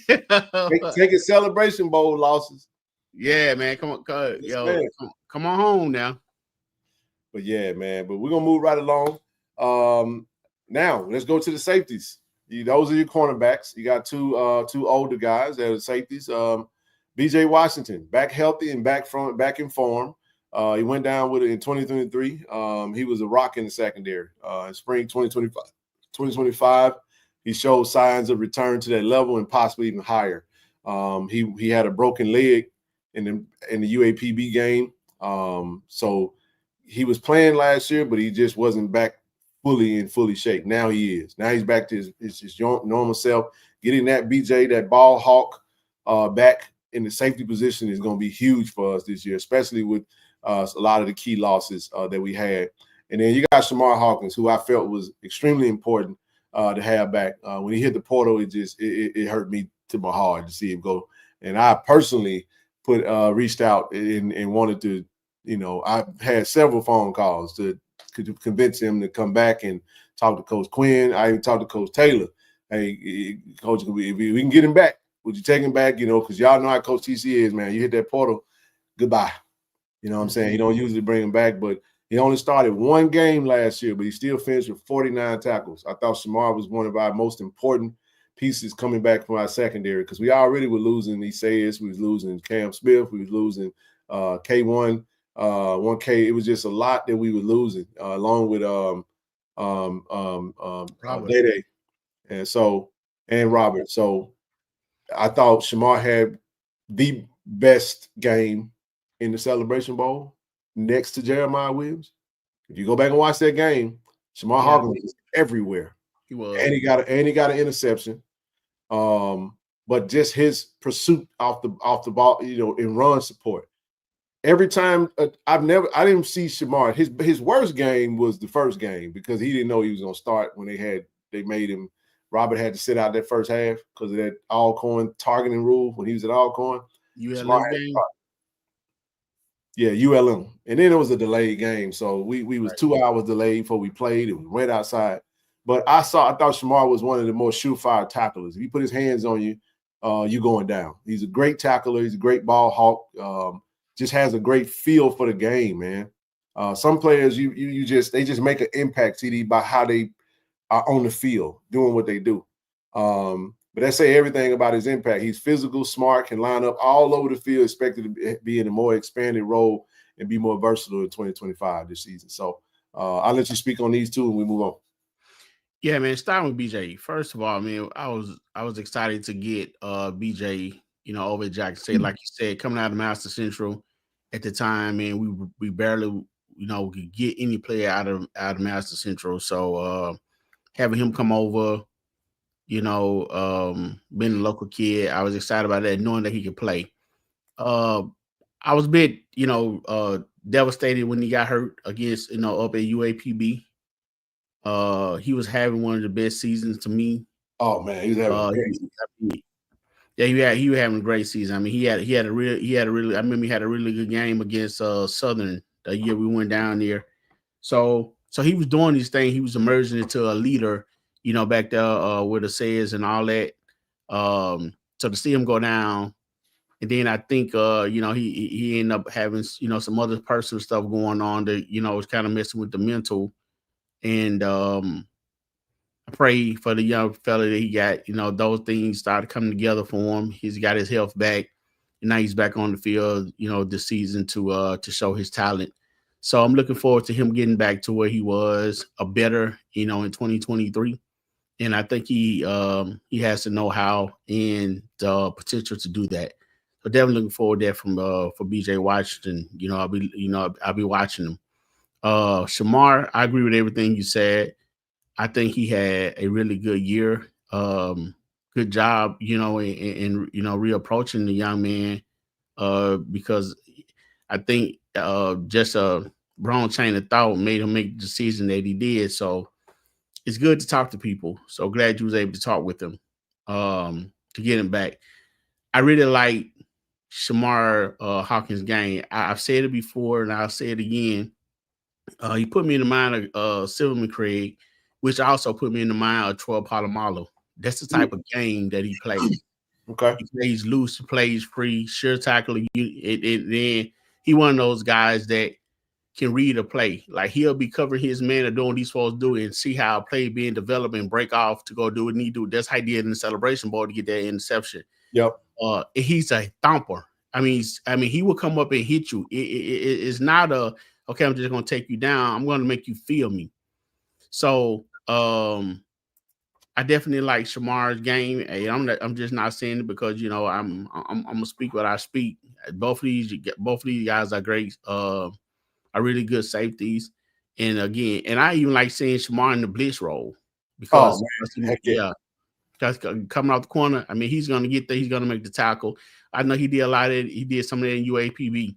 Take a Celebration Bowl losses. Yeah, man. Come on home now. But yeah, man. But we're gonna move right along. Now let's go to the safeties. Those are your cornerbacks. You got two older guys that are safeties. BJ Washington, back healthy and back in form. He went down with it in 2023. He was a rock in the secondary. In spring 2025, he showed signs of return to that level and possibly even higher. He had a broken leg in the UAPB game. So he was playing last year, but he just wasn't back fully shape. Now he is. Now he's back to his normal self. Getting that BJ, that ball hawk, back in the safety position is going to be huge for us this year, especially with a lot of the key losses that we had. And then you got Shamar Hawkins, who I felt was extremely important to have back. When he hit the portal, it hurt me to my heart to see him go. And I personally reached out and wanted to, I had several phone calls to convince him to come back and talk to Coach Quinn. I even talked to Coach Taylor. Hey, Coach, if we can get him back, would you take him back? Because y'all know how Coach TC is, man. You hit that portal, goodbye. You know what I'm saying? He don't usually bring him back, but he only started one game last year, but he still finished with 49 tackles. I thought Shamar was one of our most important pieces coming back from our secondary because we already were losing Isaias, we was losing Cam Smith, we was losing K1, 1K. It was just a lot that we were losing, along with Dede and Robert. So I thought Shamar had the best game in the Celebration Bowl next to Jeremiah Williams. If you go back and watch that game, Shamar Hawkins was everywhere. He was. And he got an interception. But just his pursuit off the ball, in run support. Every time I didn't see Shamar. His worst game was the first game because he didn't know he was gonna start when they made him. Robert had to sit out that first half because of that Alcorn targeting rule when he was at Alcorn. ULM game. Yeah, ULM. And then it was a delayed game. So we was 2 hours delayed before we played. It was wet outside. But I thought Shamar was one of the more surefire tacklers. If he put his hands on you, you're going down. He's a great tackler. He's a great ball hawk. Just has a great feel for the game, man. Some players, they just make an impact, TD, by how they are on the field doing what they do. But that say everything about his impact. He's physical, smart, can line up all over the field, expected to be in a more expanded role and be more versatile in 2025 this season. So I'll let you speak on these two and we move on. Yeah, man. Starting with BJ. First of all, man, I was excited to get BJ, over at Jackson State. Like you said, coming out of Master Central at the time, man, we barely, could get any player out of Master Central. So having him come over, being a local kid, I was excited about that, knowing that he could play. I was a bit, devastated when he got hurt against, up at UAPB. He was having one of the best seasons to me. Oh man, he was having a great season. Yeah, he was having a great season. I mean, he had a really. I remember he had a really good game against Southern the year we went down there. So he was doing these things. He was emerging into a leader, back there with the says and all that. So to see him go down, and then I think he ended up having some other personal stuff going on that was kind of messing with the mental. And I pray for the young fella that he got, those things started coming together for him. He's got his health back, and now he's back on the field, this season to show his talent. So I'm looking forward to him getting back to where he was, a better, in 2023. And I think he has the know-how and the potential to do that. So definitely looking forward to that for BJ Washington. I'll be watching him. Shamar, I agree with everything you said. I think he had a really good year. Good job, in reapproaching the young man. Because I think just a wrong chain of thought made him make the decision that he did. So it's good to talk to people. So glad you was able to talk with him to get him back. I really like Shamar Hawkins' game. I've said it before, and I'll say it again. He put me in the mind of Silverman Craig, which also put me in the mind of Troy Polamalu. That's the type of game that he plays. Okay. He plays loose, he plays free, sure tackle. Then he one of those guys that can read a play. Like he'll be covering his man or doing what he's supposed to do and see how a play being developed and break off to go do what he do. That's how he did in the Celebration Bowl to get that interception. Yep. He's a thumper. I mean, he will come up and hit you. It's not okay, I'm just gonna take you down. I'm gonna make you feel me. So I definitely like Shamar's game. Hey, I'm just not saying it because I'm gonna speak what I speak. Both of these guys are great. Are really good safeties. And again, and I even like seeing Shamar in the blitz role because because coming out the corner, I mean, he's gonna get there, he's gonna make the tackle. I know he did a lot of it, he did some of that in UAPB.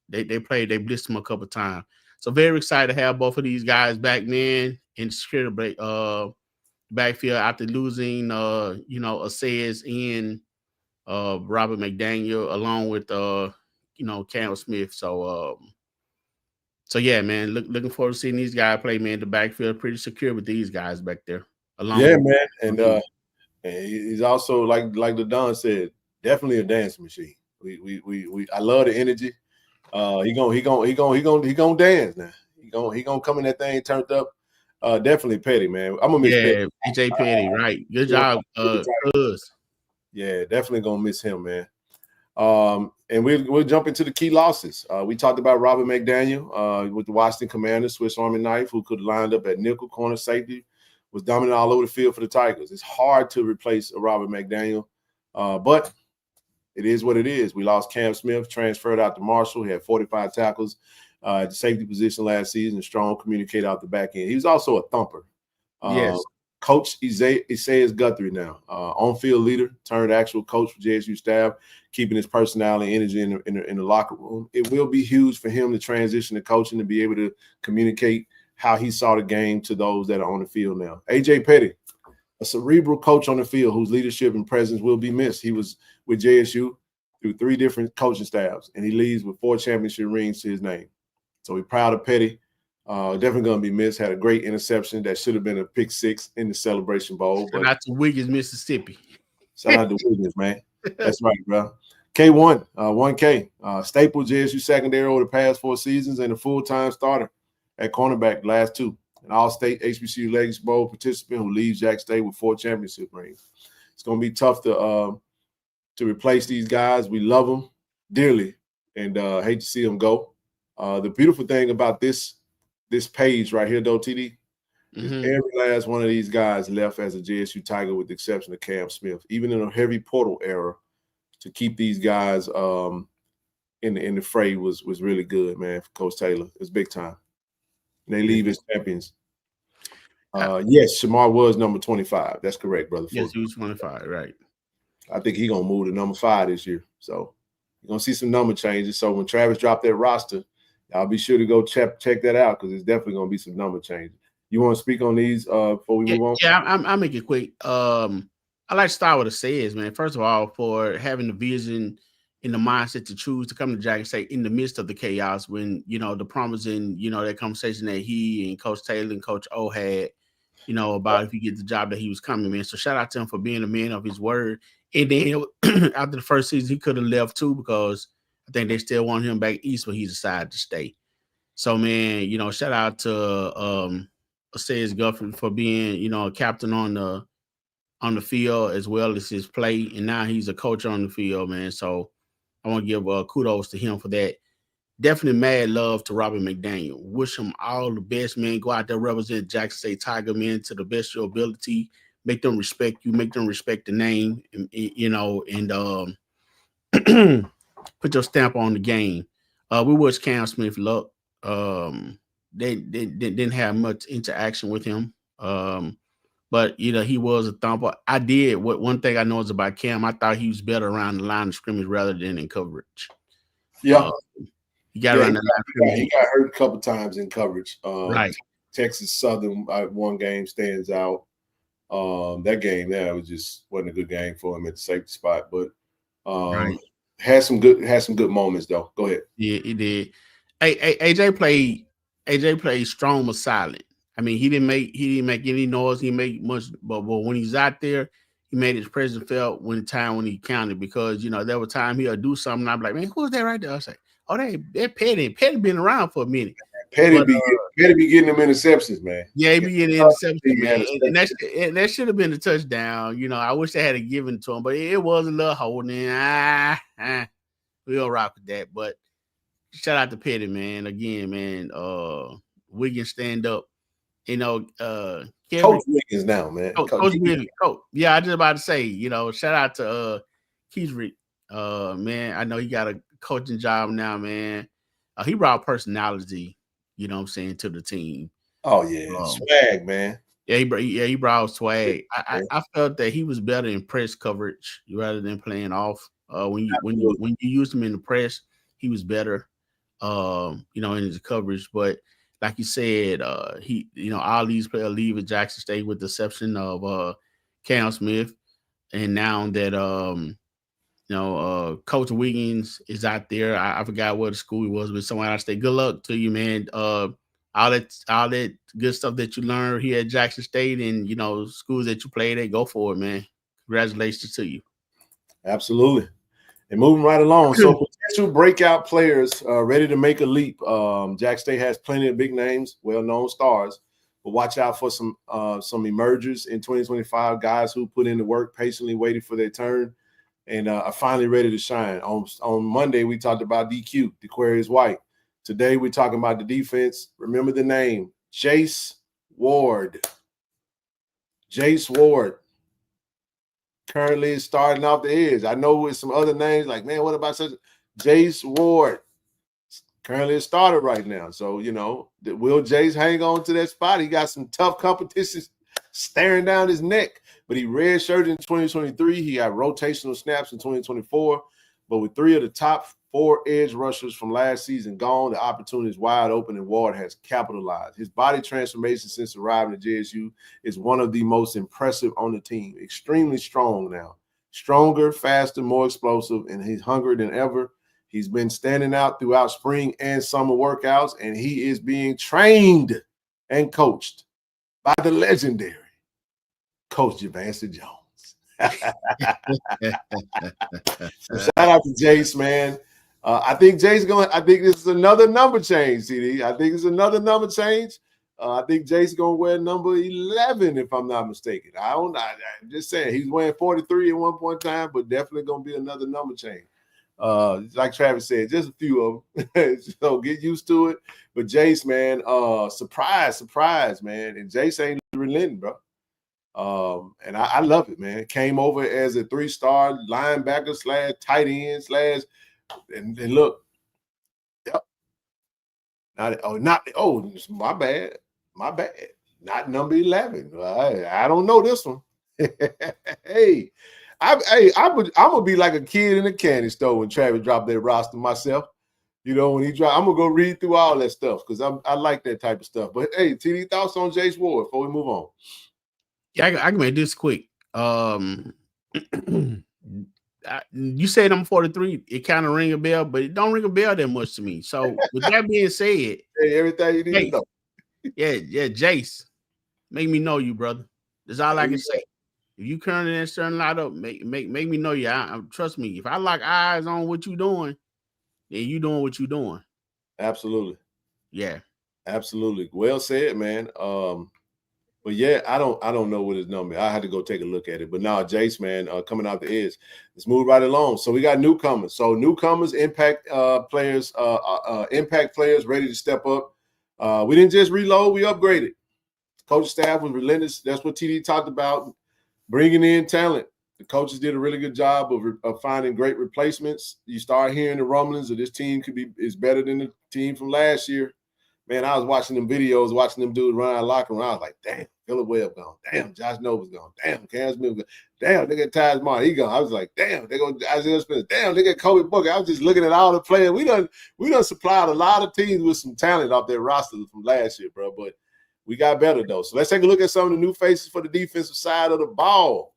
They blitzed him a couple of times. So very excited to have both of these guys back, man, and secure the backfield after losing Assayas and Robert McDaniel along with Cam Smith. So yeah, man, looking forward to seeing these guys play, man. The backfield pretty secure with these guys back there. Man. And he's also like the Don said, definitely a dance machine. I love the energy. He gonna dance now. He gonna come in that thing turned up. Definitely Petty, man. I'm gonna miss Petty. AJ Petty, right? Good job, Cuz. Yeah, definitely gonna miss him, man. And we'll jump into the key losses. We talked about Robert McDaniel with the Washington Commanders, Swiss Army knife, who could have lined up at nickel, corner, safety, was dominant all over the field for the Tigers. It's hard to replace a Robert McDaniel, but it is what it is. We lost Cam Smith, transferred out to Marshall. He had 45 tackles at the safety position last season, strong communicator out the back end. He was also a thumper. Yes. Coach Isaiah Guthrie now, on-field leader turned actual coach for JSU staff, keeping his personality and energy in the locker room. It will be huge for him to transition to coaching, to be able to communicate how he saw the game to those that are on the field now. AJ Petty, a cerebral coach on the field whose leadership and presence will be missed. He was with JSU through 3 different coaching staffs, and he leaves with 4 championship rings to his name. So we're proud of Petty. Definitely going to be missed. Had a great interception that should have been a pick 6 in the Celebration Bowl. Shout out to Wiggins, Mississippi. Shout out to Wiggins, man. That's right, bro. K1, 1K, staple JSU secondary over the past 4 seasons and a full-time starter at cornerback the last 2. An all-state HBCU Legacy Bowl participant who leaves Jack State with 4 championship rings. It's going to be tough to replace these guys. We love them dearly and hate to see them go. The beautiful thing about this page right here, though, TD, is every last one of these guys left as a JSU Tiger with the exception of Cam Smith. Even in a heavy portal era, to keep these guys in the fray was really good, man, for Coach Taylor. It was big time. And they leave as champions. Yes, Shamar was number 25. That's correct, brother. Yes, he was 25, right. I think he's going to move to number 5 this year. So you're going to see some number changes. So when Travis dropped that roster, I'll be sure to go check that out because it's definitely going to be some number changes. You want to speak on these before we move on? Yeah, I'll make it quick. I like to start with Assayas, man. First of all, for having the vision and the mindset to choose to come to Jack and say in the midst of the chaos when, the promising, that conversation that he and Coach Taylor and Coach O had, about if he gets the job that he was coming, man. So shout out to him for being a man of his word. And then after the first season, he could have left too because I think they still want him back east, but he decided to stay. So, man, shout out to says Guffey for being, you know, a captain on the field as well as his play, and now he's a coach on the field, man. So I want to give kudos to him for that. Definitely mad love to Robert McDaniel. Wish him all the best, man. Go out there, represent Jackson State Tiger, man, to the best of your ability. Make them respect you. Make them respect the name, and, you know, and put your stamp on the game. We wish Cam Smith luck. They didn't have much interaction with him. But you know, he was a thumper. One thing I know is about Cam, I thought he was better around the line of scrimmage rather than in coverage. Yeah. He got around the line of scrimmage. He got hurt a couple times in coverage. Right. Texas Southern one game stands out. That game there wasn't a good game for him at the safety spot, but right. had some good moments though. Go ahead. Yeah, he did. AJ played strong but silent. I mean, he didn't make any noise. He made much, but when he's out there, he made his presence felt when he counted, because you know there was time he'll do something. I'm like, man, who's that right there? I was like, oh, they're Petty. Petty been around for a minute. Petty be getting them interceptions, man. Yeah, he be getting interceptions, man. And that should have been a touchdown. You know, I wish they had it given to him, but it was a little holding. We'll rock with that. But shout out to Petty, man. Again, man. Wiggins stand up. You know, Coach Wiggins now, man. Coach Wiggins. Yeah, I just about to say, you know, shout out to Keith. Man, I know he got a coaching job now, man. He brought personality, you know what I'm saying, to the team. Oh yeah, swag, man. Yeah, he brought swag. I felt that he was better in press coverage rather than playing off. When you used him in the press, he was better. You know, in his coverage, but like you said, he, you know, all these players leave at Jackson State with the exception of Cam Smith, and now that you know, Coach Wiggins is out there. I forgot what the school he was, but somewhere out of state. Good luck to you, man. All that good stuff that you learned here at Jackson State, and you know, schools that you played at, go for it, man. Congratulations to you. Absolutely. And moving right along, so potential breakout players ready to make a leap. Jack State has plenty of big names, well-known stars, but watch out for some emergers in 2025, guys who put in the work, patiently waited for their turn, and are finally ready to shine. On Monday, we talked about DQ, D'Quarius White. Today, we're talking about the defense. Remember the name, Jace Ward. Jace Ward. Currently is starting off the edge. I know with some other names, like, man, what about such Jace Ward? Currently a starter right now. So, you know, will Jace hang on to that spot? He got some tough competition staring down his neck, but he redshirted in 2023. He got rotational snaps in 2024. But with 3 of the top 4 edge rushers from last season gone, the opportunity is wide open, and Ward has capitalized. His body transformation since arriving at JSU is one of the most impressive on the team. Extremely strong now. Stronger, faster, more explosive, and he's hungrier than ever. He's been standing out throughout spring and summer workouts, and he is being trained and coached by the legendary Coach Javante Jones. So shout out to Jace, man. I think this is another number change, CD. I think it's another number change. I think Jace going to wear number 11, if I'm not mistaken. I'm just saying, he's wearing 43 at one point in time, but definitely going to be another number change. Like Travis said, just a few of them. So get used to it. But Jace, man, surprise, man. And Jace ain't relenting, bro. And I love it, man. Came over as a 3-star linebacker / tight end / and look. Yep. My bad. Not number 11. I don't know this one. Hey, I'm gonna be like a kid in a candy store when Travis dropped that roster myself. You know, when he dropped, I'm gonna go read through all that stuff because I like that type of stuff. But hey, TD, thoughts on Jace Ward before we move on? Yeah, I can make this quick. You said I'm 43. It kind of ring a bell, but it don't ring a bell that much to me. So with that being said, hey, everything you need to know. Yeah, Jace, make me know you, brother. That's all I can say. If you currently in a certain lineup, make me know you. Trust me. If I lock eyes on what you doing, then you doing what you doing. Absolutely. Yeah. Absolutely. Well said, man. But yeah, I don't know what his number. I had to go take a look at it. But now Jace, man, coming out the edge. Let's move right along. So we got newcomers. So newcomers, impact players ready to step up. We didn't just reload, we upgraded. Coach staff was relentless. That's what TD talked about, bringing in talent. The coaches did a really good job of finding great replacements. You start hearing the rumblings of this team is better than the team from last year. Man, I was watching them videos, watching them dudes run out of the locker room. I was like, damn, Phillip Webb gone. Damn, Josh Nova's gone. Damn, Cam Smith gone. Damn, they got Tyus Martin. He gone. I was like, damn, they go Isaiah Smith. Damn, they got Kobe Booker. I was just looking at all the players. We done supplied a lot of teams with some talent off their roster from last year, bro. But we got better, though. So let's take a look at some of the new faces for the defensive side of the ball.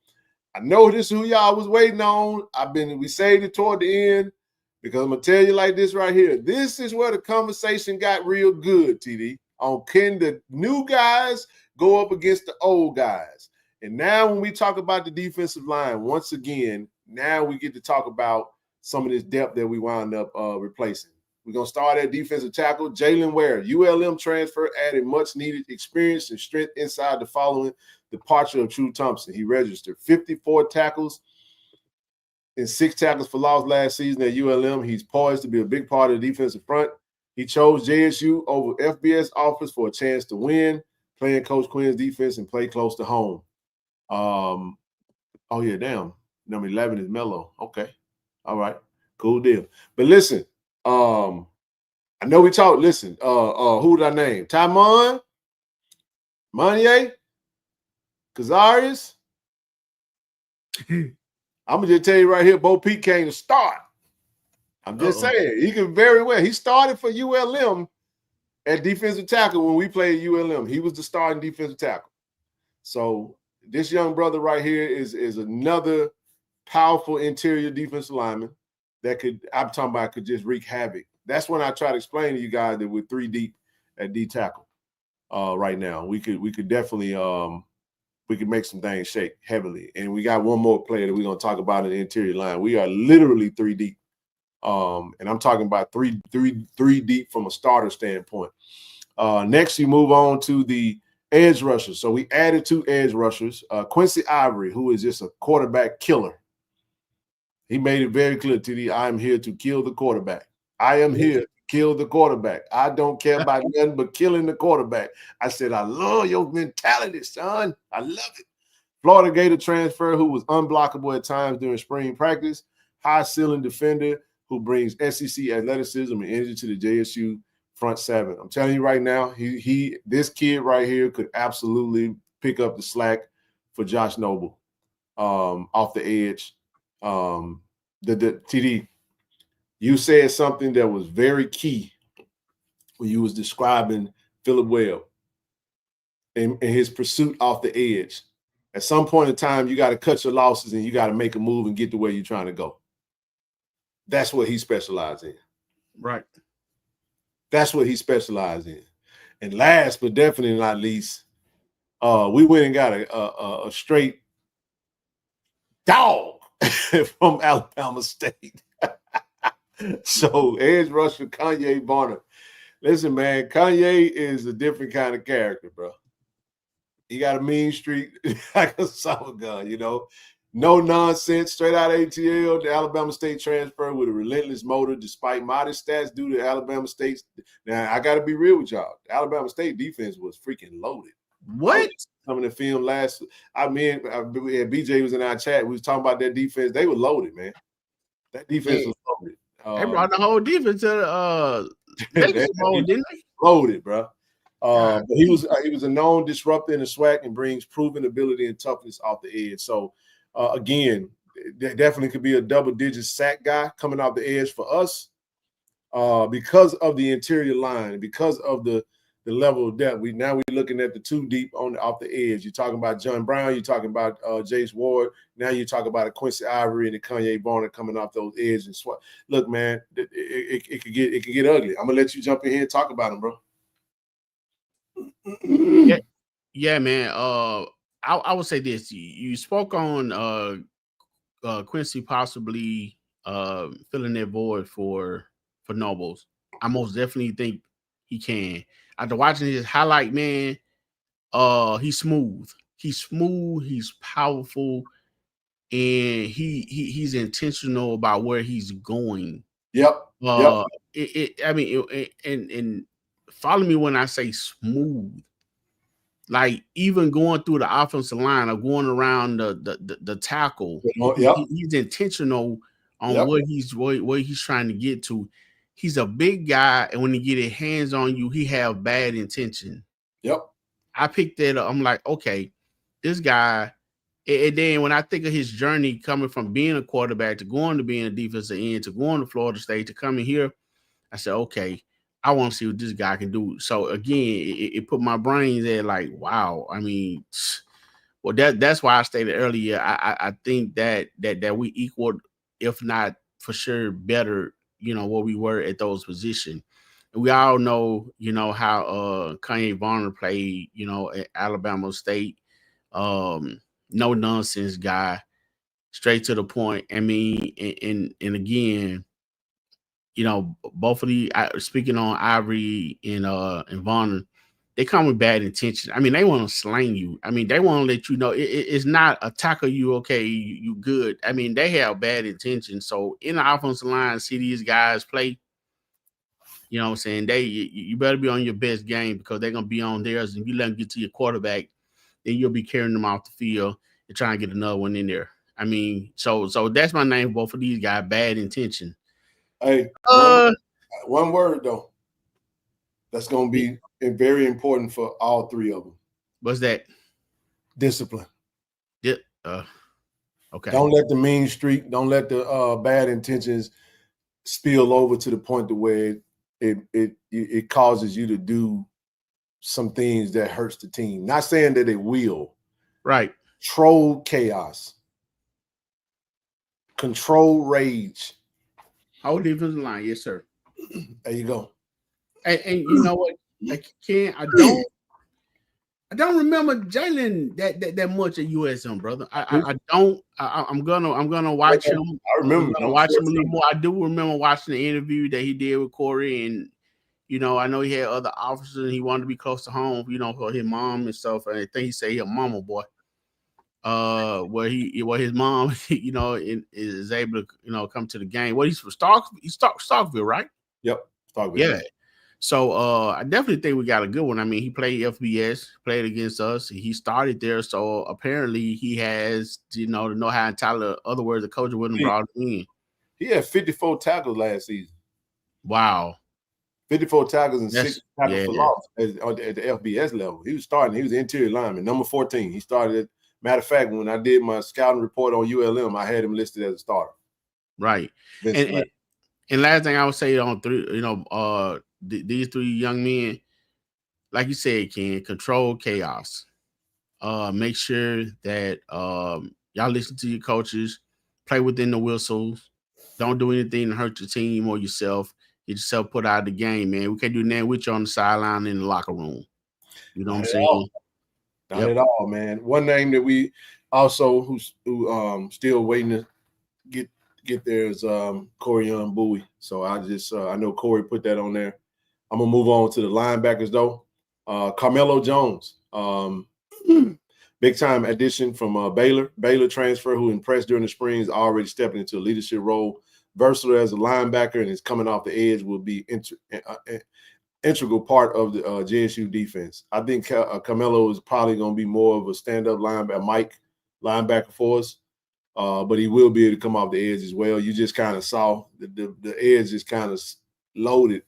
I know this is who y'all was waiting on. We saved it toward the end because I'm going to tell you like this right here. This is where the conversation got real good, TD, on can the new guys go up against the old guys. And now when we talk about the defensive line, once again, now we get to talk about some of this depth that we wound up replacing. We're going to start at defensive tackle. Jalen Ware, ULM transfer, added much-needed experience and strength inside the following departure of True Thompson. He registered 54 tackles and 6 tackles for loss last season at ULM. He's poised to be a big part of the defensive front. He chose JSU over FBS offers for a chance to win, playing Coach Quinn's defense and play close to home. Oh, yeah, damn. Number 11 is Melo. Okay. All right. Cool deal. But listen, I know we talked. Listen, who did I name? Tymon, Monye, Kazarius. I'm gonna just tell you right here, Bo Peep came to start. I'm just saying he can very well. He started for ULM at defensive tackle when we played ULM. He was the starting defensive tackle. So this young brother right here is another powerful interior defensive lineman that could just wreak havoc. That's when I try to explain to you guys that we're 3 deep at D tackle right now. We could definitely we could make some things shake heavily. And we got one more player that we're gonna talk about in the interior line. We are literally 3 deep. And I'm talking about three deep from a starter standpoint. Next, you move on to the edge rushers. So we added 2 edge rushers. Quincy Ivory, who is just a quarterback killer. He made it very clear to the I am here to kill the quarterback. I am here to kill the quarterback. I don't care about nothing but killing the quarterback. I said, I love your mentality, son. I love it. Florida Gator transfer who was unblockable at times during spring practice. High ceiling defender who brings SEC athleticism and energy to the JSU front 7. I'm telling you right now, this kid right here could absolutely pick up the slack for Josh Noble off the edge. The TD, you said something that was very key when you was describing Phillip Webb and his pursuit off the edge. At some point in time, you got to cut your losses and you got to make a move and get to where you're trying to go. That's what he specialized in. Right. That's what he specialized in. And last but definitely not least, we went and got a straight dog from Alabama State. So edge rusher Kanye Bonner. Listen, man, Kanye is a different kind of character, bro. He got a mean streak like a summer gun, you know. No nonsense, straight out of ATL, the Alabama State transfer with a relentless motor despite modest stats due to Alabama State's. Now, I got to be real with y'all. The Alabama State defense was freaking loaded. What? Some of the film last – BJ was in our chat. We was talking about that defense. They were loaded, man. That defense was loaded. They brought the whole defense to the Bowl, didn't they? Loaded, bro. But he was a known disruptor in the SWAC and brings proven ability and toughness off the edge. So, again, there definitely could be a double-digit sack guy coming off the edge for us because of the interior line, because of the level of depth. We're looking at the 2 deep off the edge. You're talking about John Brown. You're talking about Jace Ward. Now you're talking about a Quincy Ivory and a Kanye Bonner coming off those edges and swat. Look, man, it could get ugly. I'm gonna let you jump in here and talk about them, bro. Yeah, man. I would say this. You spoke on Quincy possibly filling that void for Nobles. I most definitely think he can. After watching his highlight, man, he's smooth. He's smooth. He's powerful, and he's intentional about where he's going. Yep. I mean, and follow me when I say smooth. Like even going through the offensive line or going around the tackle, he's intentional on where he's trying to get to. He's a big guy, and when he get his hands on you, he have bad intention. Yep. I picked that up. I'm like, okay, this guy. And then when I think of his journey coming from being a quarterback to going to being a defensive end to going to Florida State to coming here, I said, okay, I want to see what this guy can do. So again, it put my brain there like, wow. I mean, well, that's why I stated earlier. I think that we equaled, if not for sure, better, what we were at those positions. And we all know, how Kanye Varner played, at Alabama State. No nonsense guy, straight to the point. I mean, and again, both of the speaking on Ivory and Varner, they come with bad intentions. I mean, they want to slang you. I mean, they want to let you know it's not a tackle you, okay, you good. I mean, they have bad intentions. So in the offensive line, see these guys play, you know what I'm saying? You better be on your best game because they're gonna be on theirs, and you let them get to your quarterback, then you'll be carrying them off the field and trying to get another one in there. I mean, so that's my name for both of these guys, bad intention. Hey, one word though. That's going to be very important for all three of them. What's that? Discipline. Yeah. Okay. Don't let the mean streak, don't let the bad intentions spill over to the point to where it causes you to do some things that hurts the team. Not saying that it will. Right. Control chaos. Control rage. Hold defensive line, yes, sir. There you go. And you know what? I don't remember Jalen that much at USM, brother. I don't. I'm gonna watch him. I remember. I'm watch him a little more. I do remember watching the interview that he did with Corey, and I know he had other officers, and he wanted to be close to home, for his mom and stuff. And I think he said he a mama boy. Where his mom, is able to, come to the game. He's from Starkville, right? Yep, Starkville. Yeah. So I definitely think we got a good one. I mean, he played FBS, played against us. He started there, so apparently he has, to know how to tackle. Other words, the coach wouldn't have brought him in. He had 54 tackles last season. Wow. 54 tackles and 6 tackles for loss at the FBS level. He was starting. He was the interior lineman, number 14. He started. Matter of fact, when I did my scouting report on ULM, I had him listed as a starter. Right. And last thing I would say on these three young men, like you said, Ken, control chaos. Make sure that y'all listen to your coaches, play within the whistles. Don't do anything to hurt your team or yourself. Get yourself put out of the game, man. We can't do nothing with you on the sideline in the locker room. You know what I'm saying? Not at all, man. One name that we also who still waiting to get there is Corey Bowie. So I know Corey put that on there. I'm gonna move on to the linebackers though. Carmelo Jones, big time addition from Baylor transfer who impressed during the spring, is already stepping into a leadership role. Versatile as a linebacker and is coming off the edge will be integral part of the JSU defense. I think Carmelo is probably going to be more of a stand-up linebacker for us, but he will be able to come off the edge as well. You just kind of saw the edge is kind of loaded.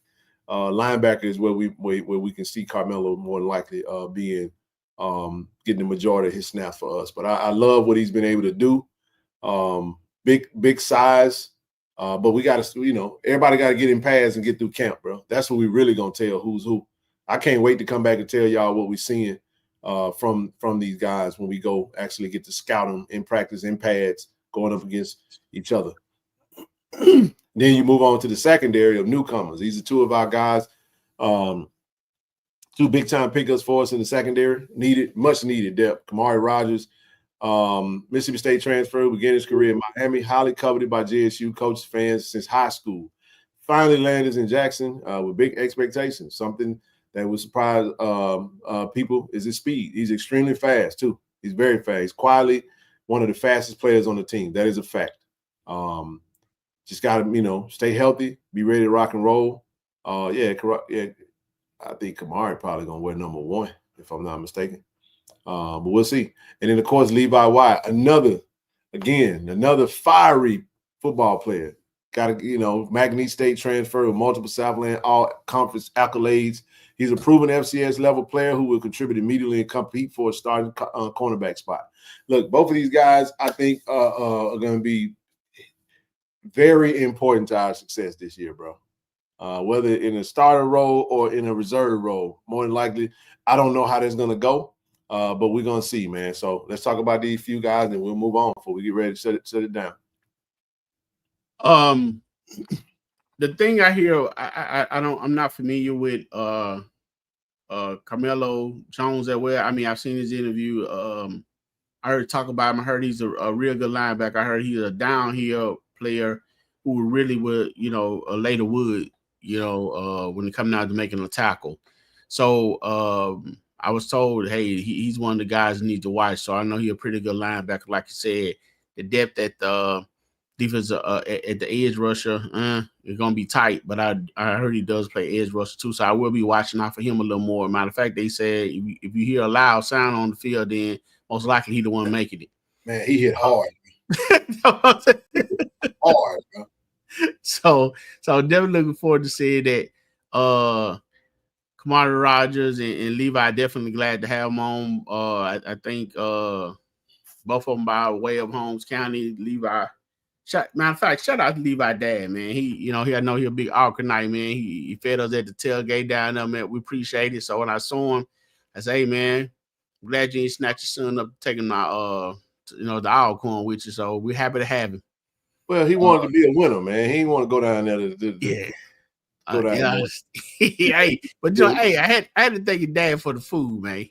Linebacker is where we can see Carmelo more than likely being getting the majority of his snaps for us. But I love what he's been able to do. Big size. But we got to, everybody got to get in pads and get through camp, bro. That's what we really going to tell who's who. I can't wait to come back and tell y'all what we're seeing from these guys when we go actually get to scout them in practice, in pads, going up against each other. Then you move on to the secondary of newcomers. These are two of our guys, two big-time pickups for us in the secondary. Much needed depth. Kamari Rogers, Mississippi State transfer, began his career in Miami, highly coveted by JSU coaches, fans since high school. Finally landed in Jackson with big expectations, something that would surprise people is his speed. He's extremely fast too. He's very fast. He's quietly one of the fastest players on the team. That is a fact. Just got to, stay healthy, be ready to rock and roll. I think Kamari probably gonna wear number 1 if I'm not mistaken. But we'll see. And then of course Levi White, another fiery football player. Got a McNeese State transfer with multiple Southland all conference accolades. He's a proven FCS level player who will contribute immediately and compete for a starting cornerback spot. Look, both of these guys I think are going to be very important to our success this year, bro. Whether in a starter role or in a reserve role, more than likely. I don't know how that's going to go, but we're going to see, man. So let's talk about these few guys and we'll move on before we get ready to set it down. The thing I hear, I'm not familiar with Carmelo Jones that well. I mean, I've seen his interview. I heard talk about him. I heard he's a real good linebacker. I heard he's a downhill player who really would, lay the wood, when it comes out to making a tackle. So I was told, hey, he's one of the guys you need to watch. So I know he's a pretty good linebacker. Like you said, the depth at the defense at the edge rusher, it's gonna be tight. But I heard he does play edge rusher too, so I will be watching out for him a little more. Matter of fact, they said if you hear a loud sound on the field, then most likely he the one making it. Man, he hit hard. Hard, bro. So definitely looking forward to seeing that. Kamari Rogers and Levi, definitely glad to have them on. I think both of them by way of Holmes County. Levi, matter of fact, shout out to Levi dad, man. I know he's a big Arcanite, man. He fed us at the tailgate down there, man. We appreciate it. So when I saw him, I said, hey, man, I'm glad you ain't snatched your son up taking my the Alcorn with you. So we're happy to have him. Well, he wanted to be a winner, man. He didn't want to go down there go down there. Hey, but hey, I had to thank your dad for the food, man.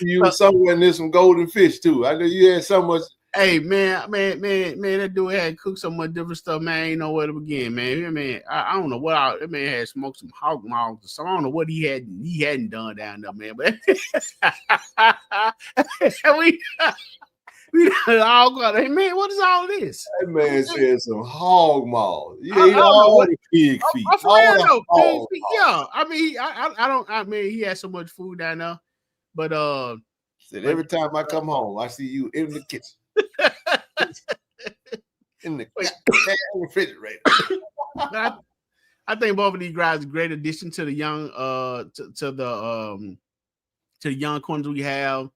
You were somewhere in there some golden fish too. I know you had so much. Hey, man, that dude had cooked so much different stuff, man. I ain't know where to begin, man. I don't know what that man had smoked some hog maws or something. I don't know what he hadn't done down there, man. But we all got, hey, man, what is all this? That man said some hog maws. Yeah, all the pig feet. Pig feet. Yeah, I mean, he had so much food down there, but said every time I come home, I see you in the kitchen. In the refrigerator. I think both of these guys are a great addition to the young to the young corners we have,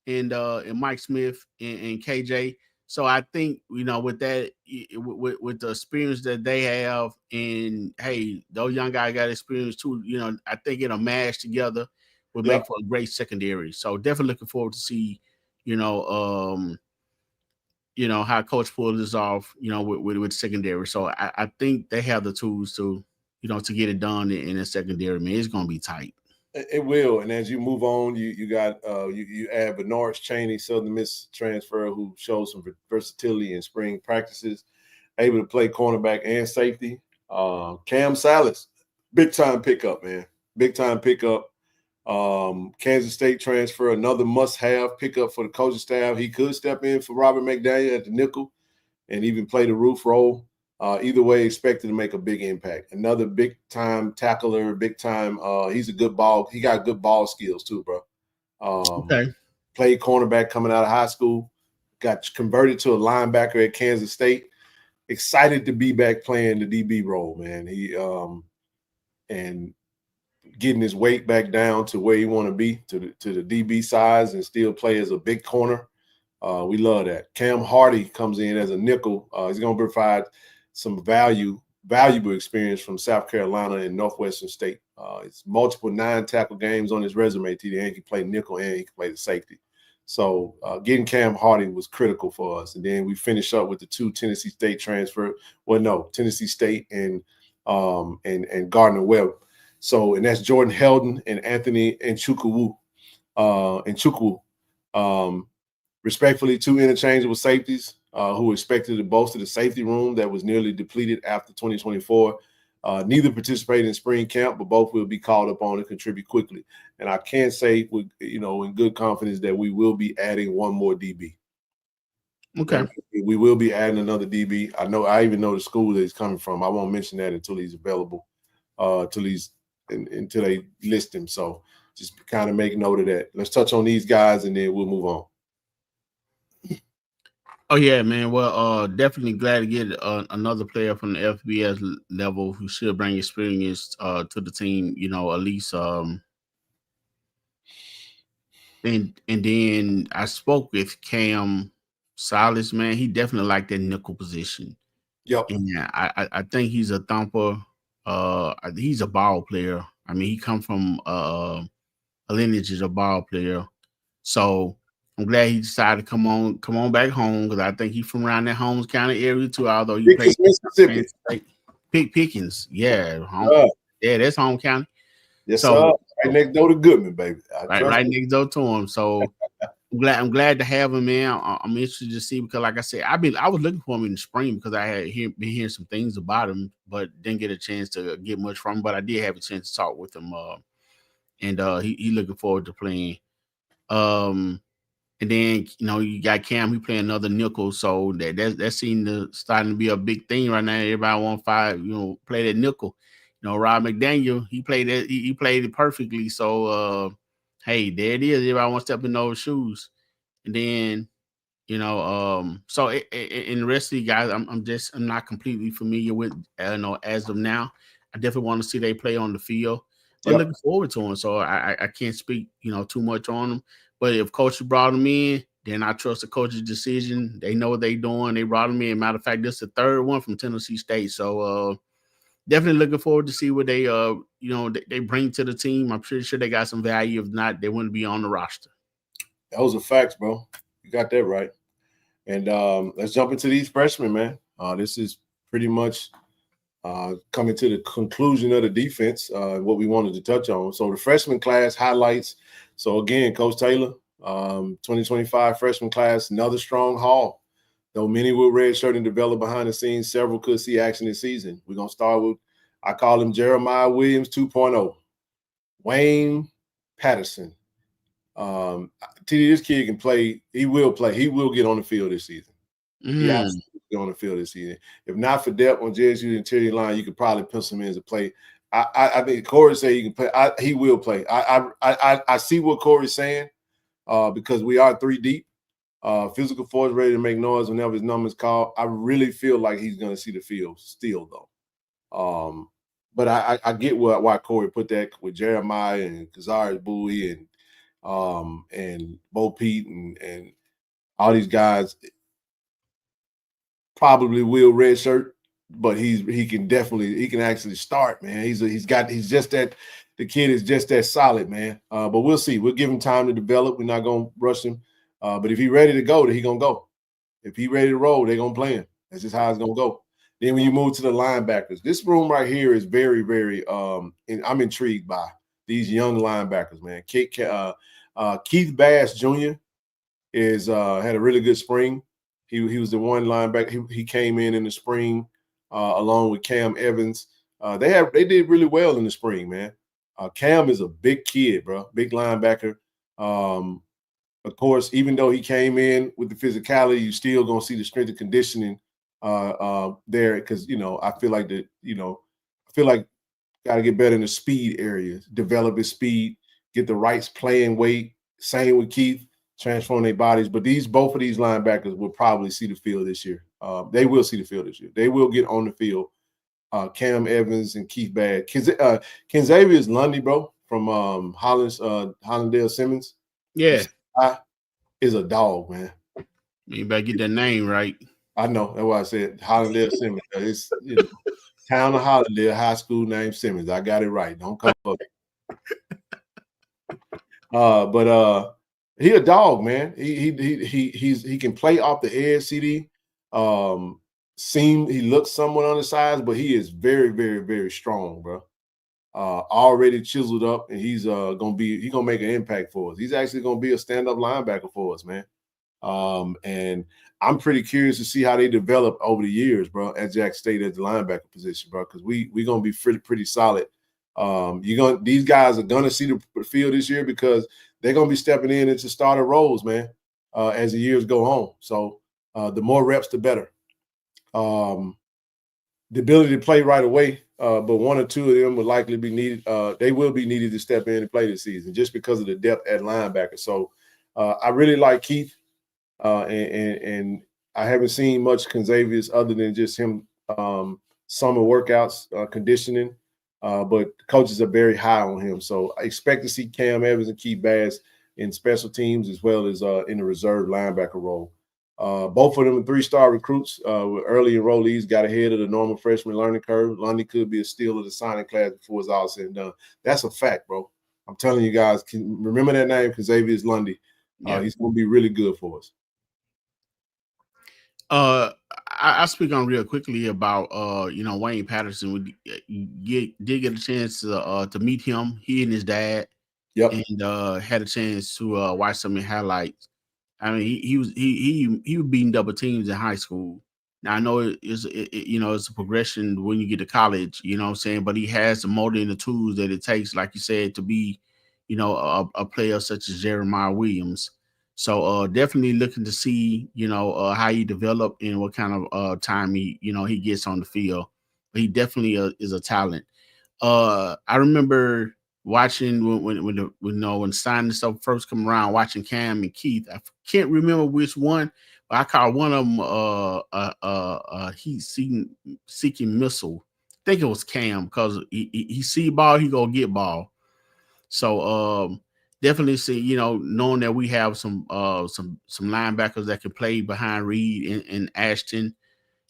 and Mike Smith and KJ. So I think with that, with the experience that they have, and hey, those young guys got experience too. I think it'll mash together. Will make for a great secondary. So definitely looking forward to see, how Coach pulls this off, with secondary. So I think they have the tools to, to get it done in the secondary. Man, it's gonna be tight. It will. And as you move on, you got you add Bernard Cheney, Southern Miss transfer, who shows some versatility in spring practices, able to play cornerback and safety. Cam Salas, big time pickup, man. Big time pickup. Kansas State transfer, another must-have pickup for the coaching staff. He could step in for Robert McDaniel at the nickel and even play the roof role. Either way, expected to make a big impact. Another big-time tackler, big-time. He's a good ball. He got good ball skills too, bro. Okay. Played cornerback coming out of high school. Got converted to a linebacker at Kansas State. Excited to be back playing the DB role, man. He and getting his weight back down to where he want to be, to the DB size, and still play as a big corner. We love that. Cam Hardy comes in as a nickel. He's going to provide some valuable experience from South Carolina and Northwestern State. It's multiple 9-tackle games on his resume. TD, and he can play nickel and he can play the safety. So getting Cam Hardy was critical for us. And then we finish up with the 2 Tennessee State transfer. Well, no, Tennessee State and Gardner Webb. So, and that's Jordan Heldon and Anthony Nchukwu. Respectfully, 2 interchangeable safeties who expected to bolster the safety room that was nearly depleted after 2024. Neither participated in spring camp, but both will be called upon to contribute quickly. And I can say, with in good confidence, that we will be adding one more DB. Okay. We will be adding another DB. I even know the school that he's coming from. I won't mention that until he's available, until they list him. So just kind of make note of that. Let's touch on these guys and then we'll move on. Oh yeah, man. Well, definitely glad to get another player from the FBS level who should bring experience to the team. At least and then I spoke with Cam Silas, man. He definitely liked that nickel position. Yep. And I think he's a thumper. He's a ball player. I mean, he come from a lineage as a ball player. So I'm glad he decided to come on back home, because I think he's from around that Holmes County area too. Although he played Mississippi. Pickens, yeah, yeah, that's home county. Yes, sir. Right next door to Goodman, baby. Right next door to him. So I'm glad to have him, man. I'm interested to see, because, like I said, I was looking for him in the spring because I had been hearing some things about him, but didn't get a chance to get much from him. But I did have a chance to talk with him, and he looking forward to playing. And then you got Cam, he playing another nickel, so that seemed to starting to be a big thing right now. Everybody want play that nickel. Rob McDaniel, he played it. He played it perfectly. So hey, there it is. Everybody wants to step in those shoes. And then so in the rest of the guys, I'm not completely familiar with as of now. I definitely want to see they play on the field. But looking forward to them. So I can't speak too much on them. But if coach brought them in, then I trust the coach's decision. They know what they're doing. They brought them in. Matter of fact, this is the third one from Tennessee State. So definitely looking forward to see what they they bring to the team. I'm pretty sure they got some value. If not, they wouldn't be on the roster. Those are facts, bro. You got that right. And let's jump into these freshmen, man. This is pretty much coming to the conclusion of the defense, what we wanted to touch on. So the freshman class highlights. So again, Coach Taylor, 2025 freshman class, another strong haul. Though many will redshirt and develop behind the scenes, several could see action this season. We're going to start with, I call him Jeremiah Williams 2.0. Wayne Patterson. TD, this kid can play. He will play. He will get on the field this season. He absolutely get on the field this season. If not for depth on JSU interior line, you could probably pencil him in as a play. I think Corey said he can play. He will play. I see what Corey's saying because we are 3 deep. Physical force ready to make noise whenever his number is called. I really feel like he's going to see the field still, though. But I get why Corey put that with Jeremiah and Kazarius Bowie and Bo Pete and all these guys. Probably will redshirt, but he can actually start, man. The kid is just that solid, man. But we'll see. We'll give him time to develop. We're not gonna rush him. But if he's ready to go, then he's gonna go. If he's ready to roll, they're gonna play him. That's just how it's gonna go. Then when you move to the linebackers, this room right here is very, very and I'm intrigued by these young linebackers, man. Keith Bass Jr. had a really good spring. He was the one linebacker. He came in the spring along with Cam Evans. They did really well in the spring, man. Cam is a big kid, bro, big linebacker. Of course, even though he came in with the physicality, you still gonna see the strength and conditioning there because I feel like got to get better in the speed areas, develop his speed, get the right playing weight. Same with Keith. Transform their bodies, but both of these linebackers will probably see the field this year. They will see the field this year. They will get on the field. Cam Evans and Keith Bass. Kenzavius Lundy, bro, from Hollandale Simmons. Yeah, is a dog, man. You better get that name right. I know. That's why I said Hollandale Simmons. It's town of Hollandale, high school named Simmons. I got it right. Don't come up. But he a dog, man. He can play off the edge, CD. He looks somewhat undersized, but he is very, very, very strong, bro. Already chiseled up, and he's gonna make an impact for us. He's actually gonna be a stand-up linebacker for us, man. And I'm pretty curious to see how they develop over the years, bro, at Jackson State at the linebacker position, bro, because we're gonna be pretty solid. These guys are gonna see the field this year because they're gonna be stepping into starter roles, man, as the years go on. So the more reps, the better. The ability to play right away, but one or two of them would likely be needed. They will be needed to step in and play this season just because of the depth at linebacker. So I really like Keith. And I haven't seen much Conzavius other than just him summer workouts, conditioning. But coaches are very high on him. So I expect to see Cam Evans and Keith Bass in special teams as well as in the reserve linebacker role. Both of them are 3-star recruits with early enrollees, got ahead of the normal freshman learning curve. Lundy could be a steal of the signing class before it's all said and done. That's a fact, bro. I'm telling you guys, remember that name, Conzavius Lundy. He's going to be really good for us. I speak on real quickly about Wayne Patterson. We did get a chance to meet him. He and his dad, and had a chance to watch some of the highlights. I mean, he was beating double teams in high school. Now I know it's a progression when you get to college. You know what I'm saying, but he has the motor and the tools that it takes, like you said, to be a player such as Jeremiah Williams. So definitely looking to see, how he develop and what kind of time he gets on the field. But he definitely is a talent. I remember watching when signing stuff first come around, watching Cam and Keith. I can't remember which one, but I call one of them he's seeking missile. I think it was Cam because he see ball, he gonna get ball. So definitely see, knowing that we have some linebackers that can play behind Reed and Ashton,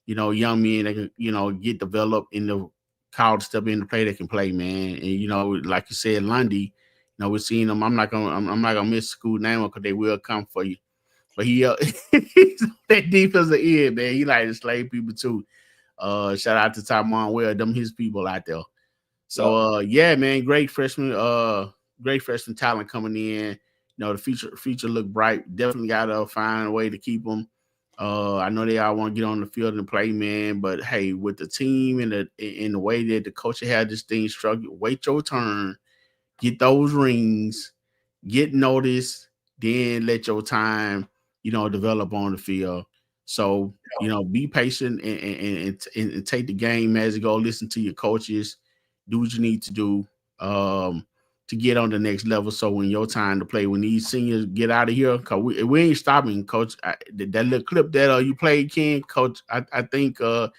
young men that can, get developed in the college step in the play that can play, man. And like you said, Lundy, we're seeing them. I'm not gonna miss school name because they will come for you. But he's that defensive end, man. He like to slay people too. Shout out to Tymon Well, them his people out there. So man, great freshman talent coming in. The future look bright. Definitely gotta find a way to keep them. I know they all want to get on the field and play, man. But hey, with the team and the way that the coach had this thing structured, wait your turn, get those rings, get noticed, then let your time, develop on the field. So, be patient and take the game as you go. Listen to your coaches, do what you need to do to get on the next level. So when your time to play, when these seniors get out of here, because we ain't stopping, Coach. That little clip that you played, Ken, Coach, I think Coach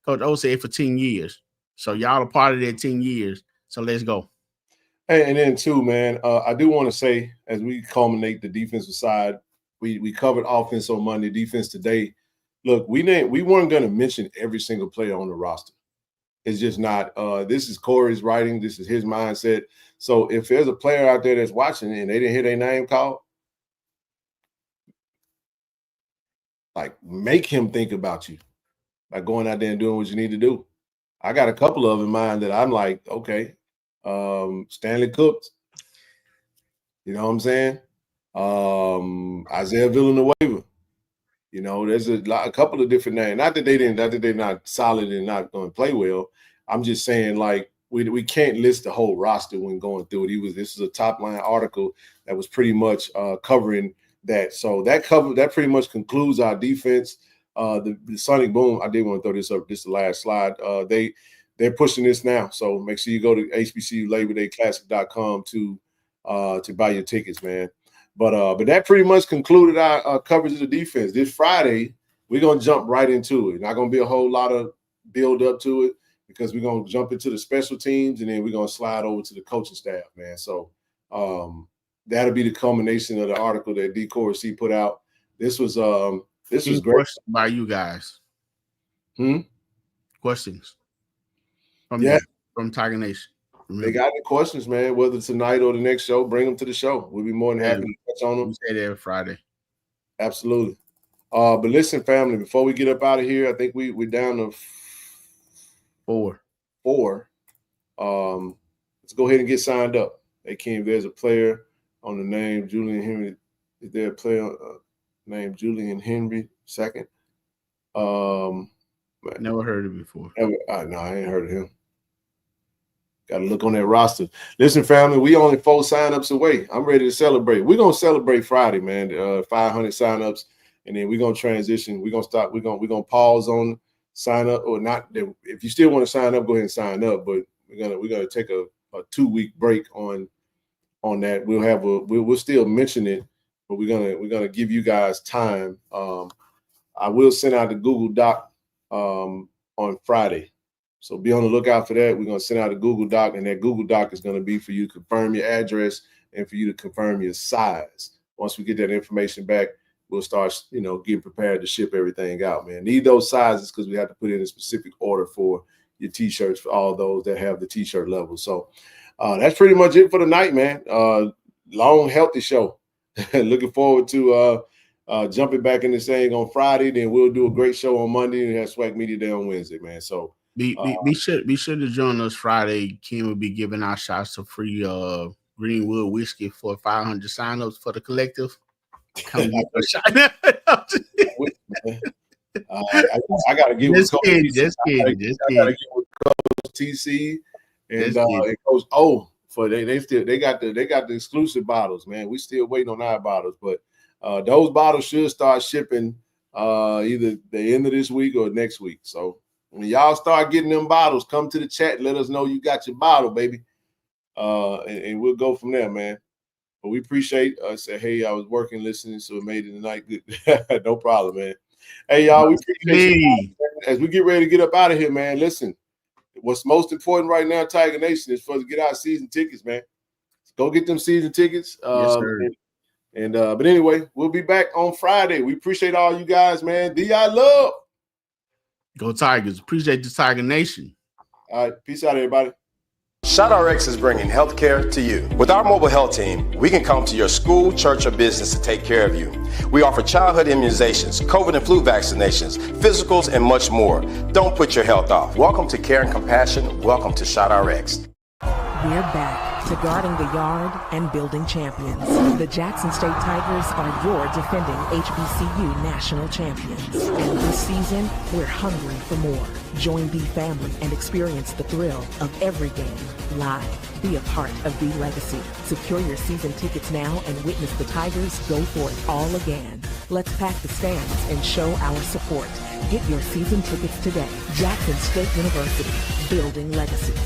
O said for 10 years. So y'all are part of that 10 years. So let's go. And then too, man, I do want to say as we culminate the defensive side, we covered offense on Monday, defense today. Look, we weren't going to mention every single player on the roster. It's just not. This is Corey's writing. This is his mindset. So if there's a player out there that's watching and they didn't hear their name called, like make him think about you by going out there and doing what you need to do. I got a couple of in mind that I'm like, okay, Stanley Cooks. You know what I'm saying? Isaiah Villanueva. There's a couple of different names. Not that they're not solid and not going to play well. I'm just saying, like, we can't list the whole roster when going through it. This is a top line article that was pretty much covering that. So that pretty much concludes our defense. The Sonic Boom. I did want to throw this up. This is the last slide. They're pushing this now. So make sure you go to HBCULabor-Day-Classic.com to buy your tickets, man. But that pretty much concluded our coverage of the defense. This Friday, we're going to jump right into it. Not going to be a whole lot of build up to it because we're going to jump into the special teams and then we're going to slide over to the coaching staff, man. So that'll be the culmination of the article that Thee Cory C put out. This was great. Questions by you guys. Questions from Tiger Nation. Remember. They got any questions, man, whether tonight or the next show, bring them to the show. We'll be more than happy to touch on them. We say that every Friday. Absolutely. But listen, family, before we get up out of here, I think we're down to 4. Let's go ahead and get signed up. Hey, Kim, there's a player on the name Julian Henry. Is there a player? named Julian Henry II. Never heard of it before. No, I ain't heard of him. Got to look on that roster. Listen, family, we only 4 signups away. I'm ready to celebrate. We're gonna celebrate Friday, man. 500 signups, and then we're gonna transition. We're gonna start. We're gonna pause on sign up or not. If you still want to sign up, go ahead and sign up. But we're gonna take a 2-week break on that. We'll still mention it, but we're gonna give you guys time. I will send out the Google Doc on Friday. So be on the lookout for that. We're going to send out a Google Doc, and that Google Doc is going to be for you to confirm your address and for you to confirm your size. Once we get that information back, we'll start, getting prepared to ship everything out, man. Need those sizes because we have to put in a specific order for your T-shirts for all those that have the T-shirt level. So that's pretty much it for tonight, man. Long, healthy show. Looking forward to jumping back in this thing on Friday. Then we'll do a great show on Monday and have Swag Media Day on Wednesday, man. So be sure to join us Friday. Kim will be giving out shots of free Greenwood whiskey for 500 signups for the collective. Come get a shot. I gotta get with Coach TC and Coach O for they got the exclusive bottles, man. We still waiting on our bottles, but those bottles should start shipping either the end of this week or next week. So when y'all start getting them bottles, come to the chat and let us know you got your bottle, baby. And we'll go from there, man. But we appreciate say, hey, I was working, listening, so it made it tonight. Good. No problem, man. Hey, y'all, we appreciate you. As we get ready to get up out of here, man, listen, what's most important right now, Tiger Nation, is for us to get our season tickets, man. Go get them season tickets. Yes, sir. But anyway, we'll be back on Friday. We appreciate all you guys, man. D.I. love. Go Tigers. Appreciate the Tiger Nation. All right. Peace out, everybody. ShotRx is bringing healthcare to you. With our mobile health team, we can come to your school, church, or business to take care of you. We offer childhood immunizations, COVID and flu vaccinations, physicals, and much more. Don't put your health off. Welcome to Care and Compassion. Welcome to ShotRx. We're back to guarding the yard and building champions. The Jackson State Tigers are your defending HBCU national champions. And this season, we're hungry for more. Join the family and experience the thrill of every game live. Be a part of the legacy. Secure your season tickets now and witness the Tigers go for it all again. Let's pack the stands and show our support. Get your season tickets today. Jackson State University, building legacies.